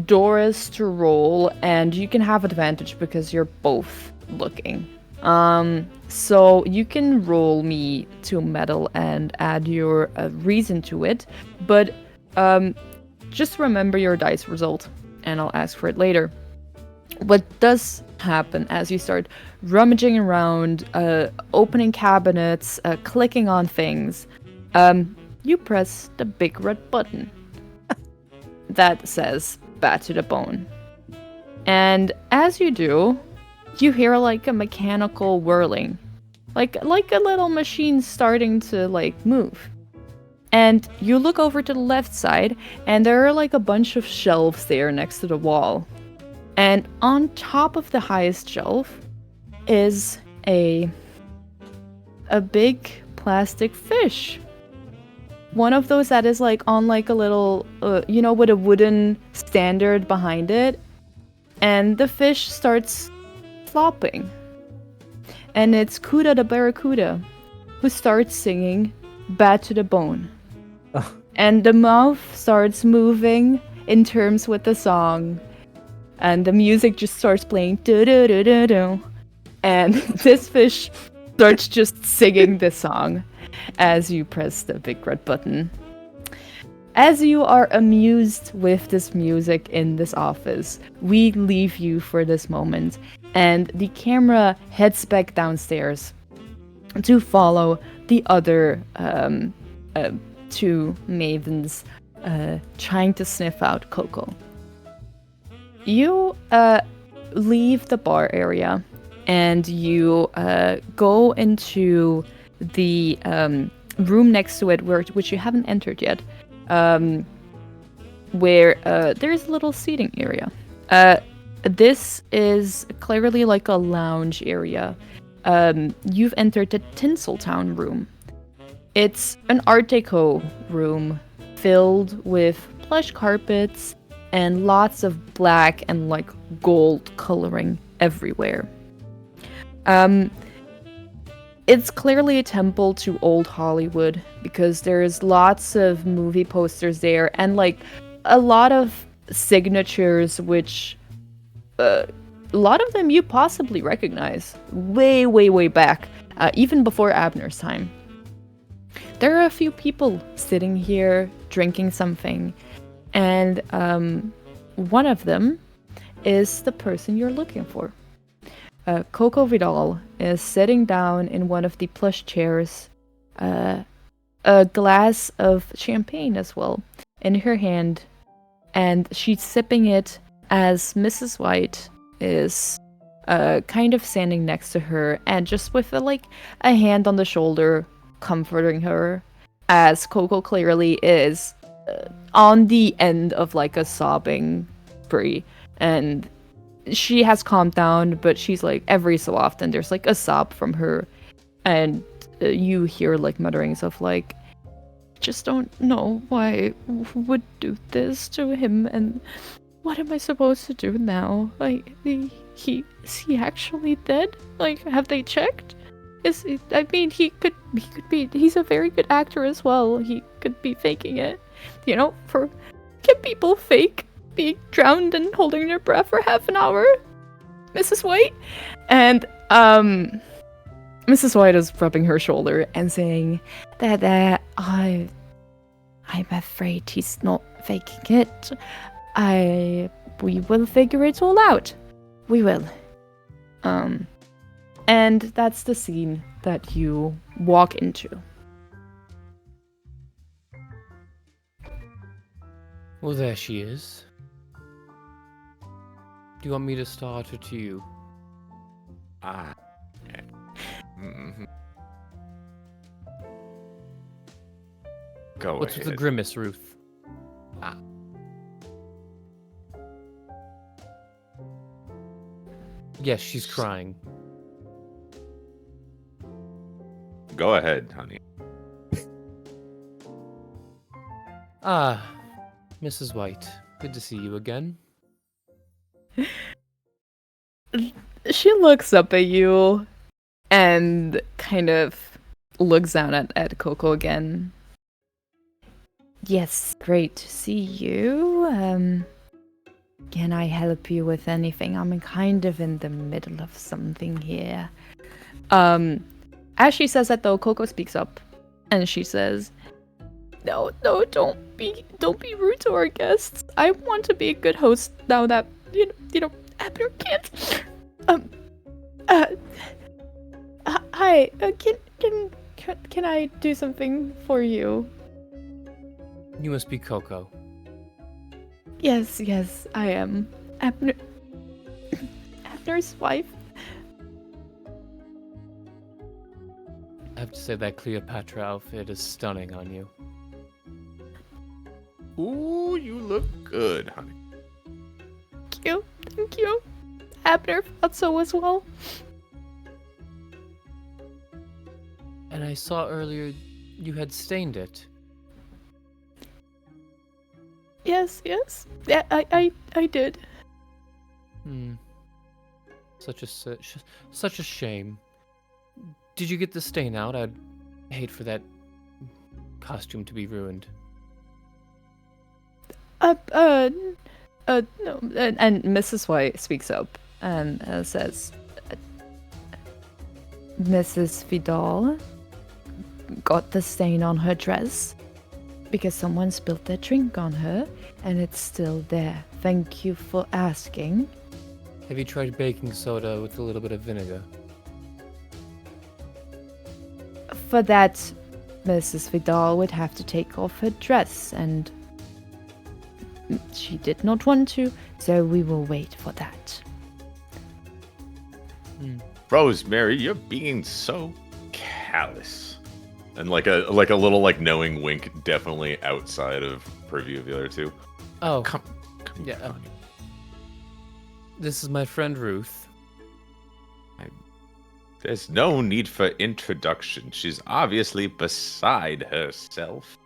Doris to roll, and you can have advantage because you're both looking. So you can roll me to metal and add your reason to it, but just remember your dice result, and I'll ask for it later. What does happen as you start rummaging around, opening cabinets, clicking on things, you press the big red button that says "Bat to the Bone." And as you do, you hear like a mechanical whirling, like a little machine starting to like move. And you look over to the left side, and there are like a bunch of shelves there next to the wall. And on top of the highest shelf is a big plastic fish. One of those that is like on like a little, with a wooden standard behind it. And the fish starts flopping. And it's Kuda the Barracuda, who starts singing "Bat to the Bone." Oh. And the mouth starts moving in terms with the song. And the music just starts playing do-do-do-do-do. And this fish starts just singing this song as you press the big red button. As you are amused with this music in this office, we leave you for this moment, and the camera heads back downstairs to follow the other two mavens trying to sniff out Coco. You leave the bar area and you go into the room next to it, which you haven't entered yet, where there's a little seating area. This is clearly like a lounge area. You've entered the Tinseltown room. It's an Art Deco room filled with plush carpets and lots of black and like gold coloring everywhere. It's clearly a temple to old Hollywood because there's lots of movie posters there and like a lot of signatures, which a lot of them you possibly recognize way back, even before Abner's time. There are a few people sitting here drinking something, and one of them is the person you're looking for. Coco Vidal is sitting down in one of the plush chairs, a glass of champagne as well in her hand, and she's sipping it as Mrs. White is kind of standing next to her and just with a hand on the shoulder comforting her, as Coco clearly is on the end of like a sobbing spree, and she has calmed down, but she's like every so often there's like a sob from her, and you hear like mutterings of like, just don't know why would do this to him, and what am I supposed to do now? Like, is he actually dead? Like, have they checked? Is he, I mean, he could be, he's a very good actor as well. He could be faking it. Can people fake being drowned and holding their breath for half an hour, Mrs. White? And, Mrs. White is rubbing her shoulder and saying that, I'm afraid he's not faking it. We will figure it all out. We will. And that's the scene that you walk into. Well, there she is. Do you want me to start or to you? Ah. Mm-hmm. Go What's ahead. with the grimace, Ruth? Yes, she's crying. Go ahead, honey. Ah, Mrs. White. Good to see you again. She looks up at you and kind of looks down at Coco again. Yes, great to see you. Can I help you with anything? I'm kind of in the middle of something here. As she says that though, Coco speaks up and she says, No, don't be rude to our guests. I want to be a good host now that you know Abner can't. Hi. Can I do something for you? You must be Coco. Yes, I am. Abner's wife. I have to say that Cleopatra outfit is stunning on you. Ooh, you look good, honey. Thank you. Abner thought so as well. And I saw earlier you had stained it. Yes. Yeah, I did. Such a shame. Did you get the stain out? I'd hate for that costume to be ruined. No. And Mrs. White speaks up and says, Mrs. Vidal got the stain on her dress because someone spilled their drink on her, and it's still there. Thank you for asking. Have you tried baking soda with a little bit of vinegar? For that, Mrs. Vidal would have to take off her dress, and she did not want to, so we will wait for that. Rosemary, you're being so callous. And like a little like knowing wink, definitely outside of purview of the other two. Oh, Come yeah. on. This is my friend Ruth. There's no need for introduction. She's obviously beside herself.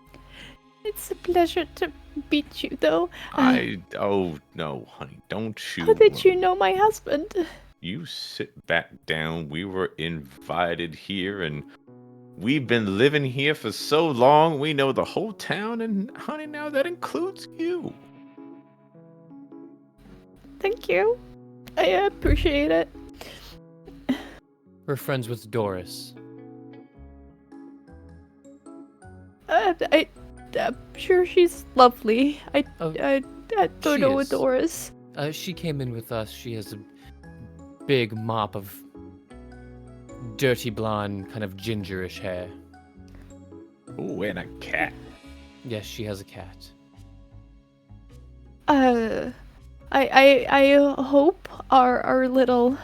It's a pleasure to meet you, though. Oh no, honey, don't you? How did you know my husband? You sit back down. We were invited here, and we've been living here for so long. We know the whole town, and honey, now that includes you. Thank you. I appreciate it. We're friends with Doris. I'm sure she's lovely. I don't She know is. Doris. She came in with us. She has a big mop of dirty blonde, kind of gingerish hair. Ooh, and a cat. Yes, she has a cat. I hope our little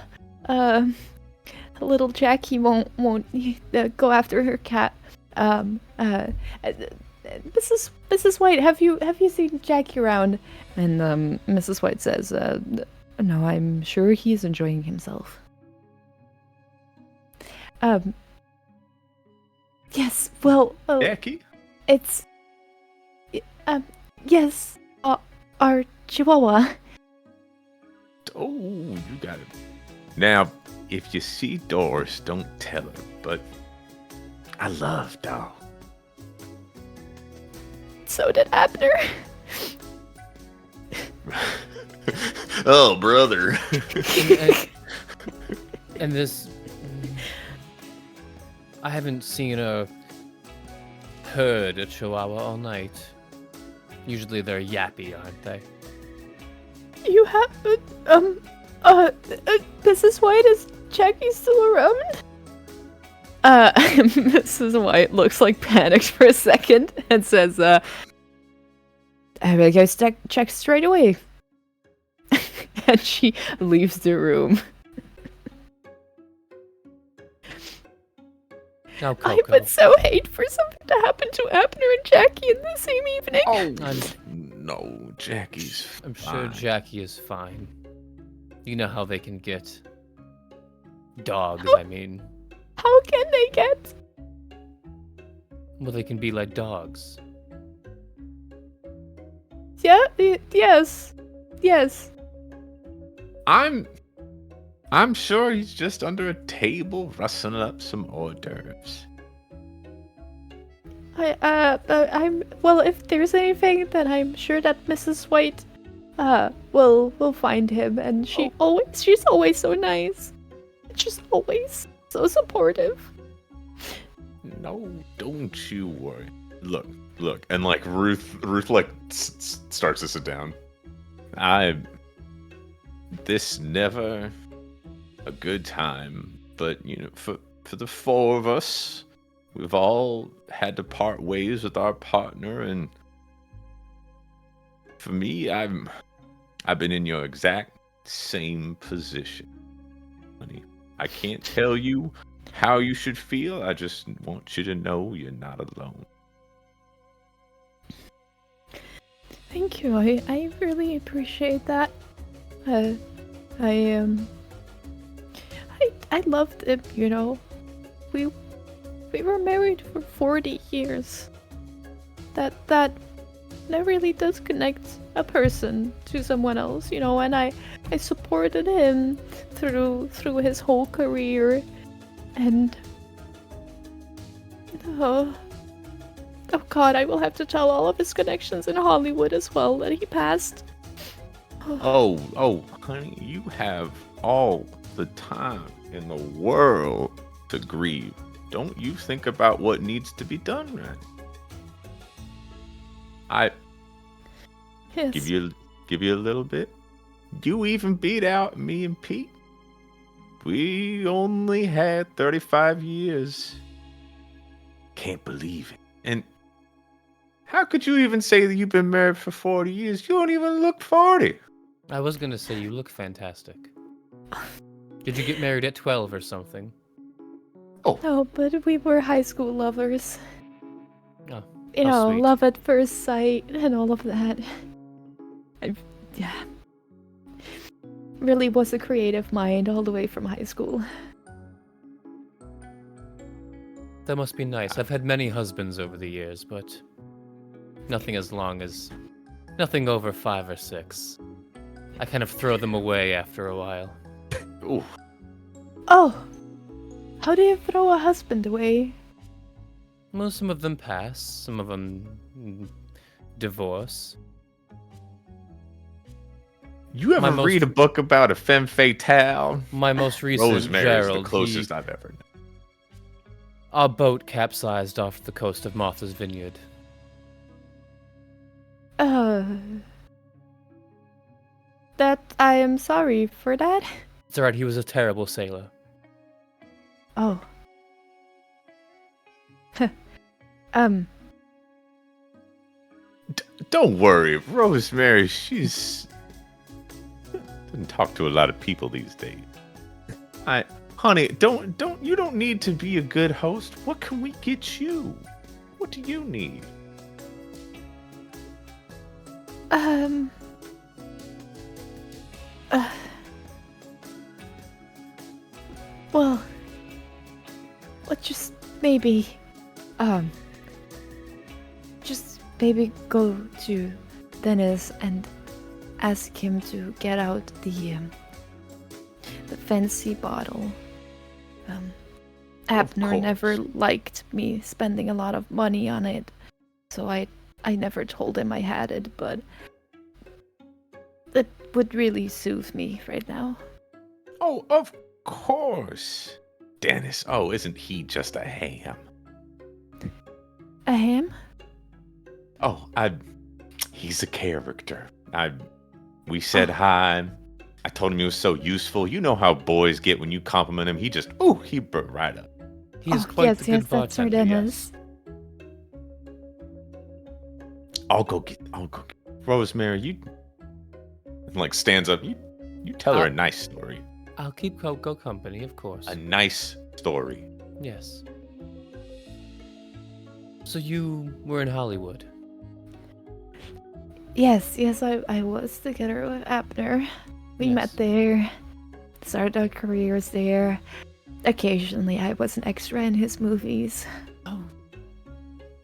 Jackie won't go after her cat. Mrs. White, have you seen Jackie around? And Mrs. White says, no, I'm sure he's enjoying himself. Yes, well, Jackie? it's yes, our Chihuahua. Oh, you got it. Now, if you see Doris, don't tell her, but I love dogs. So did Abner. Oh, brother. And this... I haven't seen or heard a Chihuahua all night. Usually they're yappy, aren't they? You have Mrs. White, is Jackie still around? Mrs. White looks like panicked for a second and says, I better go check straight away. And she leaves the room. Now, I Coco. would so hate for something to happen to Abner and Jackie in the same evening. No, Jackie's I'm sure fine. Jackie is fine. You know how they can get. Dogs, I mean. How can they get? Well, they can be like dogs. Yeah, yes. Yes. I'm sure he's just under a table rustling up some hors d'oeuvres. Well, if there's anything, then I'm sure that Mrs. White, will find him, and she's always so nice. She's always so supportive. No, don't you worry. Look, and like Ruth like starts to sit down. This never a good time, but you know, for the four of us, we've all had to part ways with our partner, and for me, I've been in your exact same position, honey. I can't tell you how you should feel. I just want you to know you're not alone. Thank you. I really appreciate that. I loved him, you know. We were married for 40 years. That really does connect a person to someone else, you know, and I supported him through his whole career, and oh god, I will have to tell all of his connections in Hollywood as well that he passed. Oh, honey, you have all the time in the world to grieve. Don't you think about what needs to be done, right? Yes. Give you a little bit. You even beat out me and Pete. We only had 35 years. Can't believe it. And how could you even say that you've been married for 40 years? You don't even look 40. I was gonna say you look fantastic. Did you get married at 12 or something? No, but we were high school lovers. Oh, You how know, sweet. love at first sight and all of that. Yeah. Really was a creative mind all the way from high school. That must be nice. I've had many husbands over the years, but nothing over 5 or 6. I kind of throw them away after a while. Ooh. Oh! How do you throw a husband away? Well, some of them pass, some of them divorce. You ever My read a book about a femme fatale? My most recent Rosemary Gerald, is the closest I've ever known. Our boat capsized off the coast of Martha's Vineyard. That I am sorry for that. It's alright, he was a terrible sailor. Oh. Don't worry, Rosemary. She's doesn't talk to a lot of people these days. Honey, you don't need to be a good host. What can we get you? What do you need? Well, let's just maybe go to Dennis and ask him to get out the fancy bottle. Abner never liked me spending a lot of money on it, so I never told him I had it, but it would really soothe me right now. Oh, of course. Dennis, isn't he just a ham? A ham? Oh, he's a character. We said hi. I told him he was so useful. You know how boys get when you compliment him. He burnt right up. He's quite the good that's our bartender, Dennis. I'll go get Rosemary, you like stands up. You tell her a nice story. I'll keep Coco company, of course. A nice story. Yes. So you were in Hollywood. Yes, I was together with Abner. We Yes. met there, started our careers there. Occasionally, I was an extra in his movies. Oh.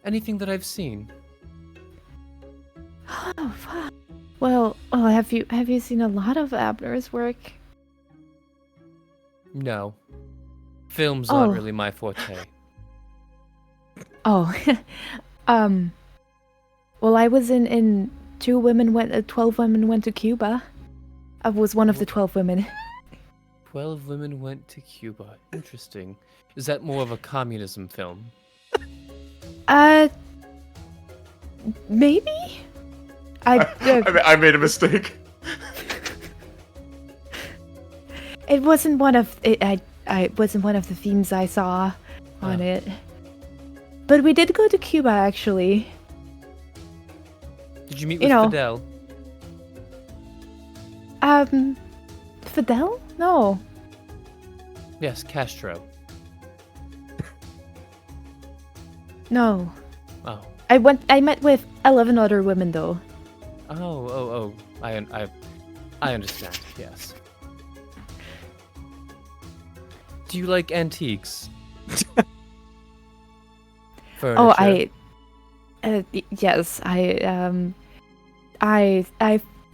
Anything that I've seen? Oh, fuck. Well, have you seen a lot of Abner's work? No. Films Oh. aren't really my forte. Oh, well, I was in 12 Women Went to Cuba. I was one of the 12 women. 12 women went to Cuba. Interesting. Is that more of a communism film? Maybe? I made a mistake. It wasn't one of it wasn't one of the themes I saw on it. But we did go to Cuba, actually. Did you meet You with know. Fidel? Fidel? No. Yes, Castro. No. Oh. I met with 11 other women, though. Oh. I understand. Yes. Do you like antiques? Furniture. Oh, yes,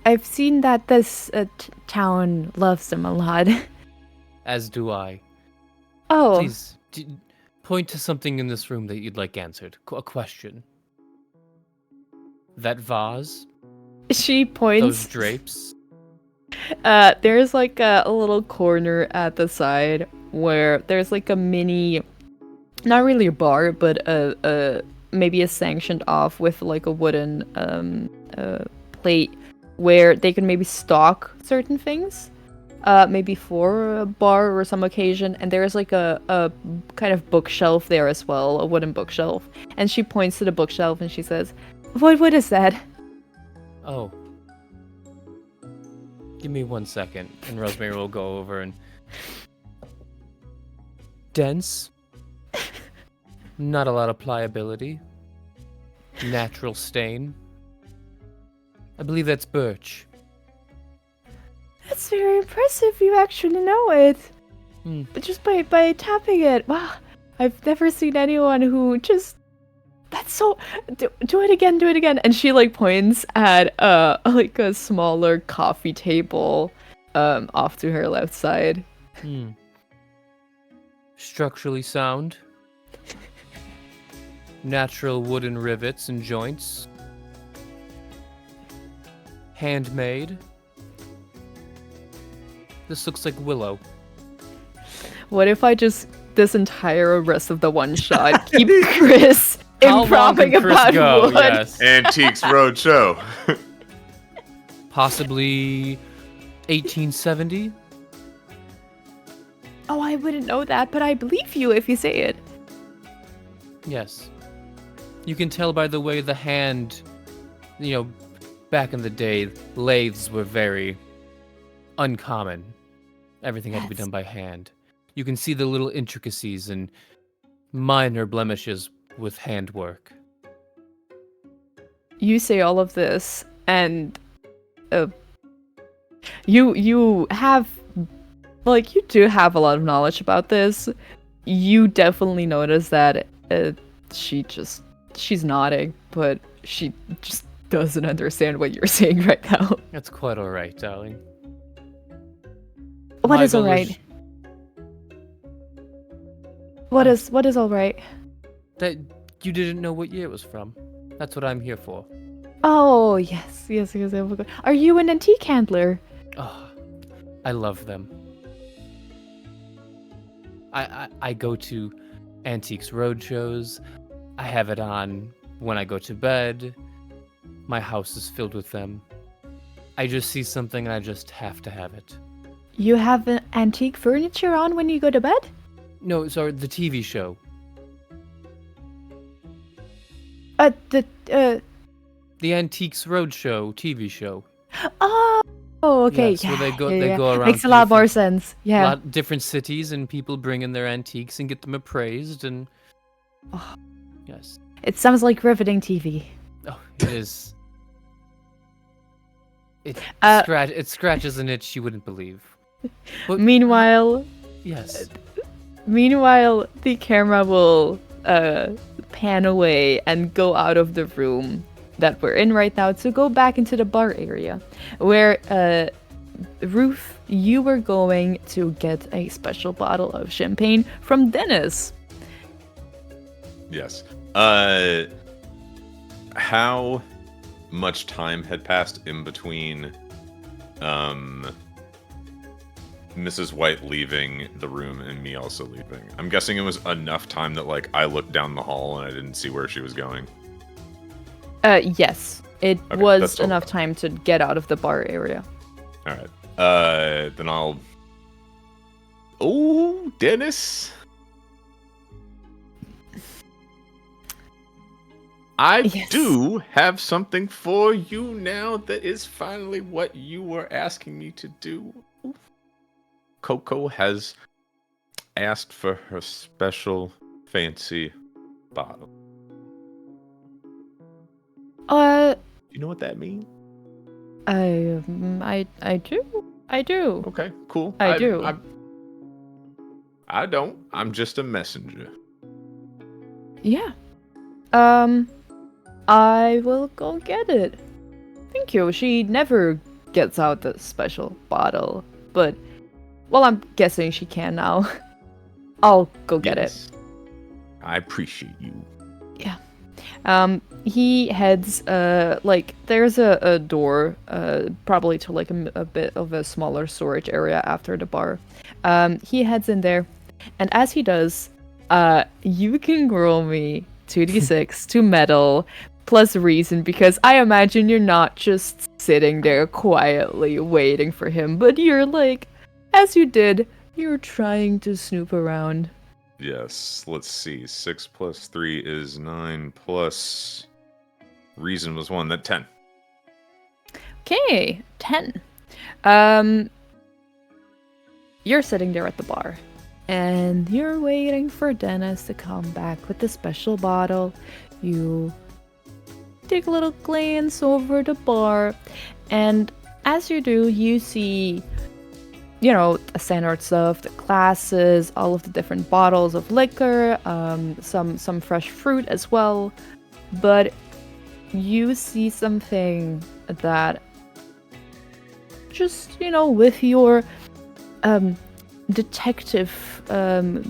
I've seen that this town loves them a lot. As do I. Oh, Please, point to something in this room that you'd like answered. A question. That vase? she points. Those drapes? There's like a little corner at the side where there's like a mini, not really a bar, but maybe a sanctioned off with like a wooden plate where they can maybe stock certain things, maybe for a bar or some occasion. And there's like a kind of bookshelf there as well, a wooden bookshelf. And she points to the bookshelf and she says, "What is that?" Oh. Give me 1 second, and Rosemary will go over and... Dense. Not a lot of pliability. Natural stain. I believe that's birch. That's very impressive. You actually know it. Hmm. But just by tapping it. Wow. I've never seen anyone who just... That's so... Do it again. And she like points at like a smaller coffee table off to her left side. Structurally sound. Natural wooden rivets and joints. Handmade. This looks like willow. What if I just this entire rest of the one shot keep Chris How long can improving Chris about go? wood? Yes. Antiques Roadshow. Possibly 1870? Oh, I wouldn't know that, but I believe you if you say it. Yes. You can tell by the way the hand, back in the day, lathes were very uncommon. Everything had to be done by hand. You can see the little intricacies and minor blemishes with handwork. You say all of this, and you have, like, you do have a lot of knowledge about this. You definitely notice that she's nodding, but she just doesn't understand what you're saying right now. That's quite all right, darling. What My is all village- right? What is all right? That you didn't know what year it was from. That's what I'm here for. Oh, yes. Are you an antique handler? Oh, I love them. I go to Antiques Roadshows. I have it on when I go to bed. My house is filled with them. I just see something and I just have to have it. You have an antique furniture on when you go to bed? No, sorry, the TV show. The The Antiques Roadshow TV show. Oh, Oh, okay. Yes, Yeah, where they go yeah, they yeah. go around Makes a to lot more different- sense. Yeah. lot different cities, and people bring in their antiques and get them appraised. And Oh, yes, it sounds like riveting TV. oh, it is. It Uh, it scratches an itch you wouldn't believe. But Meanwhile, yes, the camera will pan away and go out of the room that we're in right now to go back into the bar area, where Ruth, you were going to get a special bottle of champagne from Dennis. Yes. How much time had passed in between Mrs. White leaving the room and me also leaving? I'm guessing it was enough time that like I looked down the hall and I didn't see where she was going. Yes, it Okay, was that's all. enough time to get out of the bar area. All right. Then I'll. Oh, Dennis. I Yes. do have something for you now that is finally what you were asking me to do. Coco has asked for her special fancy bottle. You know what that means? I do. Okay, cool. I do. I don't. I'm just a messenger. Yeah. I will go get it. Thank you. She never gets out the special bottle, but well, I'm guessing she can now. I'll go get it. Yes. I appreciate you. Yeah. He heads like there's a door probably to like a bit of a smaller storage area after the bar. He heads in there, and as he does, you can roll me 2d6 to meddle plus reason, because I imagine you're not just sitting there quietly waiting for him, but you're like, as you did, you're trying to snoop around. Yes, let's see. 6 plus 3 is 9 plus reason was 1. That 10. Okay, 10. You're sitting there at the bar, and you're waiting for Dennis to come back with the special bottle. You take a little glance over the bar, and as you do, you see, you know, the standard stuff, the glasses, all of the different bottles of liquor, some fresh fruit as well. But you see something that just, you know, with your detective,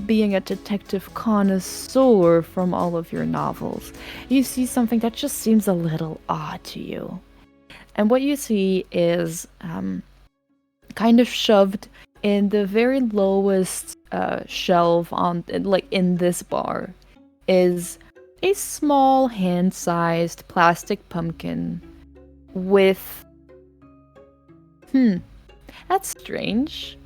being a detective connoisseur from all of your novels, you see something that just seems a little odd to you. And what you see is kind of shoved in the very lowest shelf on, like, in this bar, is a small hand-sized plastic pumpkin with that's strange.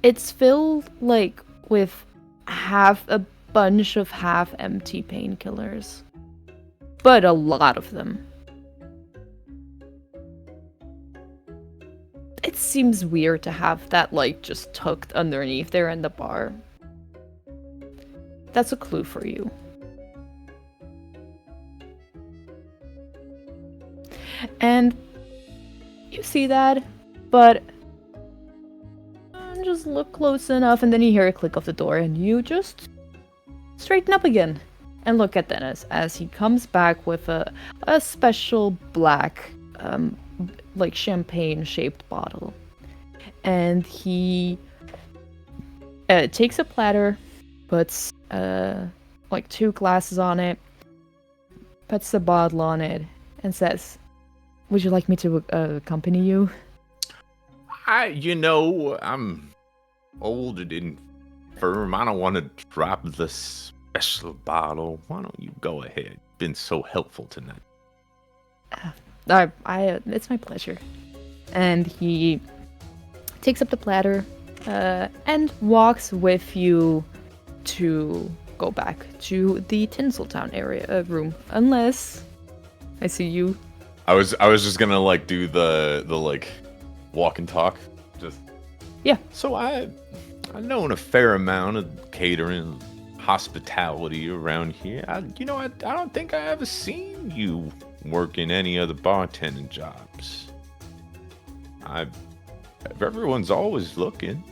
It's filled, like, with half a bunch of half-empty painkillers. But a lot of them. It seems weird to have that, like, just tucked underneath there in the bar. That's a clue for you. And you see that, but just look close enough, and then you hear a click of the door, and you just straighten up again and look at Dennis as he comes back with a special black, like champagne-shaped bottle. And he takes a platter, puts like 2 glasses on it, puts the bottle on it, and says, "Would you like me to accompany you?" I'm old and infirm. I don't want to drop the special bottle. Why don't you go ahead? You've been so helpful tonight. It's my pleasure. And he takes up the platter and walks with you to go back to the Tinseltown area room. Unless I see you. I was just gonna like do the like walk and talk. Just Yeah. So I know a fair amount of catering, hospitality around here. I don't think I ever seen you working any other bartending jobs. Everyone's always looking.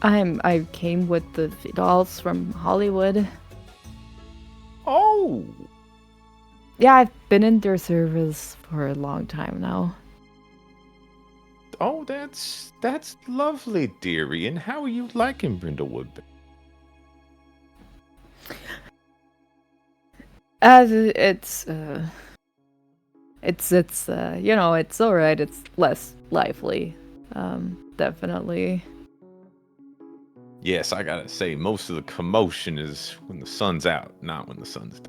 I came with the dolls from Hollywood. Oh, Yeah, I've been in their service for a long time now. oh, that's lovely, dearie. And how are you liking Brindlewood? It's it's all right. It's less lively. Definitely. Yes, I gotta say, most of the commotion is when the sun's out, not when the sun's down.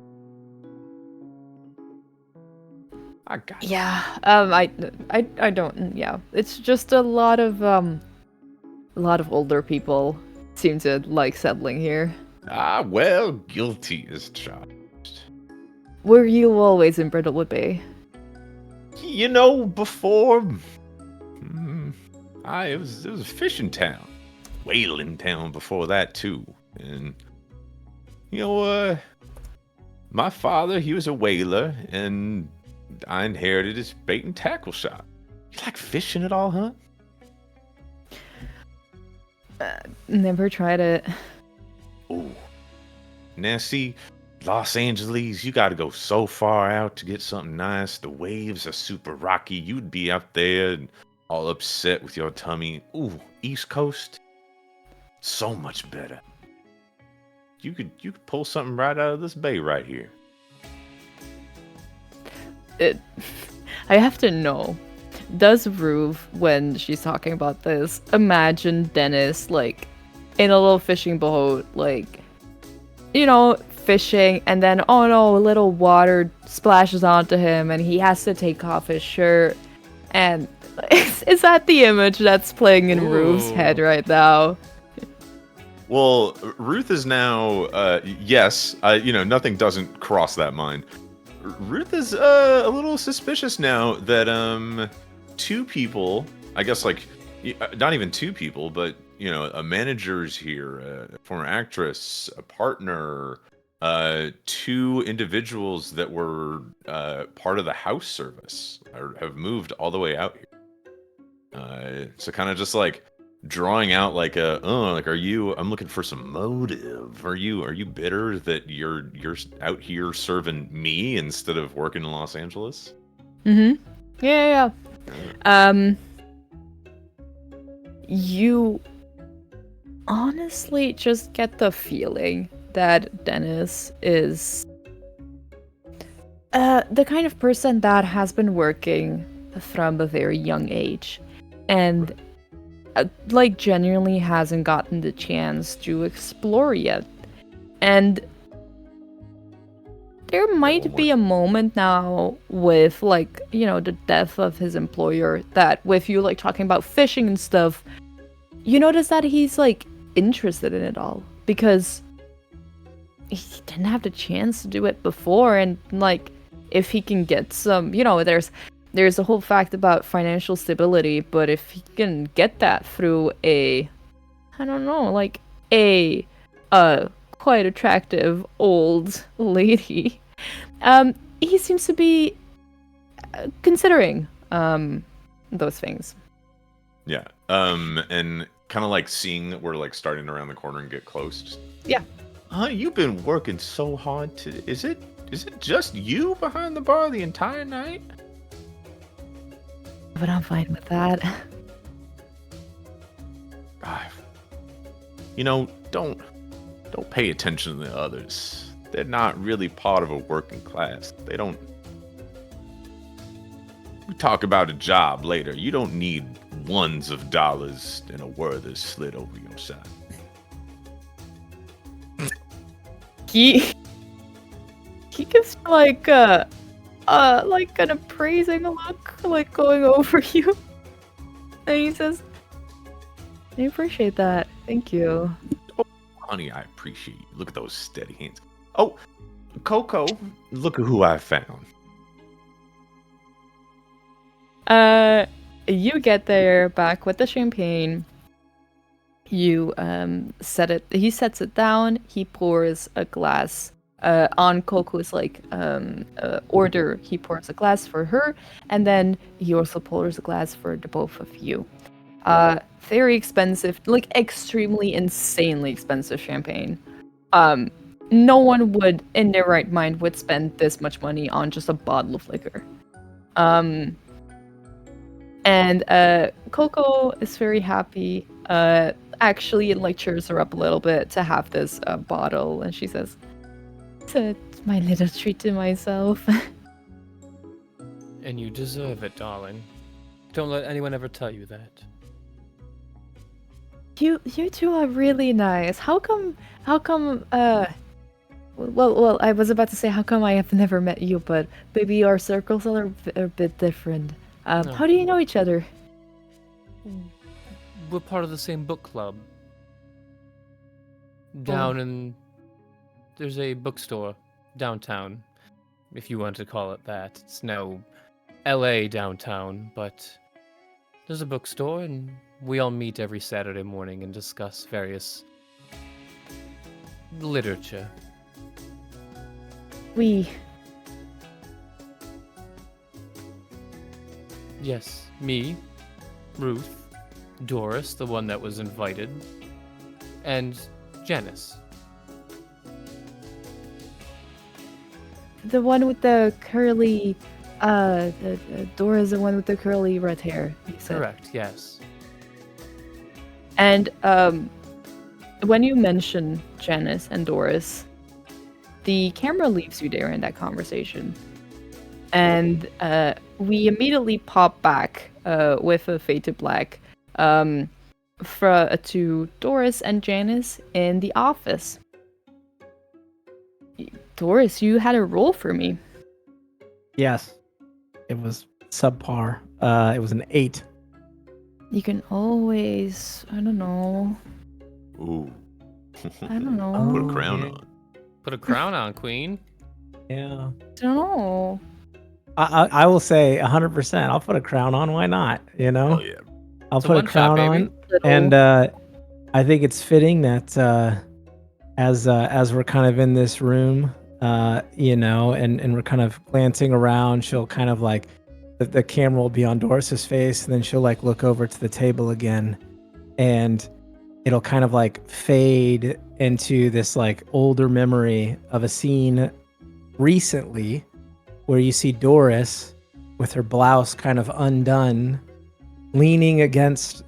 I got you. Yeah. I don't. Yeah. It's just a lot of older people seem to like settling here. Ah, well, guilty as charged. Were you always in Brindlewood Bay? Before, it was a fishing town, whaling town before that too, and my father, he was a whaler, and I inherited his bait and tackle shop. You like fishing at all, huh? Never tried it. Oh, now see, Los Angeles, you got to go so far out to get something nice. The waves are super rocky. You'd be out there and all upset with your tummy. Ooh, East Coast, so much better. You could pull something right out of this bay right here. I have to know. Does Ruth, when she's talking about this, imagine Dennis like in a little fishing boat, like fishing, and then oh no, a little water splashes onto him and he has to take off his shirt, and is that the image that's playing in Ruth's head right now? Well, Ruth is now yes, nothing doesn't cross that mind. Ruth is a little suspicious now that two people, I guess, like not even two people, but a manager's here, a former actress, a partner, two individuals that were part of the house service have moved all the way out here. So kind of just like drawing out like are you? I'm looking for some motive. Are you bitter that you're out here serving me instead of working in Los Angeles? Mm-hmm. Yeah. You honestly just get the feeling that Dennis is the kind of person that has been working from a very young age, and like genuinely hasn't gotten the chance to explore yet. And there might be a moment now with like the death of his employer that with you like talking about fishing and stuff, you notice that he's like interested in it all because he didn't have the chance to do it before, and like if he can get some, there's a whole fact about financial stability, but if he can get that through a quite attractive old lady, he seems to be considering those things. Yeah. And kind of like seeing that we're like starting around the corner and get close. Yeah. You've been working so hard to. Is it just you behind the bar the entire night? But I'm fine with that. Don't pay attention to the others. They're not really part of a working class. They don't. We talk about a job later. You don't need ones of dollars and a Werther slid over your side. He gives like an appraising look, like going over you, and he says, "I appreciate that. Thank you." Oh, honey, I appreciate you. Look at those steady hands. Oh, Coco, look at who I found. You get there back with the champagne. You set it. He sets it down. He pours a glass. On Coco's order, he pours a glass for her, and then he also pours a glass for the both of you. Very expensive, like extremely insanely expensive champagne. No one would, in their right mind, would spend this much money on just a bottle of liquor. And Coco is very happy. Actually, it like cheers her up a little bit to have this bottle, and she says, "It's my little treat to myself." And you deserve it, darling. Don't let anyone ever tell you that. You two are really nice. How come well, I was about to say how come I have never met you, but maybe our circles are a bit different. No. How do you know each other? We're part of the same book club. There's a bookstore downtown, if you want to call it that. It's now LA downtown, but there's a bookstore, and we all meet every Saturday morning and discuss various literature. Yes, me, Ruth, Doris, the one that was invited, and Janice. The one with the curly, Dora's the one with the curly red hair, you said. Correct, yes. And, when you mention Janice and Doris, the camera leaves you there in that conversation. And, we immediately pop back, with a fade to black, to Doris and Janice in the office. Doris, you had a role for me. Yes. It was subpar. It was an 8. You can always, I don't know. Ooh. I don't know. Put a crown on. Put a crown on, Queen. Yeah. I don't know. I will say 100%. I'll put a crown on. Why not? You know? Oh yeah. I'll It's a put a one-shot, crown baby. on. And I think it's fitting that as we're kind of in this room, and we're kind of glancing around, she'll kind of like the camera will be on Doris's face, and then she'll like look over to the table again, and it'll kind of like fade into this like older memory of a scene recently where you see Doris with her blouse kind of undone, leaning against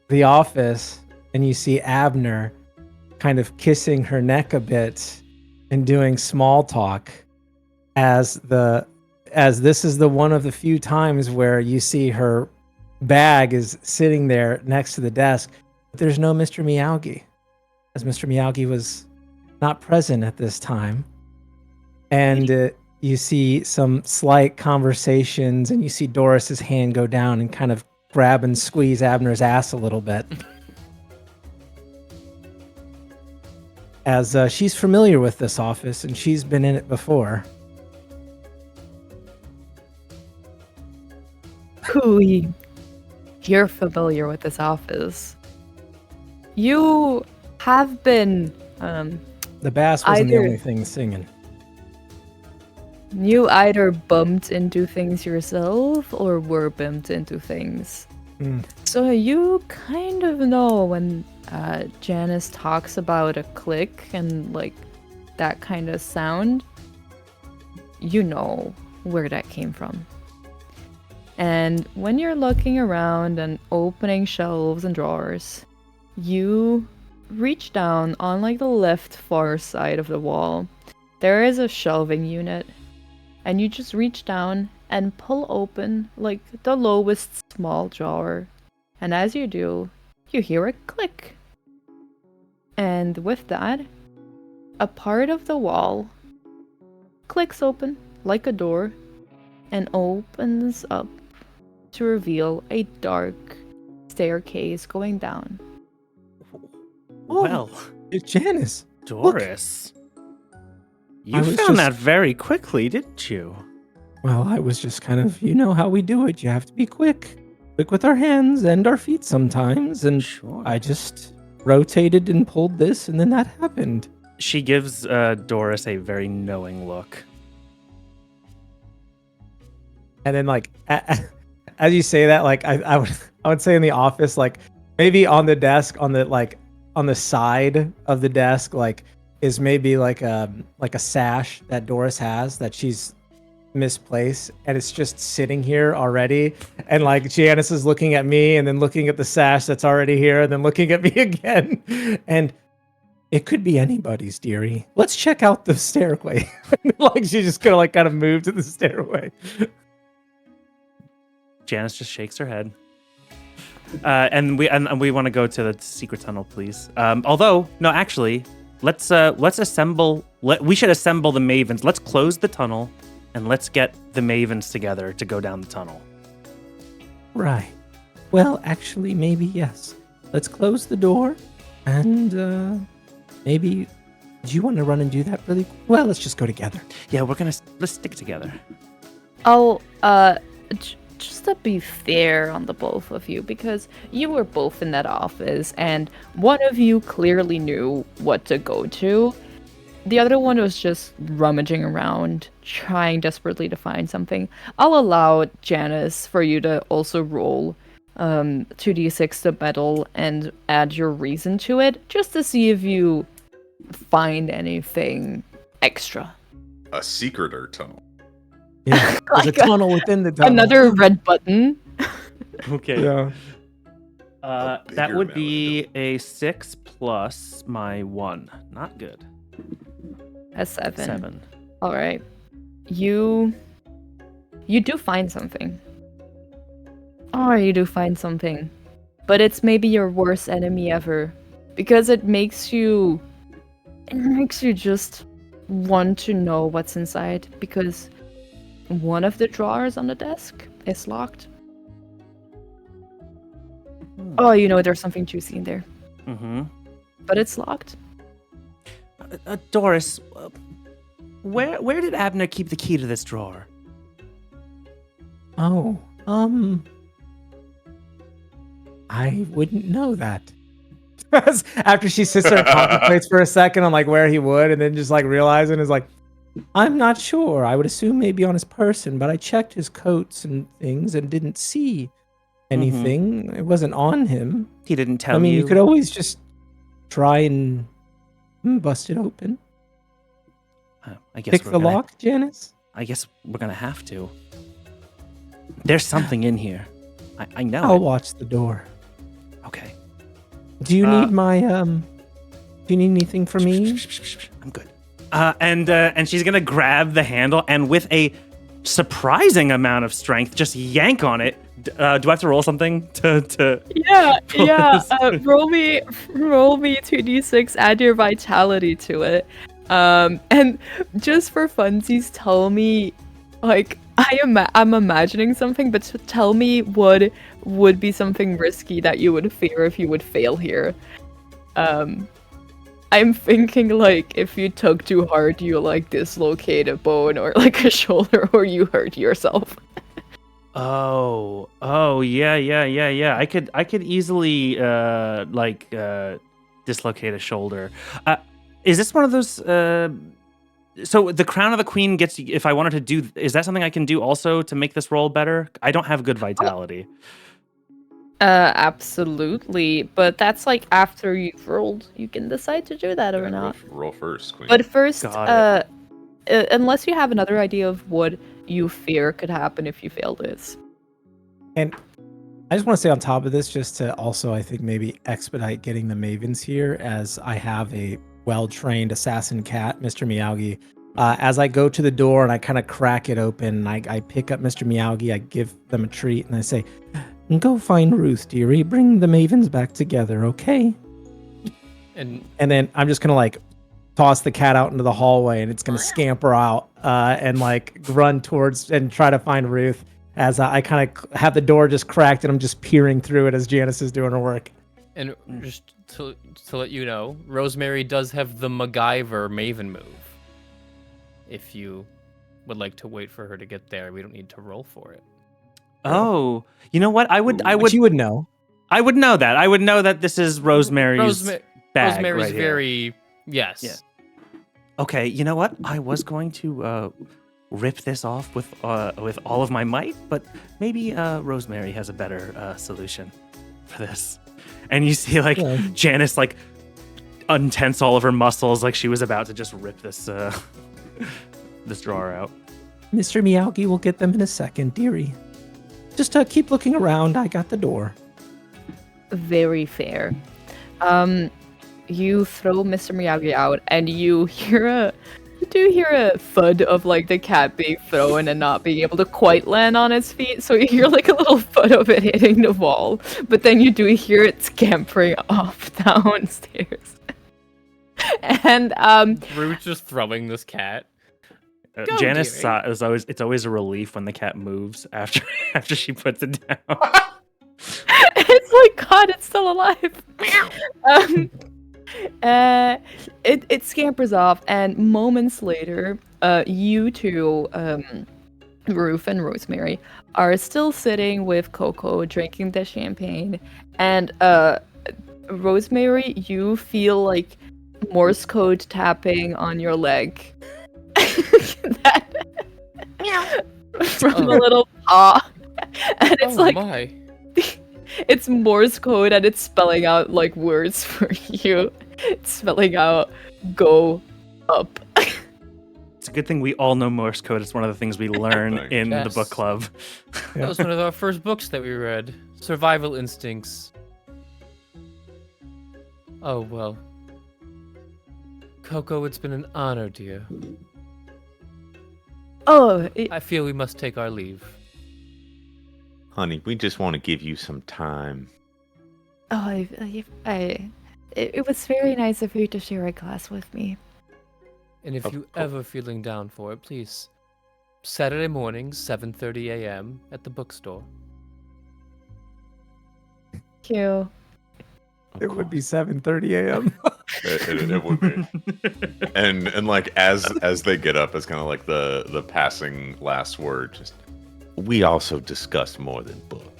the office, and you see Abner kind of kissing her neck a bit and doing small talk as this is the one of the few times where you see her bag is sitting there next to the desk. But there's no Mr. Miyagi, as Mr. Miyagi was not present at this time. And you see some slight conversations, and you see Doris's hand go down and kind of grab and squeeze Abner's ass a little bit. As she's familiar with this office, and she's been in it before. Cooey, you're familiar with this office. You have been, The bass wasn't the either- only thing singing. you either bumped into things yourself or were bumped into things. So you kind of know when Janice talks about a click and like that kind of sound, you know where that came from. And when you're looking around and opening shelves and drawers, you reach down on like the left far side of the wall. There is a shelving unit, and you just reach down and pull open like the lowest small drawer. And as you do, you hear a click. And with that, a part of the wall clicks open like a door and opens up to reveal a dark staircase going down. Well, It's Janice. Doris, I you was found just- that very quickly, didn't you? Well, I was just kind of, you know how we do it. You have to be quick with our hands and our feet sometimes. And Sure. I just rotated and pulled this, and then that happened. She gives Doris a very knowing look. And then, like, as you say that, like, I would say in the office, like, maybe on the desk, on the side of the desk, like, is maybe like a sash that Doris has that she's misplaced, and it's just sitting here already. And like Janice is looking at me, and then looking at the sash that's already here, and then looking at me again. And it could be anybody's, dearie. Let's check out the stairway. Like she's just gonna like kind of move to the stairway. Janice just shakes her head. And we want to go to the secret tunnel, please. Although, no, actually, let's assemble. We should assemble the mavens. Let's close the tunnel, and let's get the mavens together to go down the tunnel. Right. Well, actually, maybe yes. Let's close the door, and maybe. Do you want to run and do that really? Well, let's just go together. Yeah, let's stick together. Oh, just to be fair on the both of you, because you were both in that office, and one of you clearly knew what to go to. The other one was just rummaging around, trying desperately to find something. I'll allow Janice for you to also roll 2d6 to battle and add your reason to it, just to see if you find anything extra. A secret or tunnel. Yeah, there's Like a tunnel within the tunnel. Another red button. Okay. Yeah. A That bigger would be a 6 plus my 1. Not good. A 7. 7. All right. You do find something. Oh, you do find something. But it's maybe your worst enemy ever. Because it makes you just want to know what's inside. Because one of the drawers on the desk is locked. Oh, you know there's something juicy in there. Mm-hmm. But it's locked. Doris, where did Abner keep the key to this drawer? Oh, I wouldn't know that. After she sits there and contemplates for a second on like where he would, and then just like realizing is like, I'm not sure. I would assume maybe on his person, but I checked his coats and things and didn't see anything. It wasn't on him. He didn't tell you. I mean, you could always just try and bust it open. I guess Pick the lock, Janice. I guess we're gonna have to. There's something in here. I know. I'll watch the door. Okay. Do you need my Do you need anything from me? I'm good. And she's gonna grab the handle and with a surprising amount of strength, just yank on it. Do I have to roll something to? Yeah. Roll me 2d6. Add your vitality to it. And just for funsies, tell me, like, I'm imagining something, but tell me what would be something risky that you would fear if you would fail here. I'm thinking, like, if you tug too hard, you, like, dislocate a bone or, like, a shoulder, or you hurt yourself. Oh, yeah. I could easily dislocate a shoulder. Is this one of those? So the crown of the queen gets. If I wanted to do, is that something I can do also to make this roll better? I don't have good vitality. Absolutely, but that's like after you've rolled, you can decide to do that or not. Roll first, queen. But first, Got unless you have another idea of what you fear could happen if you fail this. And I just want to say on top of this, just to also, I think, maybe expedite getting the mavens here, as I have a well-trained assassin cat, Mr. Miyagi. As I go to the door and I kind of crack it open, I pick up Mr. Miyagi, I give them a treat, and I say, go find Ruth, dearie. Bring the mavens back together, okay? And then I'm just going to, like, toss the cat out into the hallway, and it's going to scamper out and, like, run towards and try to find Ruth. As I kind of have the door just cracked and I'm just peering through it as Janice is doing her work. And just to let you know, Rosemary does have the MacGyver Maven move. If you would like to wait for her to get there. We don't need to roll for it. Oh, you know what? I would. But you would know. I would know that. I would know that this is Rosemary's bag. Rosemary's right here. very yes. Yeah. Okay, you know what? I was going to rip this off with all of my might, but maybe Rosemary has a better solution for this. And you see, like, Janice, like, untense all of her muscles, like she was about to just rip this this drawer out. Mr. Miyagi will get them in a second, dearie. Just keep looking around. I got the door. Very fair. You throw Mr. Miyagi out, and you do hear a thud of like the cat being thrown and not being able to quite land on its feet. So you hear like a little thud of it hitting the wall, but then you do hear it scampering off downstairs. And Ruth's just throwing this cat. Janice it's always a relief when the cat moves after she puts it down. It's like, God, it's still alive. It scampers off, and moments later, you two, Ruth and Rosemary, are still sitting with Coco drinking the champagne, and Rosemary, you feel like Morse code tapping on your leg. From a little paw, and it's my. It's Morse code, and it's spelling out like words for you. It's spelling out "go up." It's a good thing we all know Morse code. It's one of the things we learn in the book club. That was one of our first books that we read. Survival instincts. Oh well. Coco, it's been an honor, dear. Oh, I feel we must take our leave. Honey, we just want to give you some time. Oh, it was very nice of you to share a glass with me. And if you ever feeling down for it, please. Saturday morning, 7:30 a.m. at the bookstore. Thank you. It would be 7:30 a.m. It would be. And like as they get up, it's kind of like the passing last word. Just we also discussed more than book.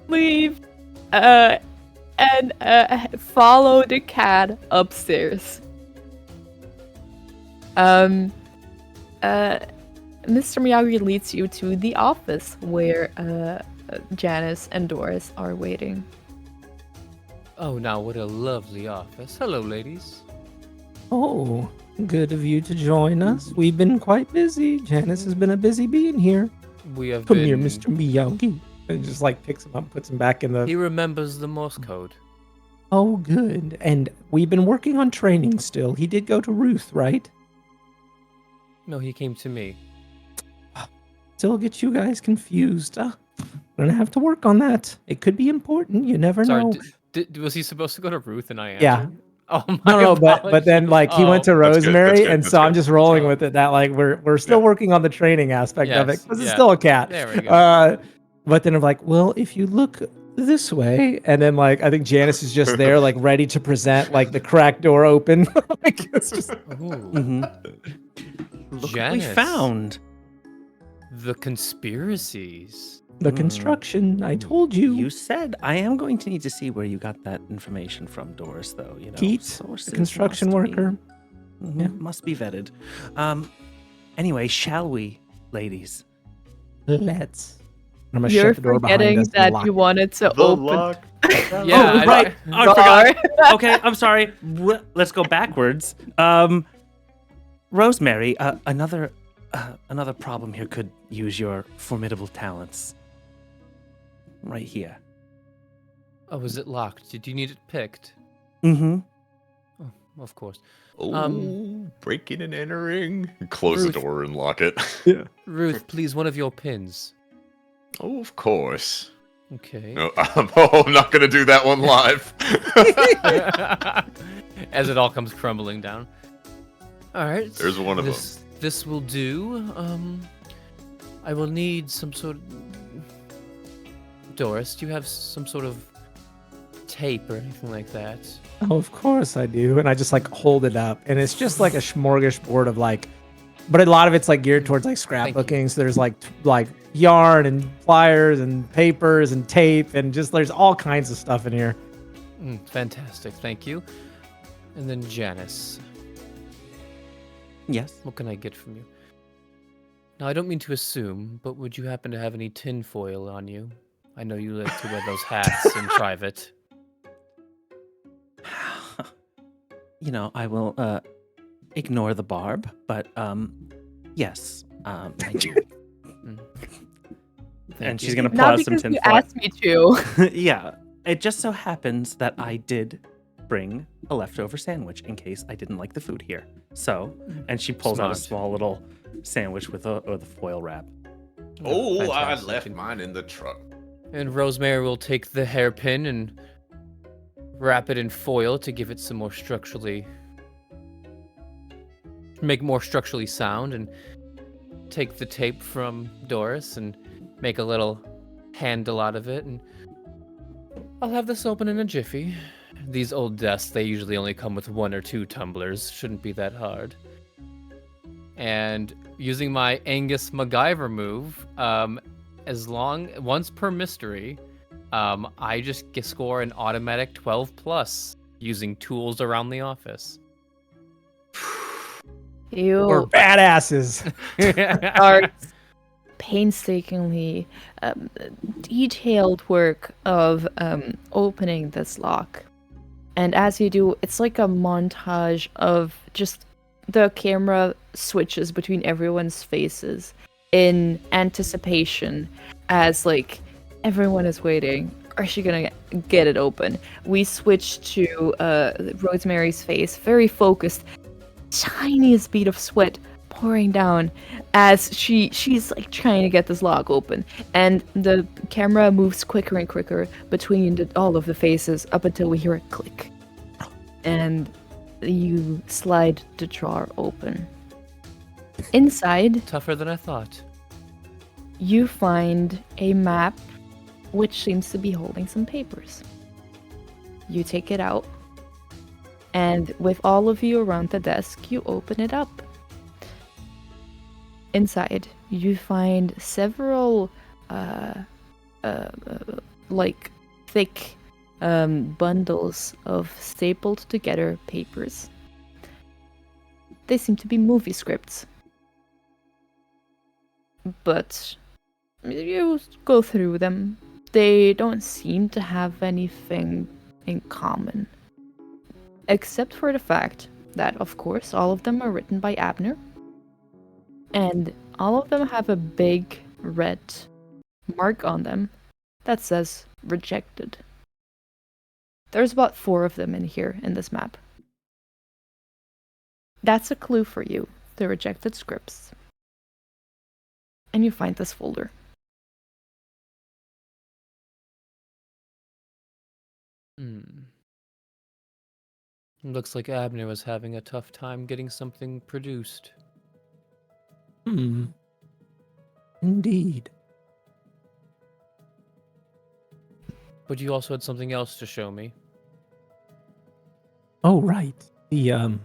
Leave, and follow the cat upstairs. Mr. Miyagi leads you to the office where Janice and Doris are waiting. Oh, now what a lovely office. Hello, ladies. Oh, good of you to join us. We've been quite busy. Janice has been a busy being here. We have Come been... here, Mr. Miyagi. And just like picks him up, puts him back in the... He remembers the Morse code. Oh, good. And we've been working on training still. He did go to Ruth, right? No, he came to me. Still get you guys confused. We're gonna have to work on that. It could be important. You never know. Was he supposed to go to Ruth and I answered? Yeah. Oh my No, but then like he went to Rosemary, and so I'm just rolling with it. That like we're still working on the training aspect of it because it's still a cat. There we go. But then I'm like, well, if you look this way, and then like I think Janice is just there, like ready to present, like the crack door open. Like it's just. Look what we found. The conspiracies. The construction. I told you. You said I am going to need to see where you got that information from, Doris. Though you know, Keats, the construction worker. Yeah, must be vetted. Anyway, shall we, ladies? Let's. I'm gonna You're shut the door forgetting behind us that and you wanted to The open. lock. Yeah, right. I forgot. Okay, I'm sorry. Let's go backwards. Rosemary, another problem here could use your formidable talents. Right here. Oh, is it locked? Did you need it picked? Mm-hmm. Oh, of course. Oh, breaking and entering. Close Ruth. the door and lock it. Yeah. Ruth, please, one of your pins. Oh, of course. Okay. No, I'm not gonna do that one live. As it all comes crumbling down. All right. There's one of them. This will do. I will need some sort of... Doris, do you have some sort of tape or anything like that? Oh, of course I do. And I just like hold it up, and it's just like a smorgasbord of like, but a lot of it's like geared towards like scrapbooking. So there's like yarn and pliers and papers and tape and just there's all kinds of stuff in here. Fantastic, thank you. And then Janice, Yes. what can I get from you? Now, I don't mean to assume, but would you happen to have any tinfoil on you? I know you like to wear those hats in private. You know, I will ignore the barb, but yes, I do. And she's gonna pull Not out some because you tinfoil. asked me to. Yeah, it just so happens that I did bring a leftover sandwich in case I didn't like the food here. So, and she pulls out a Smart. small little sandwich with a foil wrap. Oh, I fantastic. left mine in the truck. And Rosemary will take the hairpin and wrap it in foil to give it some more make more structurally sound, and take the tape from Doris and make a little handle out of it, and I'll have this open in a jiffy. These old desks, they usually only come with 1 or 2 tumblers. Shouldn't be that hard. And using my Angus MacGyver move, once per mystery, I just score an automatic 12+ using tools around the office. We're You badasses. are painstakingly detailed work of opening this lock. And as you do, it's like a montage of just the camera switches between everyone's faces in anticipation as like everyone is waiting. Are she gonna get it open? We switch to Rosemary's face, very focused, tiniest bead of sweat pouring down as she's like trying to get this lock open, and the camera moves quicker and quicker between all of the faces up until we hear a click, and you slide the drawer open. Inside, Tougher than I thought. you find a map which seems to be holding some papers. You take it out, and with all of you around the desk, you open it up. Inside, you find several, like, thick bundles of stapled together papers. They seem to be movie scripts. But you go through them. They don't seem to have anything in common. Except for the fact that, of course, all of them are written by Abner. And all of them have a big red mark on them that says rejected. There's about 4 of them in here in this map. That's a clue for you, the rejected scripts. And you find this folder. Looks like Abner was having a tough time getting something produced. Indeed. But you also had something else to show me. Oh, right. The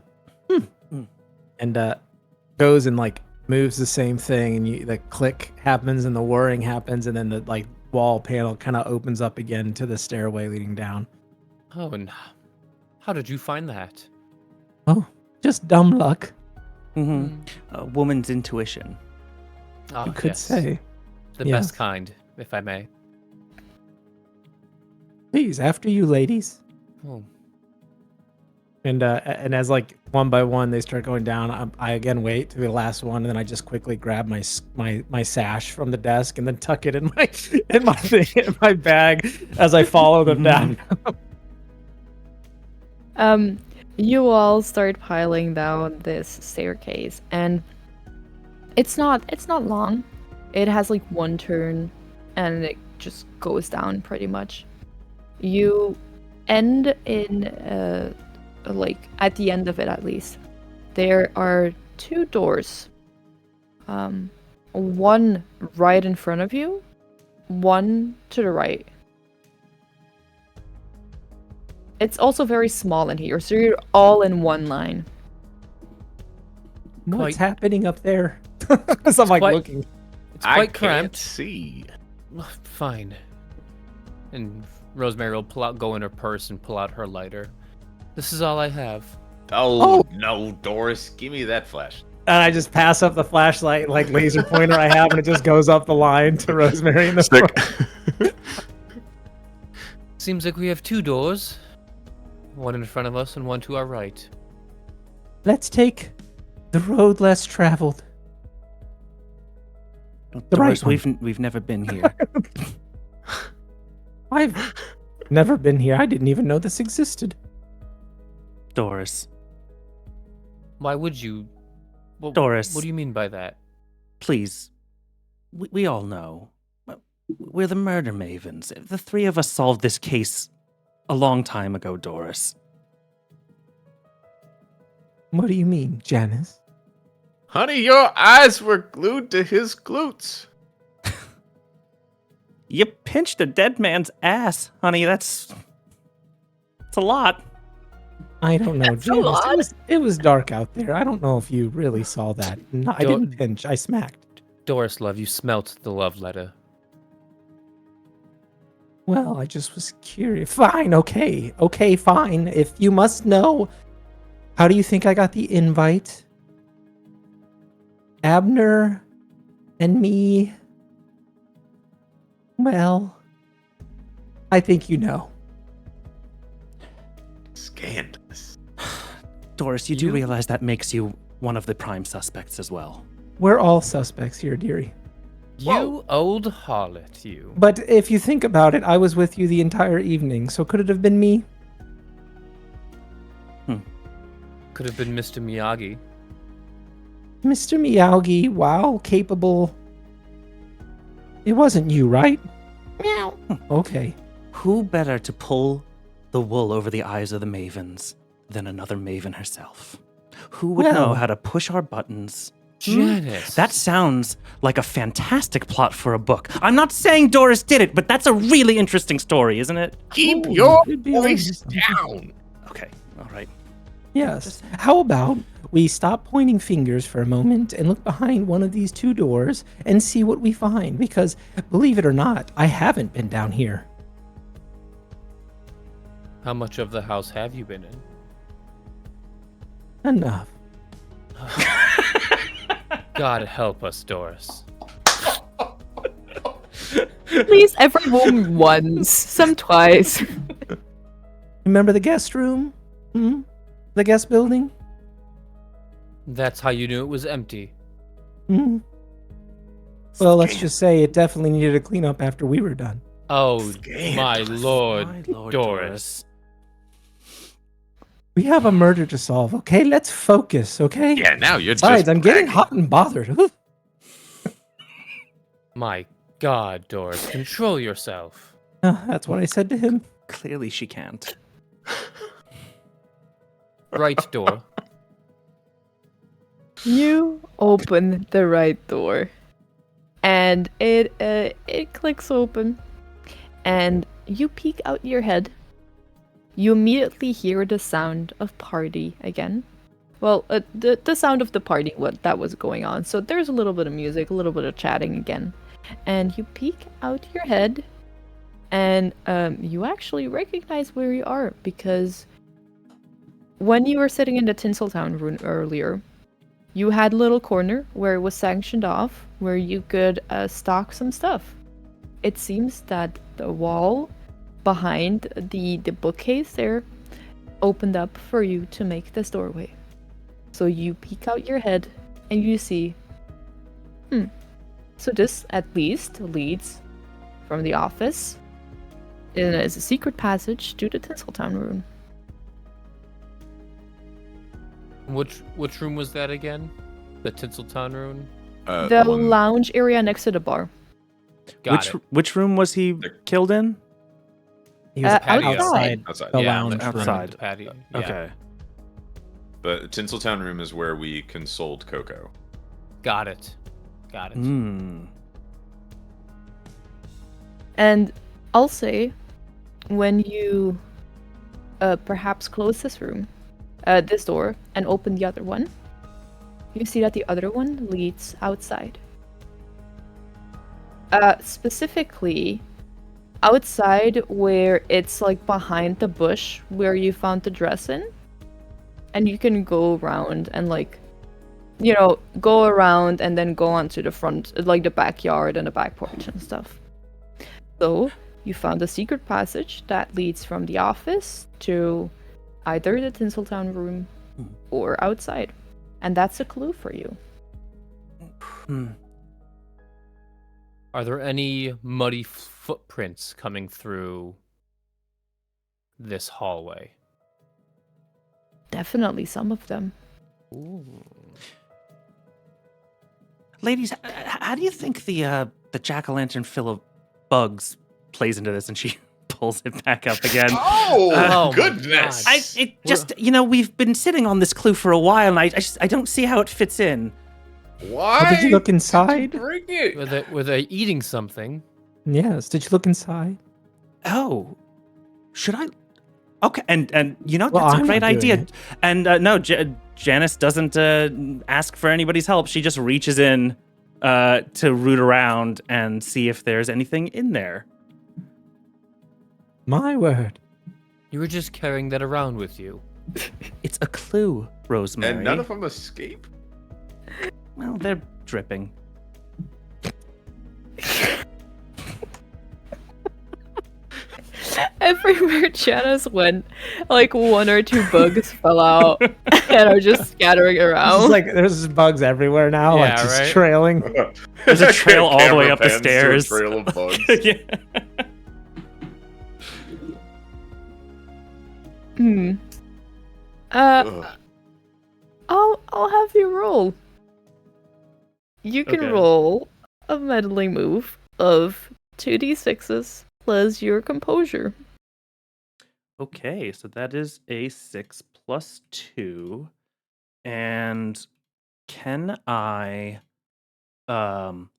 and goes and like moves the same thing, and the click happens and the whirring happens, and then the like wall panel kind of opens up again to the stairway leading down. Oh, and how did you find that? Oh, just dumb luck, A woman's intuition. Ah, you could yes. say. The Yes. best kind, if I may. Please, after you, ladies. Oh, And as like one by one they start going down, I again wait to be the last one, and then I just quickly grab my sash from the desk and then tuck it in my bag as I follow them down. You all start piling down this staircase, and it's not long. It has like one turn, and it just goes down pretty much. You end in like at the end of it, at least, there are 2 doors. One right in front of you, one to the right. it's also very small in here, so you're all in one line. What's happening up there? As I'm like looking. It's quite I cramped. can't see. Fine. And Rosemary will go in her purse and pull out her lighter. This is all I have. Oh, no, Doris, give me that flash. And I just pass up the flashlight, like laser pointer I have, and it just goes up the line to Rosemary in the front. Seems like we have 2 doors. One in front of us and one to our right. Let's take the road less traveled. Doris, we've never been here. I've never been here. I didn't even know this existed. Doris, Why would you? Doris. What do you mean by that? please. We all know. We're the murder mavens. The 3 of us solved this case a long time ago, Doris. What do you mean, Janice? Honey, your eyes were glued to his glutes. You pinched a dead man's ass, honey. That's a lot. I don't know, That's a lot. Janice. It was dark out there. I don't know if you really saw that. No, I didn't pinch. I smacked. Doris, love, you smelt the love letter. Well, I just was curious. Fine, okay. Okay, fine. If you must know, how do you think I got the invite? Abner and me. Well, I think you know. Scandalous. Doris, you do realize that makes you one of the prime suspects as well. We're all suspects here, dearie. You old harlot, you. But if you think about it, I was with you the entire evening, so could it have been me? Could have been Mr. Miyagi. Mr. Miyagi, wow, capable. It wasn't you, right? Meow. Okay. Who better to pull the wool over the eyes of the mavens than another maven herself? Who would know how to push our buttons? Janice. That sounds like a fantastic plot for a book. I'm not saying Doris did it, but that's a really interesting story, isn't it? Keep Ooh, your it'd be voice awesome. down. Okay, all right. Yes. How about we stop pointing fingers for a moment and look behind one of these 2 doors and see what we find? Because, believe it or not, I haven't been down here. How much of the house have you been in? Enough. God help us, Doris. Please, every room once, some twice. Remember the guest room? The guest building? That's how you knew it was empty. Well, let's just say it definitely needed a cleanup after we were done. Oh, my lord, My Lord, Doris. We have a murder to solve, okay? Let's focus, okay? Yeah, now you're Besides, just I'm getting bragging. hot and bothered. Oof. My God, Doris, control yourself. That's what I said to him. Clearly she can't. Right door. You open the right door, and it clicks open, and you peek out your head. You immediately hear the sound of party again. Well, the sound of the party, what that was going on. So there's a little bit of music, a little bit of chatting again, and you peek out your head, and you actually recognize where you are, because when you were sitting in the Tinseltown room earlier, you had a little corner where it was sanctioned off, where you could stock some stuff. It seems that the wall behind the bookcase there opened up for you to make this doorway. So you peek out your head and you see, so this at least leads from the office. It is a secret passage to the Tinseltown room. Which room was that again? The Tinseltown room? The lounge area next to the bar. Which room was he killed in? He was outside. Outside. The Yeah, lounge. Outside. The patio. Yeah. Okay. The Tinseltown room is where we consoled Coco. Got it. Got it. And I'll say, when you perhaps close this room, this door, and open the other one, you see that the other one leads outside. Specifically, outside where it's like behind the bush where you found the dress in, and you can go around and like, go around and then go onto the front, like the backyard and the back porch and stuff. So you found a secret passage that leads from the office to either the Tinseltown room or outside, and that's a clue for you. Are there any muddy footprints coming through this hallway? Definitely some of them. Ooh. Ladies, how do you think the jack-o'-lantern full of bugs plays into this? And she pulls it back up again. Oh, goodness! We've been sitting on this clue for a while, and I don't see how it fits in. Why? Did you look inside? Bring it. Were they eating something? Yes. Did you look inside? Oh, should I? Okay, and Well, that's a I'm great not doing idea. it. And no, Janice doesn't ask for anybody's help. She just reaches in to root around and see if there's anything in there. My word. You were just carrying that around with you. It's a clue, Rosemary. And none of them escape? Well, they're dripping. Everywhere Janice went, like 1 or 2 bugs fell out and are just scattering It's around. like there's bugs everywhere now, like Yeah, just right? trailing. There's a trail all the way Camera up the pans to a stairs. trail of bugs. Yeah. Ugh. I'll have you roll. You can Okay. roll a meddling move of 2d6s plus your composure. Okay, so that is a 6 plus 2. And can I Crown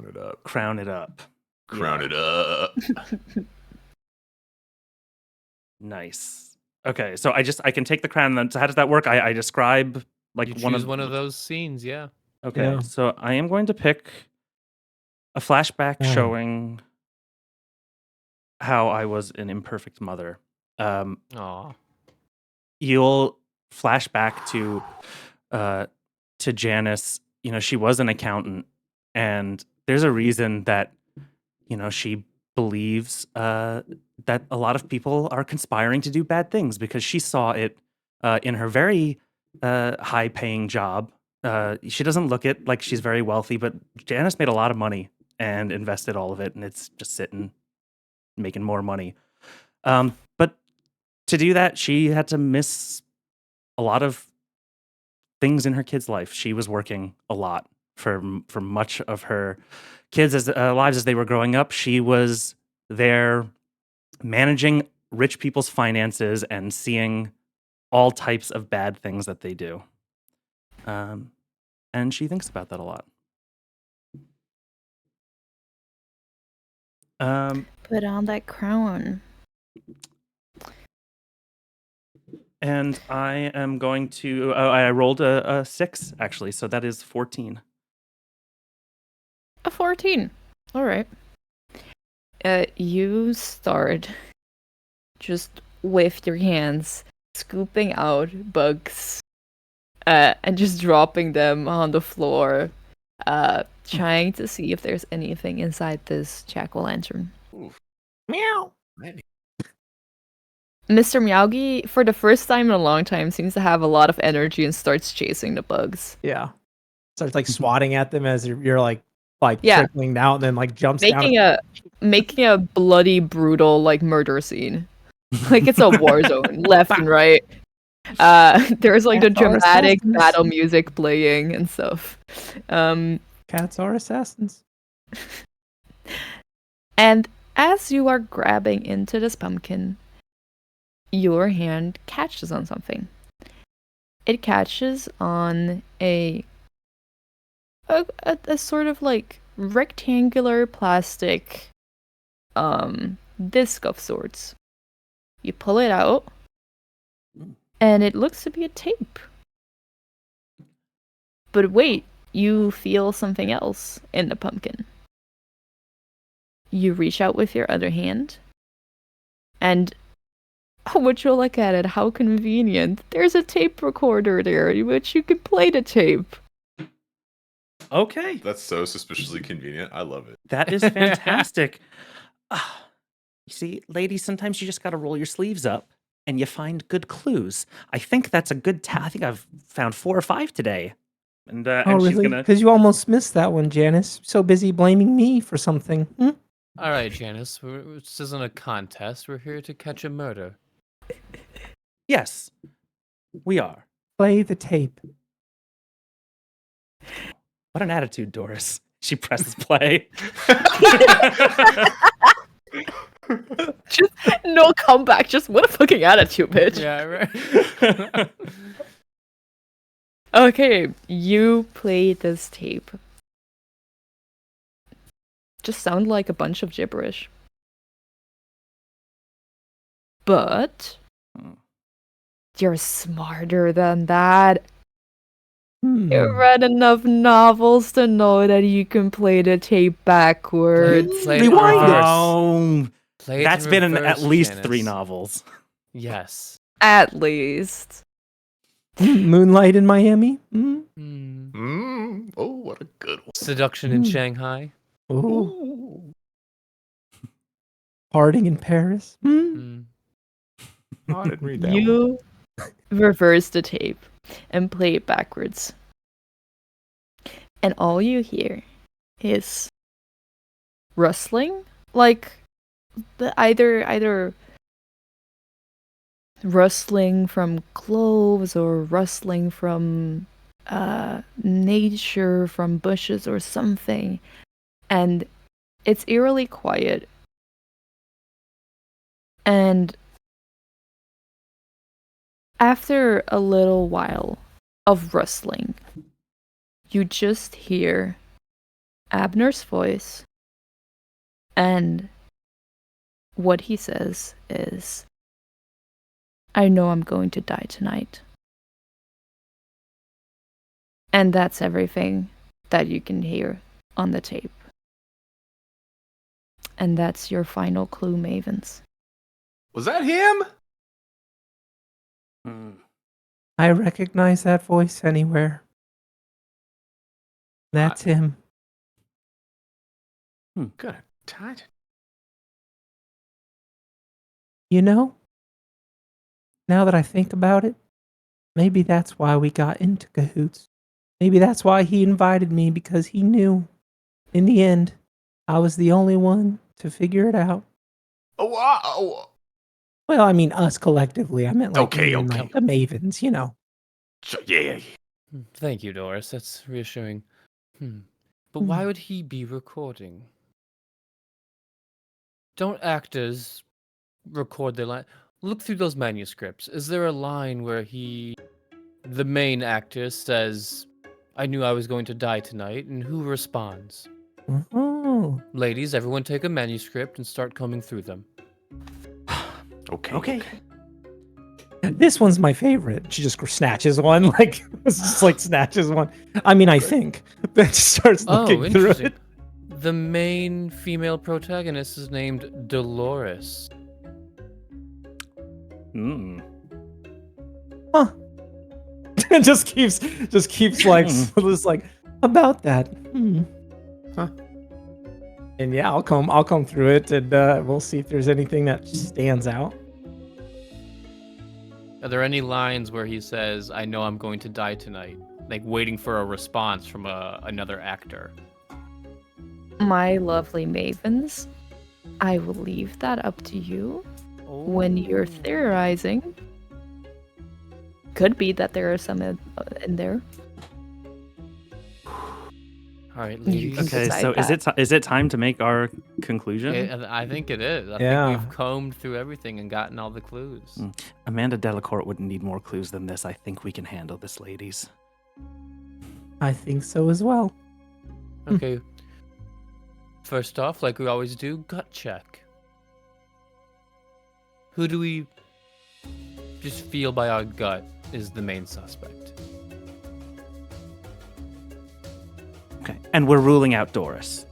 it up. crown it up? Crown Yeah. it up. Nice. Okay, so I can take the crown. Then, so how does that work? I describe like You one choose of one of those scenes, yeah. Okay, Yeah. so I am going to pick a flashback Oh. showing how I was an imperfect mother. Aw. You'll flash back to Janice. She was an accountant, and there's a reason that she believes that a lot of people are conspiring to do bad things, because she saw it in her very high-paying job. She doesn't look it like she's very wealthy, but Janice made a lot of money and invested all of it, and it's just sitting, making more money. But to do that, she had to miss a lot of things in her kid's life. She was working a lot for much of her kids' lives as they were growing up. She was there managing rich people's finances and seeing all types of bad things that they do. And she thinks about that a lot. Put on that crown. And I am going to. I rolled a 6 actually, so that is 14. A 14. All right. You start just with your hands scooping out bugs and just dropping them on the floor, trying to see if there's anything inside this jack-o'-lantern. Meow. Mr. Miyagi, for the first time in a long time, seems to have a lot of energy and starts chasing the bugs. Yeah. Starts like swatting at them as you're like Yeah. trickling down, and then like jumps down. Making a bloody, brutal like murder scene. Like it's a war zone, left and right. There's like the Cats are dramatic assassins. battle music playing and stuff. Cats are assassins. And as you are grabbing into this pumpkin, your hand catches on something. It catches on a sort of like rectangular plastic disc of sorts. You pull it out, and it looks to be a tape. But wait, you feel something else in the pumpkin. You reach out with your other hand, and would you look at it, how convenient. There's a tape recorder there in which you can play the tape. Okay. That's so suspiciously convenient. I love it. That is fantastic. You see, ladies, sometimes you just got to roll your sleeves up and you find good clues. I think that's a good I think I've found 4 or 5 today. And, Oh, and she's really? gonna. Because you almost missed that one, Janice. So busy blaming me for something. All right, Janice. This isn't a contest. We're here to catch a murder. Yes, we are. Play the tape. What an attitude, Doris. She presses play. Just no comeback, just what a fucking attitude, bitch. Yeah, right. Okay, you play this tape. Just sound like a bunch of gibberish. But you're smarter than that. You read enough novels to know that you can play the tape backwards. Play it in Rewind it. reverse. Oh, Play it that's in been in at reverse, least Janice. 3 novels. Yes. At least. Moonlight in Miami. Oh, what a good one. Seduction in Shanghai. Ooh. Parting in Paris. Mm. Oh, I didn't read that one. You reverse the tape and play it backwards. And all you hear is rustling, like either rustling from cloves or rustling from nature, from bushes or something. And it's eerily quiet. And after a little while of rustling, you just hear Abner's voice, and what he says is, I know I'm going to die tonight. And that's everything that you can hear on the tape. And that's your final clue, Mavens. Was that him? I recognize that voice anywhere. That's him. Good. Tight. You know, now that I think about it, maybe that's why we got into cahoots. Maybe that's why he invited me, because he knew in the end I was the only one to figure it out. Oh, wow. Well, I mean us collectively. I meant like Okay, me and, okay. like, the Mavens, you know. Yeah. Thank you, Doris. That's reassuring. But why would he be recording? Don't actors record their line? Look through those manuscripts. Is there a line where the main actor, says, I knew I was going to die tonight, and who responds? Oh. Ladies, everyone take a manuscript and start combing through them. Okay. This one's my favorite. She just snatches one, like it's just like snatches one. I mean, I think, but she starts looking through Interesting. it. The main female protagonist is named Dolores. Huh? just keeps like just like about that. Huh. And yeah, I'll come through it, and we'll see if there's anything that stands out. Are there any lines where he says, I know I'm going to die tonight? Like waiting for a response from another actor. My lovely Mavens, I will leave that up to you when you're theorizing. Could be that there are some in there. All right, ladies. Okay, decide so that. is it time to make our conclusion? I think it is. I Yeah. think we've combed through everything and gotten all the clues. Amanda Delacourt wouldn't need more clues than this. I think we can handle this, ladies. I think so as well. Okay. First off, like we always do, gut check. Who do we just feel by our gut is the main suspect? Okay. And we're ruling out Doris.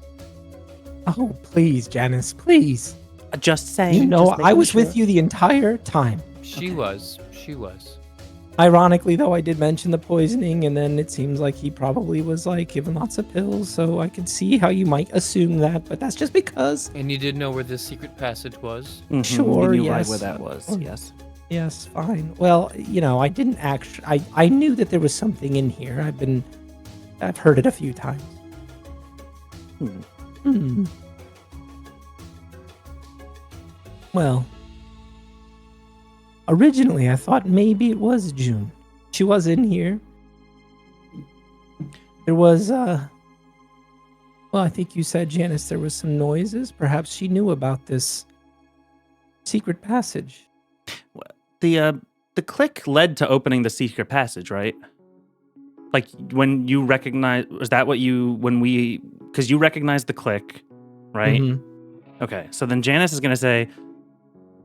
Oh, please, Janice, please. Just saying. You know, just making I was sure. with you the entire time. She was. Ironically, though, I did mention the poisoning, and then it seems like he probably was, like, given lots of pills, so I could see how you might assume that, but that's just because... And you did know where this secret passage was? Mhm, Sure, we knew yes. right where that was, Oh. yes. Yes, fine. Well, you know, I didn't actually... I knew that there was something in here. I've heard it a few times. Hmm. Well... Originally, I thought maybe it was June. She was in here. There was, well, I think you said, Janice, there was some noises. Perhaps she knew about this secret passage. The click led to opening the secret passage, right? Like when you recognize, was that what you, because you recognized the click, right? Mhm. Okay, so then Janice is going to say,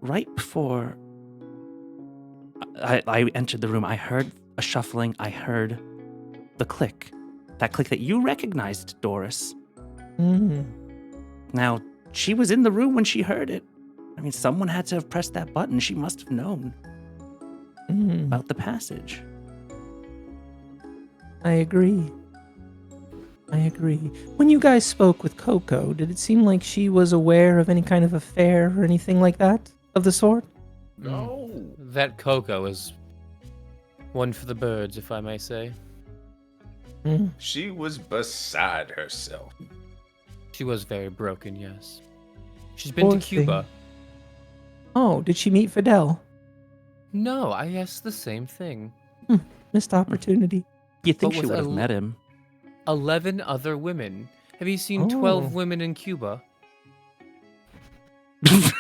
right before I entered the room, I heard a shuffling. I heard the click. That click that you recognized, Doris. Mhm. Now, she was in the room when she heard it. I mean, someone had to have pressed that button. She must have known Mhm. about the passage. I agree. When you guys spoke with Coco, did it seem like she was aware of any kind of affair or anything like that of the sort? No. That Coco is one for the birds, if I may say. Mm. She was beside herself. She was very broken, yes. She's been Poor to Cuba. thing. Oh, did she meet Fidel? No, I asked the same thing. Missed opportunity. You think But she with would have met him? 11 other women. Have you seen Oh. 12 women in Cuba?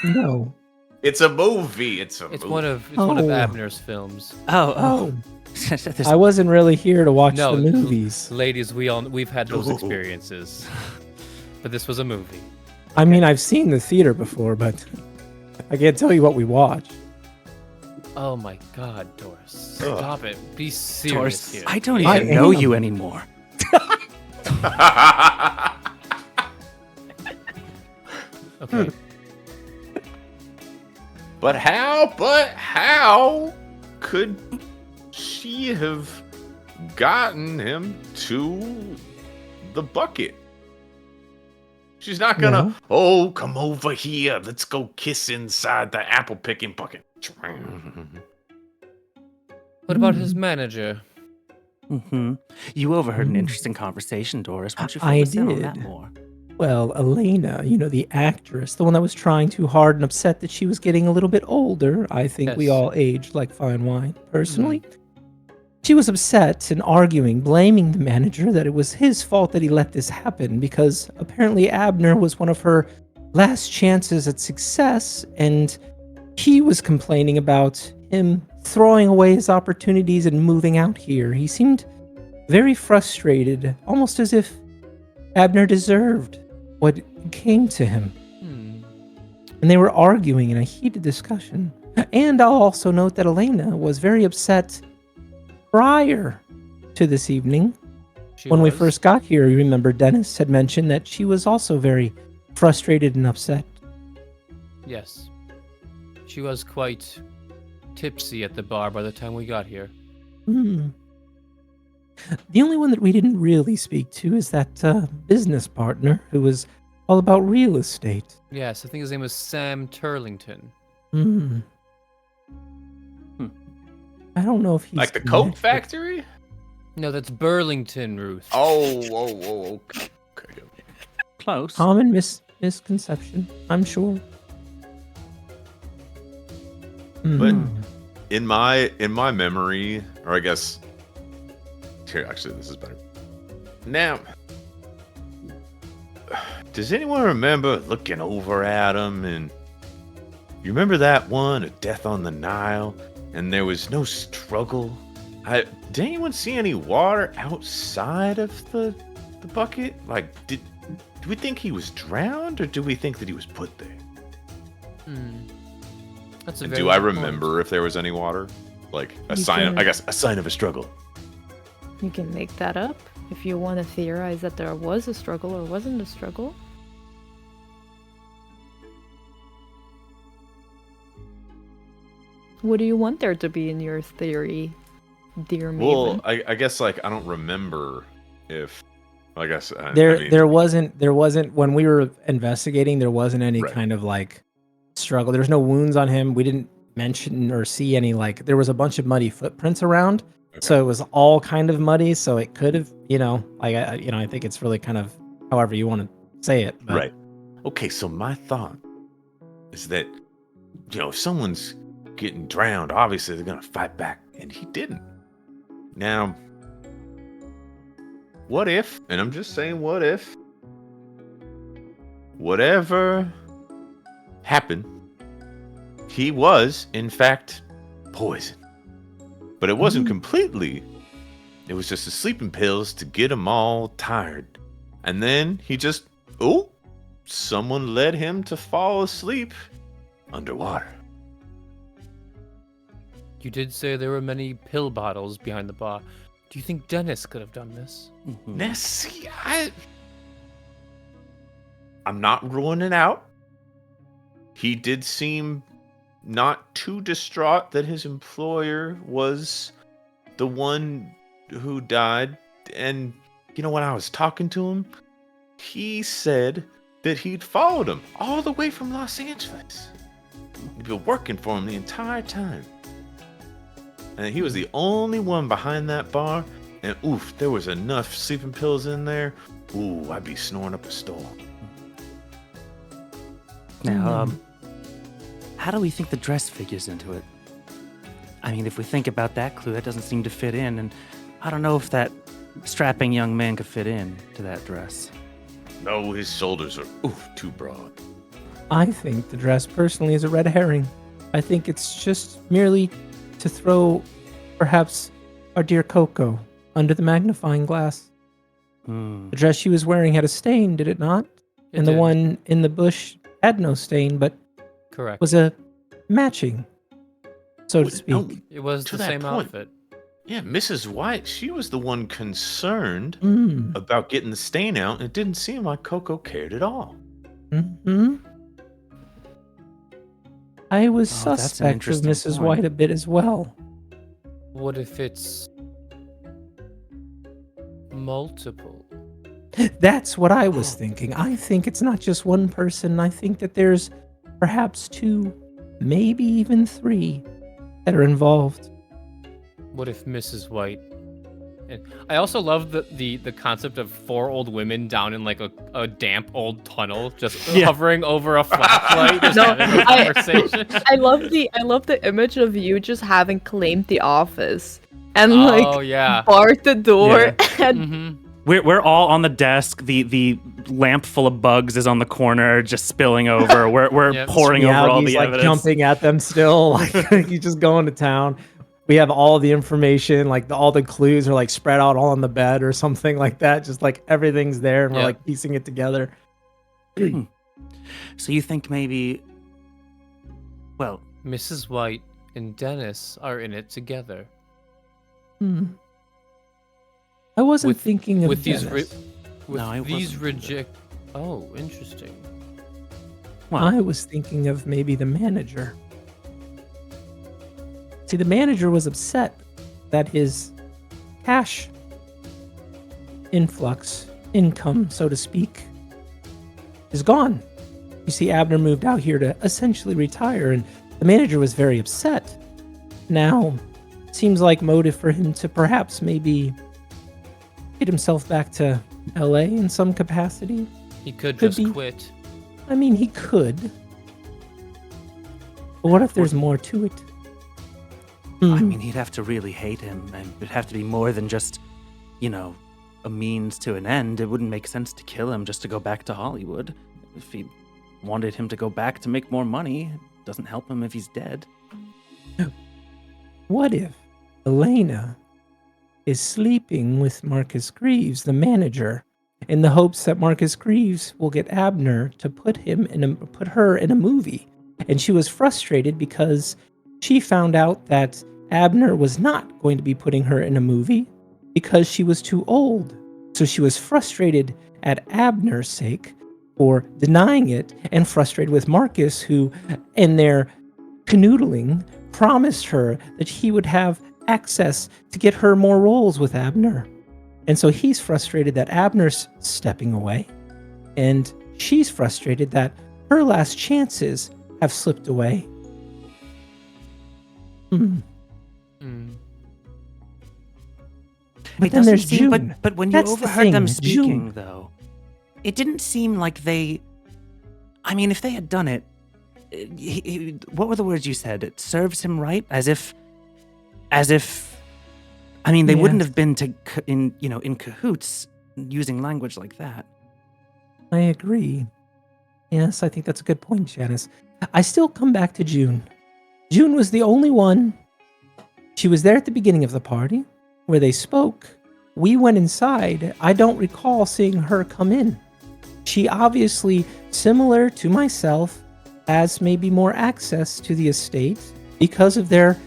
No. It's a movie. It's It's one of Abner's films. Oh. There's- I wasn't really here to watch No, the movies. Ladies, we've had those Oh. experiences. But this was a movie. I mean, I've seen the theater before, but I can't tell you what we watched. Oh my god, Doris. Ugh. Stop it. Be serious Doris, here. I don't I even know am. you anymore. Okay. But how could she have gotten him to the bucket? She's not gonna, oh, come over here. Let's go kiss inside the apple picking bucket. What about his manager? You overheard an Mm. interesting conversation, Doris. Why don't you I fill us in on that did. more? Well, Elena, you know, the actress, the one that was trying too hard and upset that she was getting a little bit older. I think we Yes. all aged like fine wine, personally. She was upset and arguing, blaming the manager that it was his fault that he let this happen because apparently Abner was one of her last chances at success, and he was complaining about him throwing away his opportunities and moving out here. He seemed very frustrated, almost as if Abner deserved what came to him. And they were arguing in a heated discussion. And I'll also note that Elena was very upset prior to this evening. When we first got here, you remember Dennis had mentioned that she was also very frustrated and upset. Yes. She was quite tipsy at the bar by the time we got here. The only one that we didn't really speak to is that business partner who was all about real estate. Yes, I think his name was Sam Turlington. I don't know if he's Like the Coke connected. factory? No, that's Burlington, Ruth. Oh, okay. Close. Common misconception, I'm sure. But in my memory, or I guess here, actually, this is better. Now, does anyone remember looking over at him and you remember that one, A Death on the Nile, and there was no struggle? Did anyone see any water outside of the bucket? Like, do we think he was drowned, or do we think that he was put there? That's a And very do I good point. remember if there was any water? Like a You sign, can- I guess, a sign of a struggle. You can make that up if you want to theorize that there was a struggle or wasn't a struggle. What do you want there to be in your theory, dear Maven? Well, I guess like I don't remember if. I guess There wasn't when we were investigating. There wasn't any Right. kind of like struggle. There was no wounds on him. We didn't mention or see any like. There was a bunch of muddy footprints around, so it was all kind of muddy. So it could have, I think it's really kind of however you want to say it. But Right. Okay, so my thought is that, if someone's getting drowned, obviously they're going to fight back, and he didn't. Now, what if, and I'm just saying what if, whatever happened, he was, in fact, poisoned. But it wasn't completely. It was just the sleeping pills to get him all tired. And then he just, someone led him to fall asleep underwater. You did say there were many pill bottles behind the bar. Do you think Dennis could have done this? Now, see, I'm not ruling it out. He did seem not too distraught that his employer was the one who died. And, when I was talking to him, he said that he'd followed him all the way from Los Angeles. He'd been working for him the entire time. And he was the only one behind that bar. And there was enough sleeping pills in there. I'd be snoring up a storm. Now, how do we think the dress figures into it? I mean, if we think about that clue, that doesn't seem to fit in, and I don't know if that strapping young man could fit in to that dress. No, his shoulders are too broad. I think the dress personally is a red herring. I think it's just merely to throw, perhaps, our dear Coco under the magnifying glass. The dress she was wearing had a stain, did it not? And the one in the bush had no stain, but Correct. was a matching, so to speak. No, It was To the that same point. outfit. Yeah, Mrs. White, she was the one concerned Mm. about getting the stain out, and it didn't seem like Coco cared at all. Hmm. I was Oh, that's an suspect of interesting Mrs. point. White a bit as well. What if it's multiple? That's what I was thinking. I think it's not just one person. I think that there's perhaps two, maybe even three that are involved. What if Mrs. White? And I also love the concept of 4 old women down in like a damp old tunnel, just hovering over a flashlight, just having a conversation. I love the image of you just having claimed the office and Oh yeah. barred the door and hmm We're all on the desk. The lamp full of bugs is on the corner, just spilling over. We're Yep. pouring over all the Miyagi-'s, evidence. jumping at them still. Like he's just going to town. We have all the information, like all the clues are like spread out all on the bed or something like that. Just like everything's there, and we're Yep. like piecing it together. So you think maybe? Well, Mrs. White and Dennis are in it together. Hmm. I wasn't With- thinking of with these Dennis. With No, I these wasn't reject. Oh, interesting. well, I was thinking of maybe the manager. See, the manager was upset that his cash income, so to speak, is gone. You see, Abner moved out here to essentially retire, and the manager was very upset. Now, seems like motive for him to perhaps maybe get himself back to LA in some capacity. He could Could just be. quit. I mean, he could. But what if there's more to it? I mean, he'd have to really hate him, and it'd have to be more than just, a means to an end. It wouldn't make sense to kill him just to go back to Hollywood. If he wanted him to go back to make more money, it doesn't help him if he's dead. What if Elena is sleeping with Marcus Greaves, the manager, in the hopes that Marcus Greaves will get Abner to put her in a movie, And she was frustrated because she found out that Abner was not going to be putting her in a movie because she was too old. So she was frustrated at Abner's sake for denying it, and frustrated with Marcus, who, in their canoodling, promised her that he would have access to get her more roles with Abner. And so he's frustrated that Abner's stepping away, and she's frustrated that her last chances have slipped away. But then there's June. But when you overheard them speaking, though, it didn't seem like they... I mean, if they had done it, what were the words you said? It serves him right? As if... I mean, they wouldn't have been in cahoots using language like that. I agree. Yes, I think that's a good point, Janice. I still come back to June. June was the only one. She was there at the beginning of the party where they spoke. We went inside. I don't recall seeing her come in. She obviously, similar to myself, has maybe more access to the estate because of their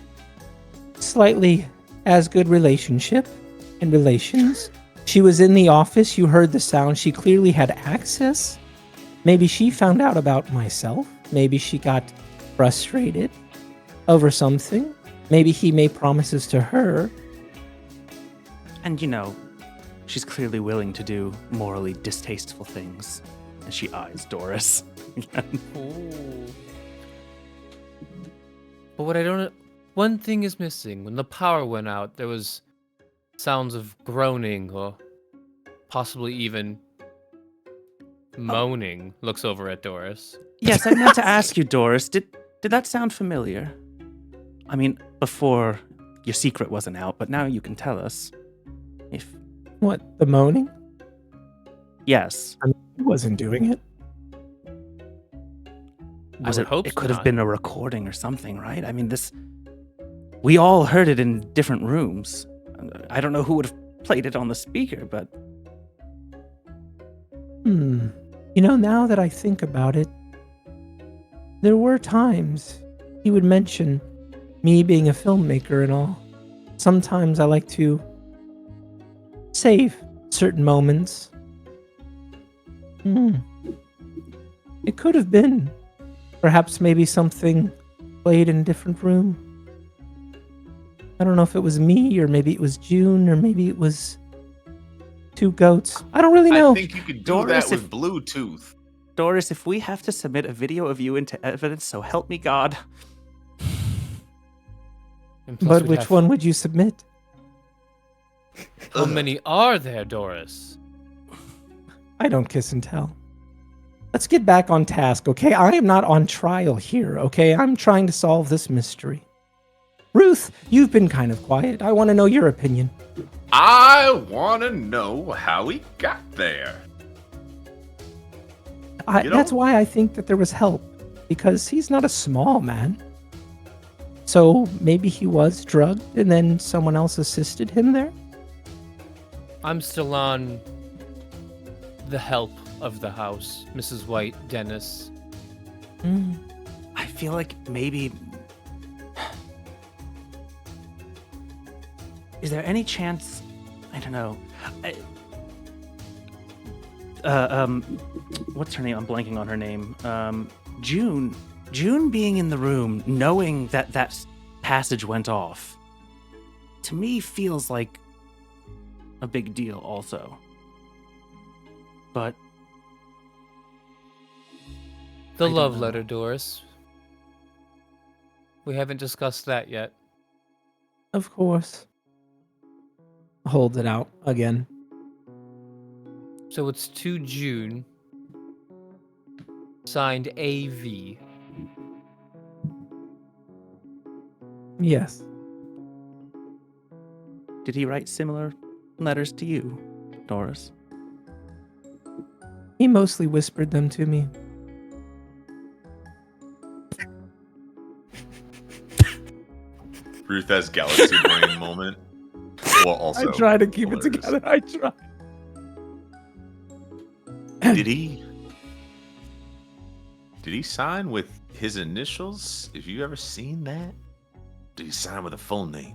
slightly as good relationship and relations. She was in the office. You heard the sound. She clearly had access. Maybe she found out about myself. Maybe she got frustrated over something. Maybe he made promises to her. And, she's clearly willing to do morally distasteful things. And she eyes Doris. But what I don't... One thing is missing. When the power went out, there was sounds of groaning or possibly even moaning. Looks over at Doris. Yes, I meant to ask you, Doris. Did that sound familiar? I mean, before your secret wasn't out, but now you can tell us. If What, the moaning? Yes. I mean, he wasn't doing it. It could have been a recording or something, right? I mean, we all heard it in different rooms. I don't know who would have played it on the speaker, but... Now that I think about it, there were times he would mention me being a filmmaker and all. Sometimes I like to save certain moments. It could have been. Perhaps maybe something played in a different room. I don't know if it was me, or maybe it was June, or maybe it was two goats. I don't really know. I think you could do that with Bluetooth. Doris, if we have to submit a video of you into evidence, so help me God. But which one would you submit? How many are there, Doris? I don't kiss and tell. Let's get back on task, okay? I am not on trial here, okay? I'm trying to solve this mystery. Ruth, you've been kind of quiet. I want to know your opinion. I want to know how he got there. That's why I think that there was help, because he's not a small man. So maybe he was drugged and then someone else assisted him there? I'm still on the help of the house, Mrs. White, Dennis. I feel like maybe... Is there any chance... I don't know. What's her name? I'm blanking on her name. June. June being in the room, knowing that passage went off, to me feels like a big deal also. But... The love letter, Doris. We haven't discussed that yet. Of course. Holds it out again. So it's to June. Signed AV. Yes. Did he write similar letters to you, Doris? He mostly whispered them to me. Ruth has galaxy brain moment. Well, also, I try to keep it together. I try. Did he did he sign with his initials? Have you ever seen that? Did he sign with a full name?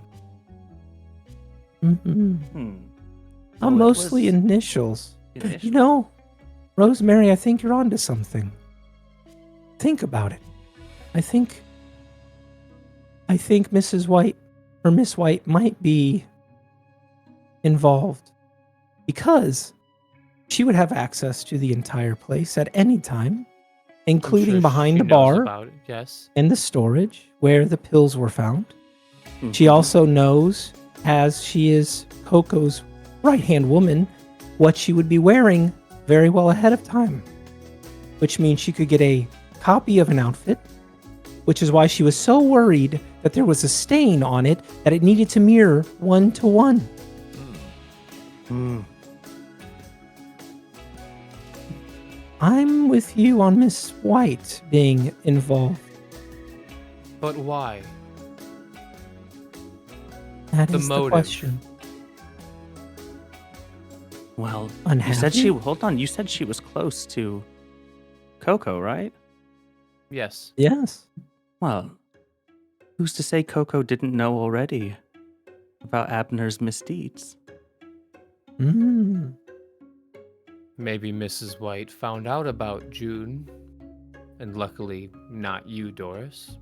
I'm mostly initials. You know, Rosemary, I think you're onto something. Think about it. I think Mrs. White or Miss White might be involved because she would have access to the entire place at any time, including behind the bar about it. Yes. and the storage where the pills were found. She also knows, as she is Coco's right-hand woman, what she would be wearing very well ahead of time, which means she could get a copy of an outfit, which is why she was so worried that there was a stain on it that it needed to mirror 1-to-1. I'm with you on Miss White being involved. But why? That The is the motive. question. Well, Unhappy? you said you said she was close to Coco, right? Yes. Yes. Well, who's to say Coco didn't know already about Abner's misdeeds? Maybe Mrs. White found out about June, and luckily not you, Doris.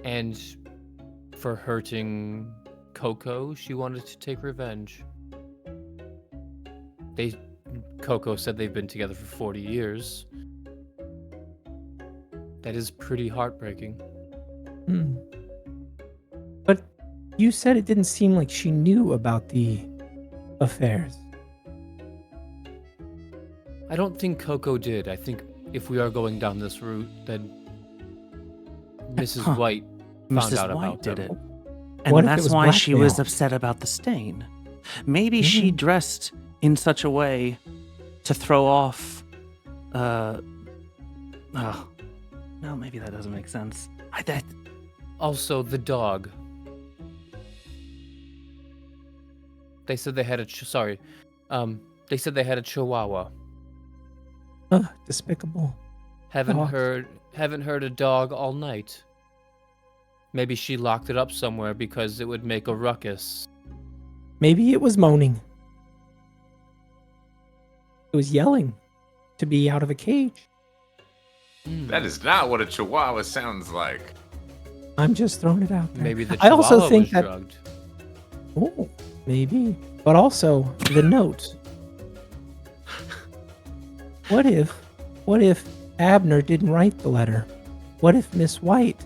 And for hurting Coco, she wanted to take revenge. Coco said they've been together for 40 years. That is pretty heartbreaking. But you said it didn't seem like she knew about the affairs. I don't think Coco did. I think if we are going down this route, then Mrs. White found out about did them. it. And What if it that's was why she was blackmail? upset about the stain. Maybe she dressed in such a way to throw off no, maybe that doesn't make sense. Also, the dog. They said they had a they said they had a Chihuahua. Despicable. Haven't Dogs. heard a dog all night. Maybe she locked it up somewhere because it would make a ruckus. Maybe it was moaning. It was yelling to be out of a cage. That is not what a chihuahua sounds like. I'm just throwing it out there. Maybe the I Chihuahua also think was that drugged. Oh, maybe. But also the note. What if Abner didn't write the letter? What if Miss White,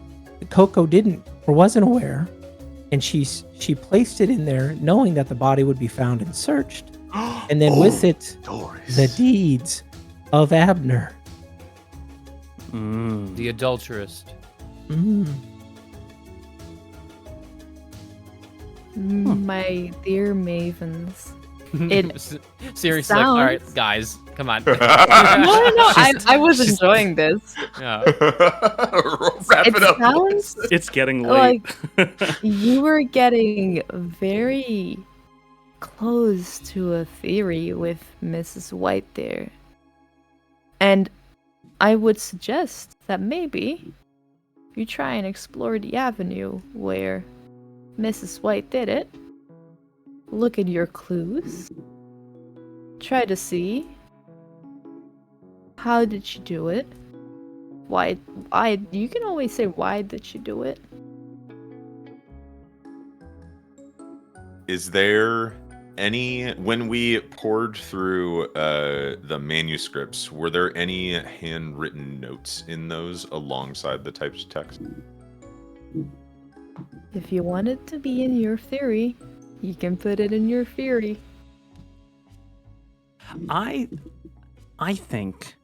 Coco didn't or wasn't aware, and she placed it in there knowing that the body would be found and searched, and then with it, Doris. the deeds of Abner. The adulterist. My dear mavens. It Seriously, like, all right, sounds- guys, come on. No, I was enjoying this. Yeah. Wrap It it up. sounds It's getting late. you were getting very close to a theory with Mrs. White there. And I would suggest that maybe you try and explore the avenue where Mrs. White did it. Look at your clues. Try to see how did she do it? Why you can always say why did she do it? Is there any, when we poured through the manuscripts, were there any handwritten notes in those alongside the typed text? If you want it to be in your theory, you can put it in your theory. I think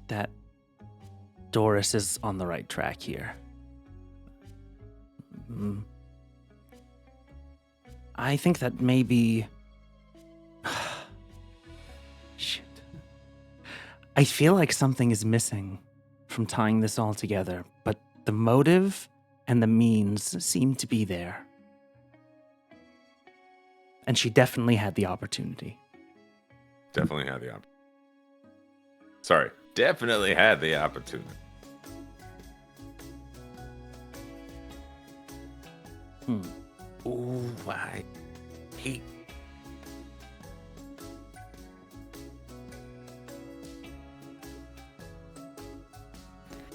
that Doris is on the right track here. I think that maybe... Shoot. I feel like something is missing from tying this all together, but the motive and the means seem to be there. And she definitely had the opportunity. Definitely had the option. Sorry. definitely had the opportunity. Ooh, I hate.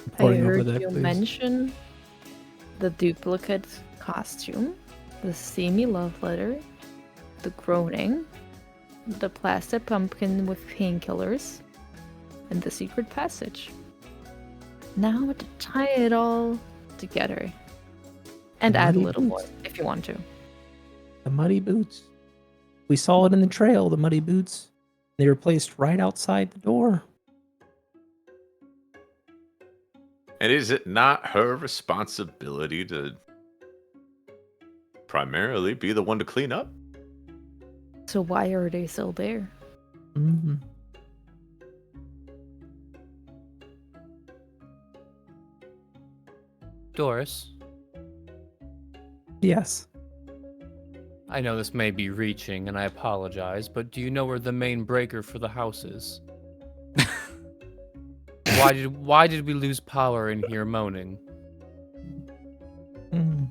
I Pouring over heard that, you please. mention the duplicate costume, the steamy love letter, the groaning, the plastic pumpkin with painkillers, and the secret passage. Now to tie it all together. And The add a muddy little more boots. if you want to. The muddy boots. We saw it in the trail, the muddy boots. They were placed right outside the door. And is it not her responsibility to primarily be the one to clean up? So why are they still there? Mm-hmm. Doris, Yes. I know this may be reaching, and I apologize, but do you know where the main breaker for the house is? Why did we lose power in here moaning? Mm.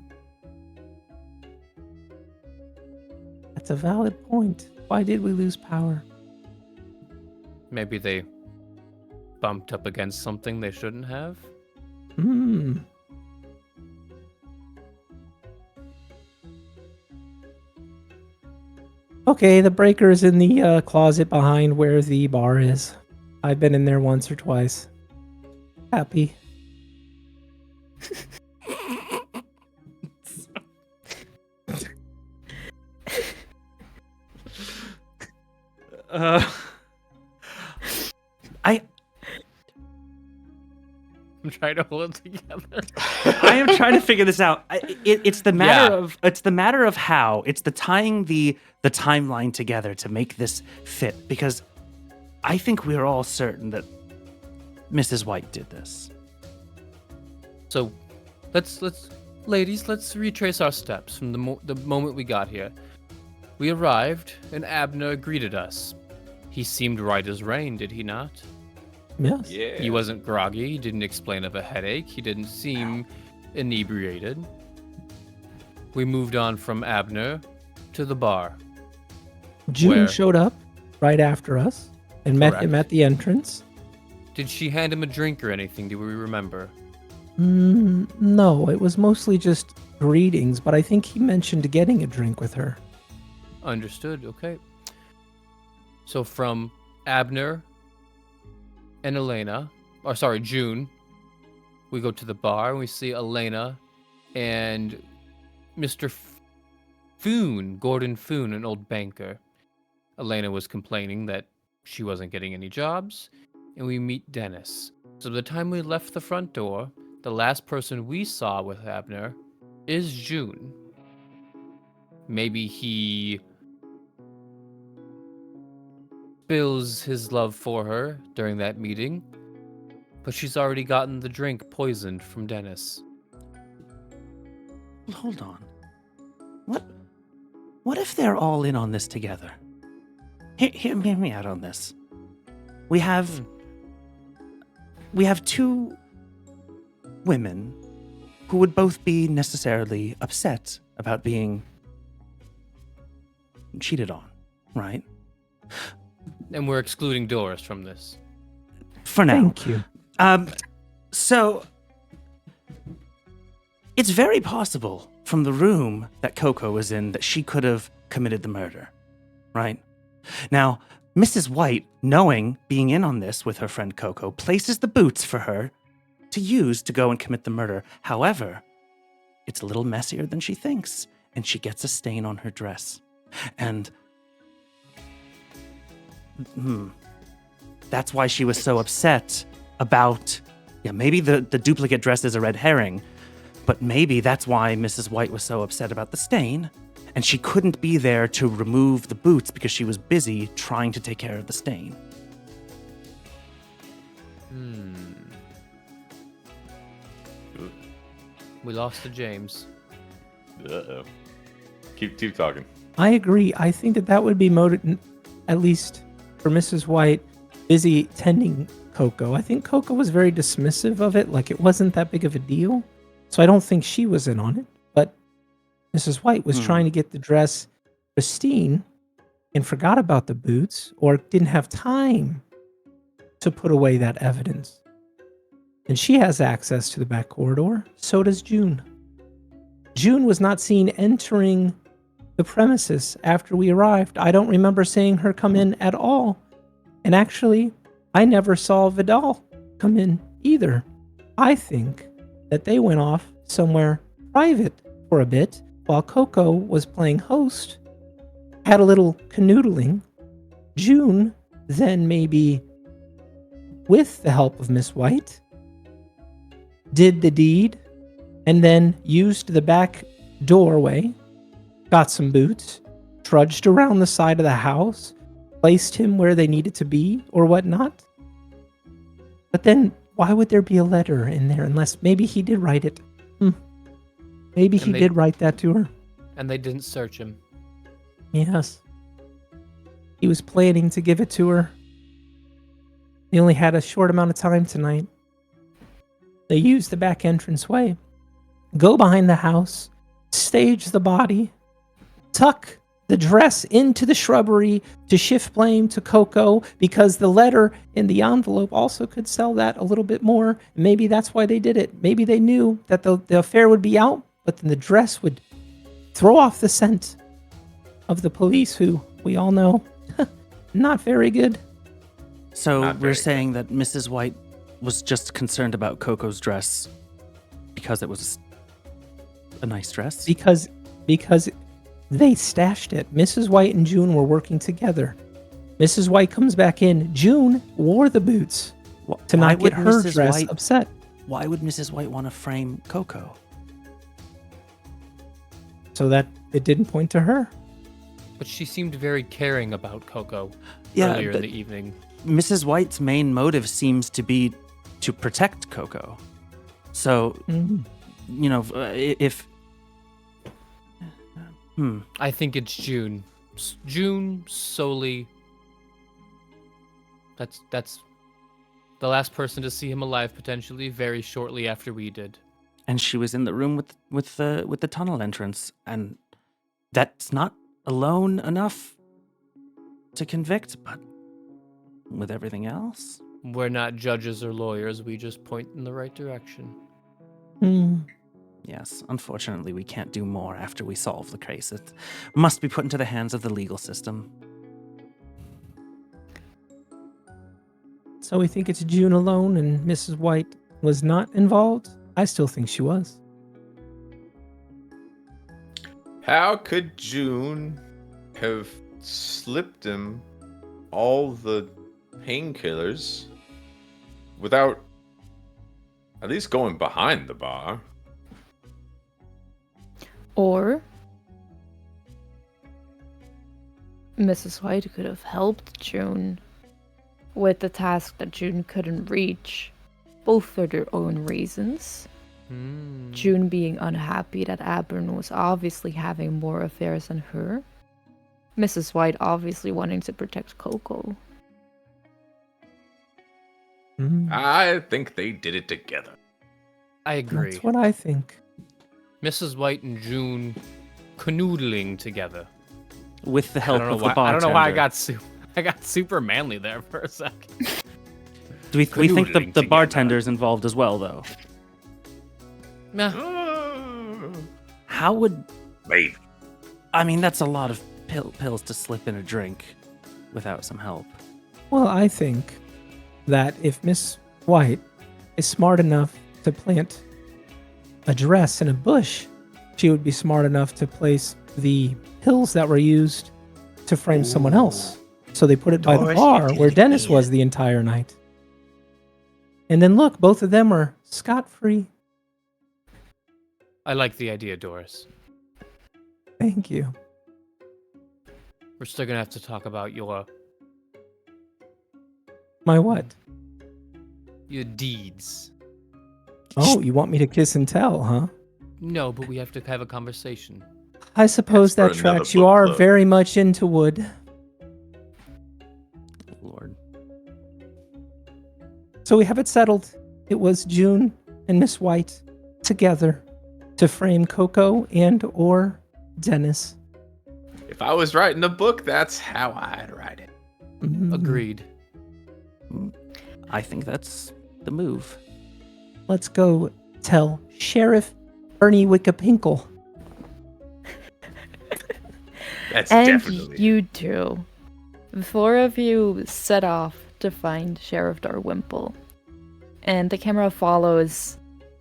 That's a valid point. Why did we lose power? Maybe they bumped up against something they shouldn't have? Hmm. Okay, the breaker is in the closet behind where the bar is. I've been in there once or twice. Happy. I'm trying to hold it together. I am trying to figure this out. It's the matter Yeah. of how. It's the tying the timeline together to make this fit, because I think we're all certain that Mrs. White did this. So, let's ladies, let's retrace our steps from the moment we got here. We arrived, and Abner greeted us. He seemed right as rain, did he not? Yes. Yeah. He wasn't groggy. He didn't explain of a headache. He didn't seem inebriated. We moved on from Abner to the bar. June Where? showed up right after us and met him Correct. at the entrance. Did she hand him a drink or anything? Do we remember? No, it was mostly just greetings, but I think he mentioned getting a drink with her. Understood. Okay. So from Abner and Elena, or sorry, June, we go to the bar and we see Elena and Mr. Foon, Gordon Foon, an old banker. Elena was complaining that she wasn't getting any jobs, and we meet Dennis. So by the time we left the front door, the last person we saw with Abner is June. Maybe he spills his love for her during that meeting, but she's already gotten the drink poisoned from Dennis. Hold on. What if they're all in on this together? Hear me out on this. We have two women who would both be necessarily upset about being cheated on, right? And we're excluding Doris from this. For now. Thank you. So it's very possible from the room that Coco was in that she could have committed the murder, right? Now, Mrs. White, being in on this with her friend Coco, places the boots for her to use to go and commit the murder. However, it's a little messier than she thinks, and she gets a stain on her dress. And that's why she was so upset about, maybe the duplicate dress is a red herring, but maybe that's why Mrs. White was so upset about the stain, and she couldn't be there to remove the boots because she was busy trying to take care of the stain. We lost to James. Uh-oh. Keep talking. I agree. I think that would be at least for Mrs. White, busy tending Coco. I think Coco was very dismissive of it, like it wasn't that big of a deal. So I don't think she was in on it. But Mrs. White was trying to get the dress pristine and forgot about the boots or didn't have time to put away that evidence. And she has access to the back corridor. So does June. June was not seen entering the premises after we arrived. I don't remember seeing her come in at all. And actually, I never saw Vidal come in either. I think that they went off somewhere private for a bit while Coco was playing host, had a little canoodling. June then maybe, with the help of Miss White, did the deed and then used the back doorway, got some boots, trudged around the side of the house, placed him where they needed to be or whatnot. But then why would there be a letter in there unless maybe he did write it? Maybe he did write that to her. And they didn't search him. Yes. He was planning to give it to her. They only had a short amount of time tonight. They used the back entranceway, go behind the house, stage the body, tuck the dress into the shrubbery to shift blame to Coco because the letter in the envelope also could sell that a little bit more. Maybe that's why they did it. Maybe they knew that the affair would be out, but then the dress would throw off the scent of the police, who we all know, not very good. So we're saying that Mrs. White was just concerned about Coco's dress because it was a nice dress? Because they stashed it. Mrs. White and June were working together. Mrs. White comes back in. June wore the boots to not get her dress upset. Why would Mrs. White want to frame Coco? So that it didn't point to her. But she seemed very caring about Coco Yeah, earlier in but- the evening. Mrs. White's main motive seems to be to protect Coco. So, you know, if... I think it's June. June solely. That's the last person to see him alive, potentially very shortly after we did. And she was in the room with the tunnel entrance, and that's not alone enough to convict, but with everything else? We're not judges or lawyers. We just point in the right direction. Yes, unfortunately, we can't do more after we solve the case. It must be put into the hands of the legal system. So we think it's June alone and Mrs. White was not involved? I still think she was. How could June have slipped him all the painkillers without at least going behind the bar? Or Mrs. White could have helped June with the task that June couldn't reach, both for their own reasons. June being unhappy that Abern was obviously having more affairs than her. Mrs. White obviously wanting to protect Coco. I think they did it together. I agree. That's what I think. Mrs. White and June canoodling together. With the help of the I bartender. don't know why I got super manly there for a second. We think Canoodling the together. bartender's involved as well, though. Nah. How would... Maybe. I mean, that's a lot of pills to slip in a drink without some help. Well, I think that if Miss White is smart enough to plant a dress in a bush, she would be smart enough to place the pills that were used to frame someone else. So they put it by the Doris, bar you where did Dennis it. was the entire night. And then look, both of them are scot-free. I like the idea, Doris. Thank you. We're still gonna have to talk about your My what? deeds. Oh, you want me to kiss and tell, huh? No, but we have to have a conversation. I suppose That's that for another tracks. You book are club. very much into wood. Lord. So we have it settled. It was June and Miss White together to frame Coco and or Dennis. If I was writing a book, that's how I'd write it. Agreed. I think that's the move. Let's go tell Sheriff Ernie Wickapinkle. That's And definitely. you do. The four of you set off to find Sheriff Darwimple. And the camera follows,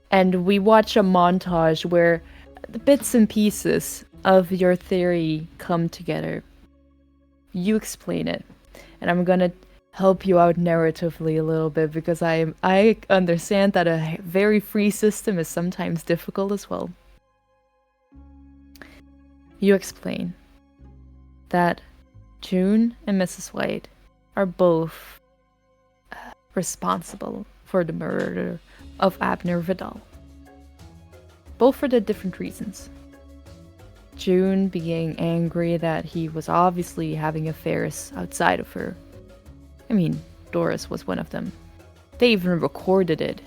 and we watch a montage where the bits and pieces of your theory come together. You explain it, and I'm gonna help you out narratively a little bit because I understand that a very free system is sometimes difficult as well. You explain that June and Mrs. White are both responsible for the murder of Abner Vidal. Both for the different reasons. June being angry that he was obviously having affairs outside of her. I mean, Doris was one of them. They even recorded it,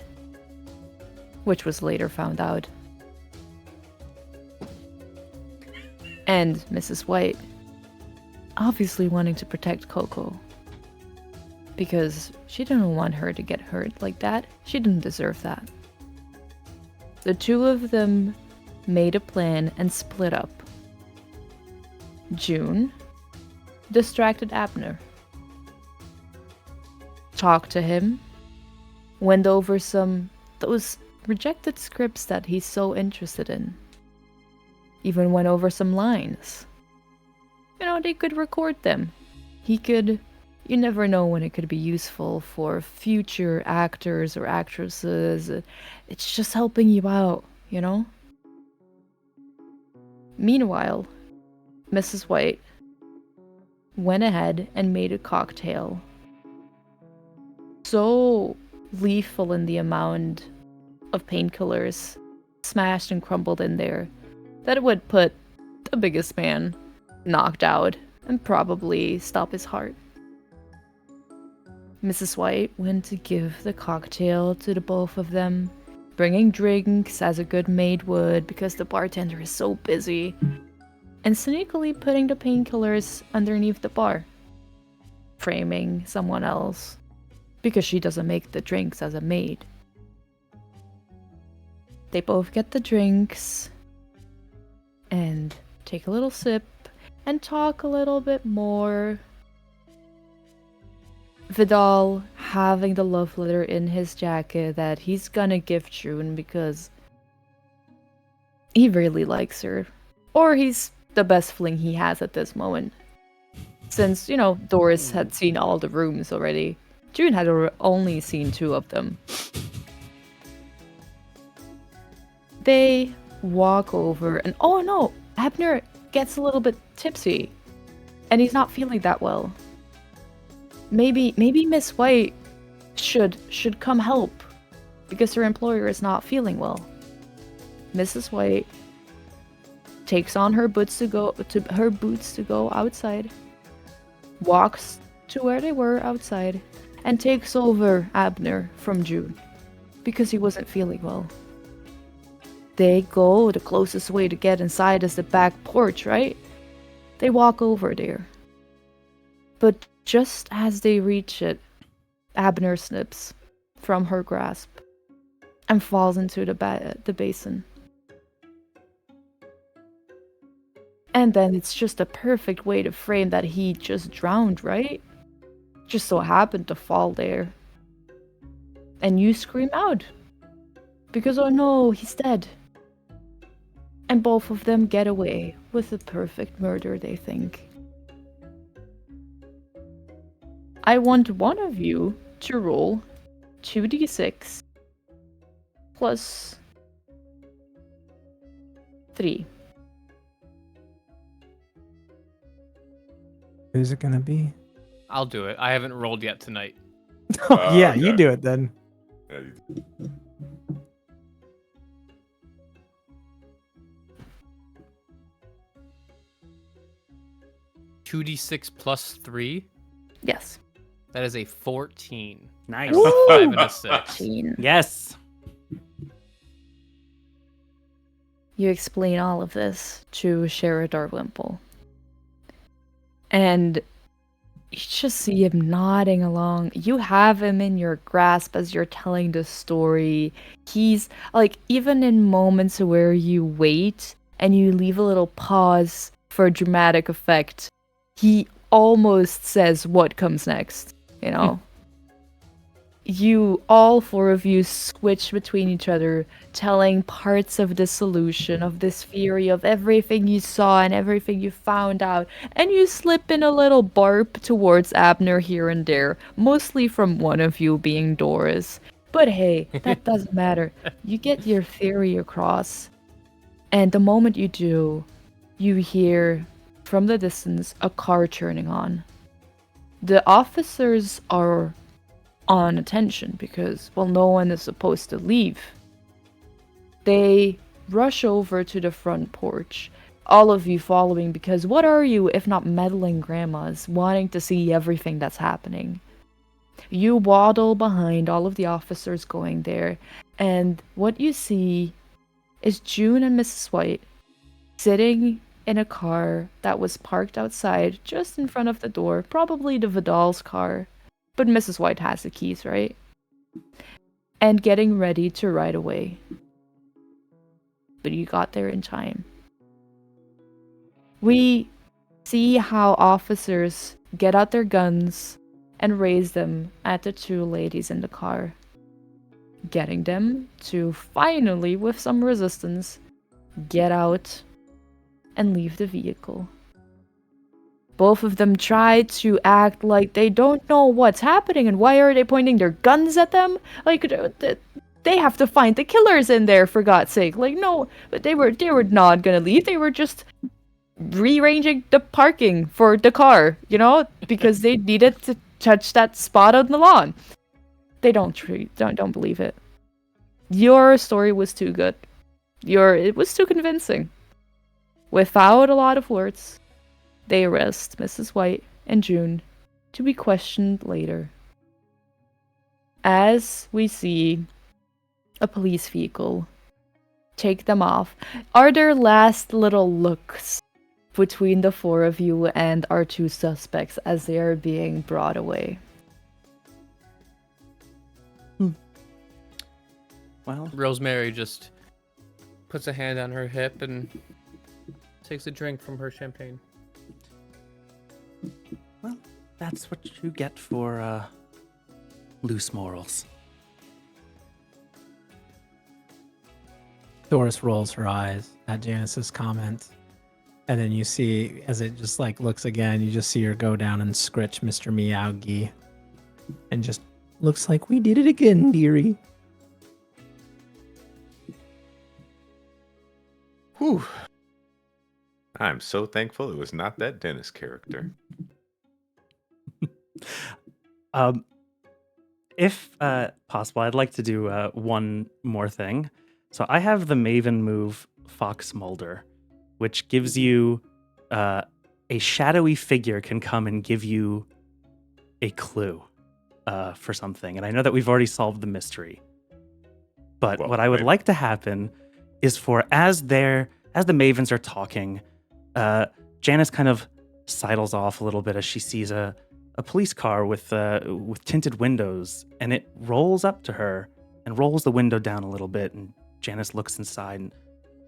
which was later found out. And Mrs. White obviously wanting to protect Coco. Because she didn't want her to get hurt like that. She didn't deserve that. The two of them made a plan and split up. June distracted Abner. Talked to him. Went over those rejected scripts that he's so interested in. Even went over some lines. They could record them. You never know when it could be useful for future actors or actresses. It's just helping you out, Meanwhile, Mrs. White went ahead and made a cocktail so lethal in the amount of painkillers smashed and crumbled in there that it would put the biggest man knocked out and probably stop his heart. Mrs. White went to give the cocktail to the both of them, bringing drinks as a good maid would because the bartender is so busy, and sneakily putting the painkillers underneath the bar, framing someone else because she doesn't make the drinks as a maid. They both get the drinks and take a little sip and talk a little bit more. Vidal having the love letter in his jacket that he's gonna give June because he really likes her. Or he's the best fling he has at this moment. Since, Doris had seen all the rooms already. June had only seen 2 of them. They walk over and oh no, Abner gets a little bit tipsy. And he's not feeling that well. Maybe Miss White should come help because her employer is not feeling well. Mrs. White takes on her boots to go outside, walks to where they were outside, and takes over Abner from June because he wasn't feeling well. They go, the closest way to get inside is the back porch, right? They walk over there. But just as they reach it, Abner slips from her grasp and falls into the basin. And then it's just a perfect way to frame that he just drowned, right? Just so happened to fall there. And you scream out. Because, oh no, he's dead. And both of them get away with a perfect murder, they think. I want one of you to roll 2d6 plus 3. Who's it gonna be? I'll do it. I haven't rolled yet tonight. Yeah, you okay. do it then. Yeah, 2d6 plus 3. Yes. That is a 14. Nice. That's a 5 and a 6. 14. Yes. You explain all of this to Sheriff Darwimple. And you just see him nodding along. You have him in your grasp as you're telling the story. He's like, even in moments where you wait and you leave a little pause for dramatic effect, he almost says what comes next, you know? You, all four of you, switch between each other, telling parts of the solution, of this theory, of everything you saw and everything you found out, and you slip in a little barb towards Abner here and there, mostly from one of you being Doris. But hey, that doesn't matter. You get your theory across, and the moment you do, you hear, from the distance, a car turning on. The officers are on attention because, well, no one is supposed to leave. They rush over to the front porch, all of you following, because what are you if not meddling grandmas wanting to see everything that's happening? You waddle behind all of the officers going there, and what you see is June and Mrs. White sitting in a car that was parked outside just in front of the door, probably the Vidal's car. But Mrs. White has the keys, right? And getting ready to ride away. But you got there in time. We see how officers get out their guns and raise them at the two ladies in the car, getting them to finally, with some resistance, get out and leave the vehicle. Both of them try to act like they don't know what's happening and why are they pointing their guns at them? Like, they have to find the killers in there, for God's sake. Like, no, but they were not gonna leave. They were just rearranging the parking for the car, you know, because they needed to touch that spot on the lawn. They don't believe it. Your story was too good. It was too convincing. Without a lot of words, they arrest Mrs. White and June to be questioned later. As we see a police vehicle take them off, are there last little looks between the four of you and our two suspects as they are being brought away? Well, Rosemary just puts a hand on her hip and takes a drink from her champagne. Well, that's what you get for loose morals. Doris rolls her eyes at Janice's comment, and then you see, as it just like looks again, you just see her go down and scritch Mr. Miyagi, and just looks like, we did it again, dearie. Whew. I'm so thankful it was not that Dennis character. If possible, I'd like to do one more thing. So I have the Maven move Fox Mulder, which gives you a shadowy figure can come and give you a clue for something. And I know that we've already solved the mystery. But what I would like to happen is for as the Mavens are talking, Janice kind of sidles off a little bit as she sees a police car with tinted windows, and it rolls up to her and rolls the window down a little bit, and Janice looks inside, and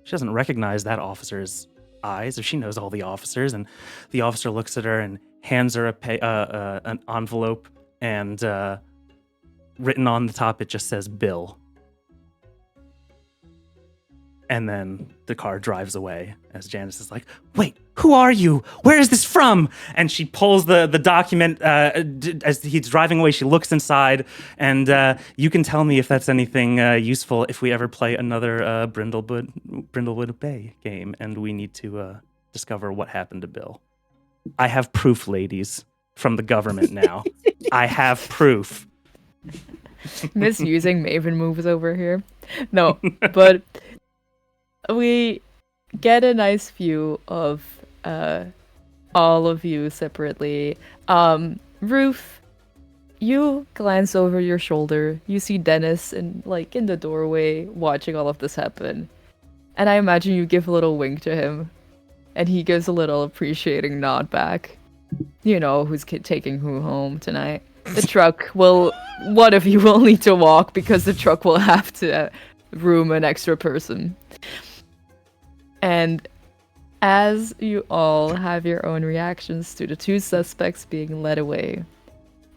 she doesn't recognize that officer's eyes, or she knows all the officers, and the officer looks at her and hands her an envelope, and written on the top it just says Bill. And then the car drives away as Janice is like, wait, who are you? Where is this from? And she pulls the document as he's driving away. She looks inside, and you can tell me if that's anything useful if we ever play another Brindlewood Bay game and we need to discover what happened to Bill. I have proof, ladies, from the government now. I have proof. Misusing Maven moves over here. No, but we get a nice view of all of you separately. Ruth, you glance over your shoulder. You see Dennis in the doorway watching all of this happen. And I imagine you give a little wink to him. And he gives a little appreciating nod back. You know who's taking who home tonight. The truck one of you will need to walk because the truck will have to room an extra person. And as you all have your own reactions to the two suspects being led away,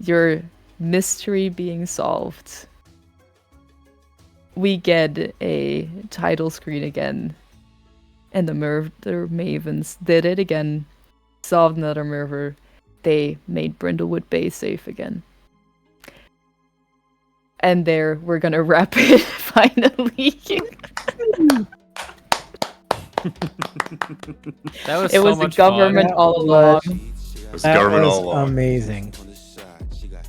your mystery being solved, we get a title screen again. And the murder mavens did it again. Solved another murder. They made Brindlewood Bay safe again. And there, we're gonna wrap it finally. That was It so was the much government fun. all along. It's government all was along. amazing.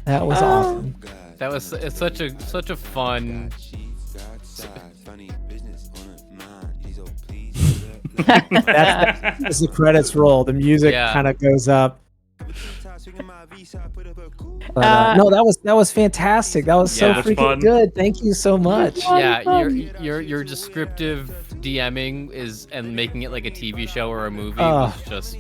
That was awesome. That was it's such a fun. That's as the credits roll, the music Yeah. kind of goes up. But, Uh, no, that was fantastic. That was so Yeah. freaking Fun. good. Thank you so much. Yeah, your descriptive DMing and making it like a TV show or a movie was just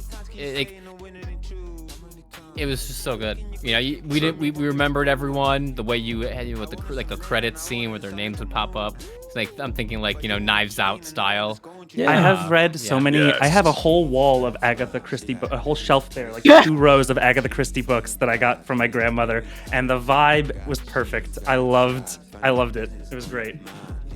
it was just so good. You know, we remembered everyone the way you had with the credits scene where their names would pop up. It's like I'm thinking Knives Out style. Yeah. I have read so Yeah. many. Yes. I have a whole wall of Agatha Christie, a whole shelf there, like 2 rows of Agatha Christie books that I got from my grandmother, and the vibe was perfect. I loved it. It was great.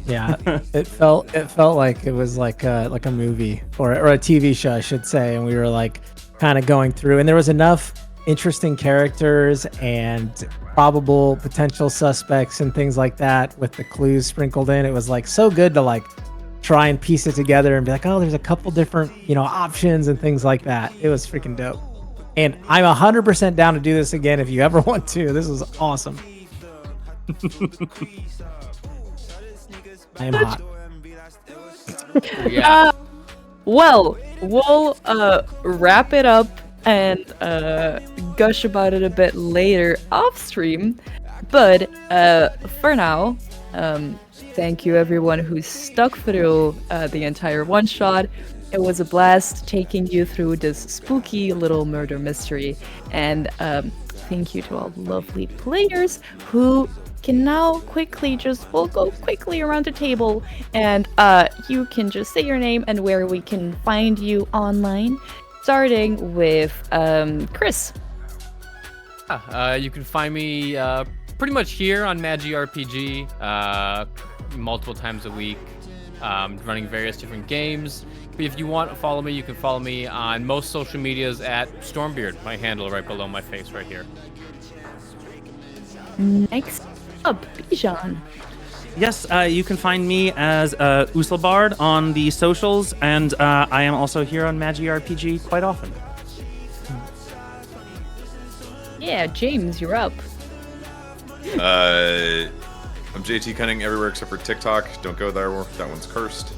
Yeah, it felt like it was like a movie or a TV show, I should say, and we were like kind of going through, and there was enough interesting characters and probable potential suspects and things like that with the clues sprinkled in. It was like so good to like try and piece it together and be like, oh, there's a couple different options and things like that. It was freaking dope, and I'm 100% down to do this again if you ever want to. This was awesome. I am hot. Yeah. Well, we'll wrap it up and gush about it a bit later off stream. But for now, thank you everyone who stuck through the entire one shot. It was a blast taking you through this spooky little murder mystery. And thank you to all the lovely players who can now we'll go quickly around the table and you can just say your name and where we can find you online, starting with Chris. You can find me pretty much here on Magi RPG multiple times a week, running various different games. But if you want to follow me, you can follow me on most social medias at Stormbeard, my handle right below my face right here. Next up, Bijan. Yes, you can find me as Uslabard on the socials, and I am also here on Magi RPG quite often. Yeah, James, you're up. I'm JT Cunning everywhere except for TikTok. Don't go there. That one's cursed.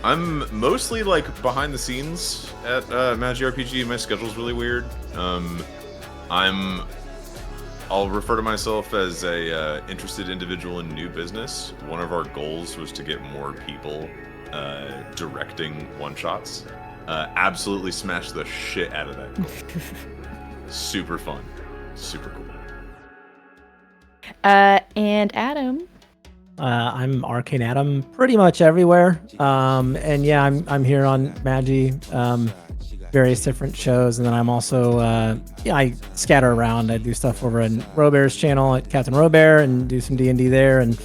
I'm mostly like behind the scenes at Magi RPG. My schedule's really weird. I'll refer to myself as a interested individual in new business. One of our goals was to get more people directing one-shots. Absolutely smashed the shit out of that goal. Super fun. Super cool. And Adam. I'm Arcane Adam pretty much everywhere. And yeah, I'm here on Magi, various different shows. And then I'm also, I scatter around. I do stuff over in Robear's channel at Captain Robear and do some D&D there. And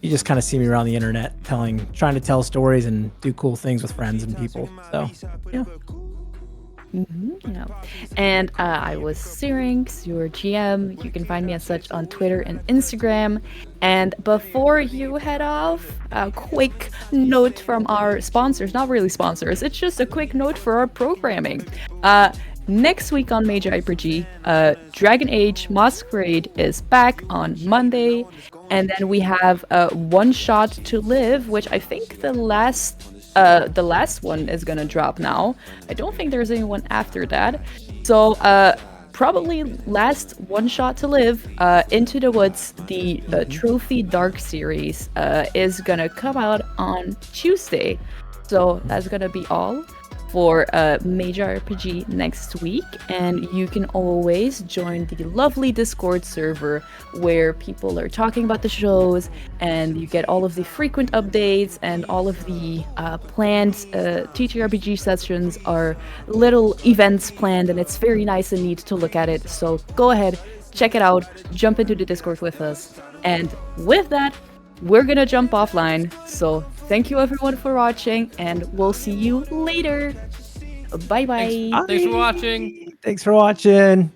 you just kind of see me around the internet trying to tell stories and do cool things with friends and people. So, yeah. Yeah. And I was Syrinx, your GM. You can find me as such on Twitter and Instagram. And before you head off, a quick note from our sponsors. Not really sponsors, it's just a quick note for our programming. Next week on Magi RPG, Dragon Age Masquerade is back on Monday. And then we have One Shot to Live, which I think the last one is gonna drop now. I don't think there's anyone after that. So probably last one shot to live, Into the Woods, the Trophy Dark series, is gonna come out on Tuesday. So that's gonna be all for Major RPG next week, and you can always join the lovely Discord server where people are talking about the shows, and you get all of the frequent updates and all of the planned TTRPG sessions are little events planned, and it's very nice and neat to look at it. So go ahead, check it out, jump into the Discord with us, and with that, we're gonna jump offline. So thank you everyone for watching, and we'll see you later. Bye bye. Thanks for watching. Thanks for watching.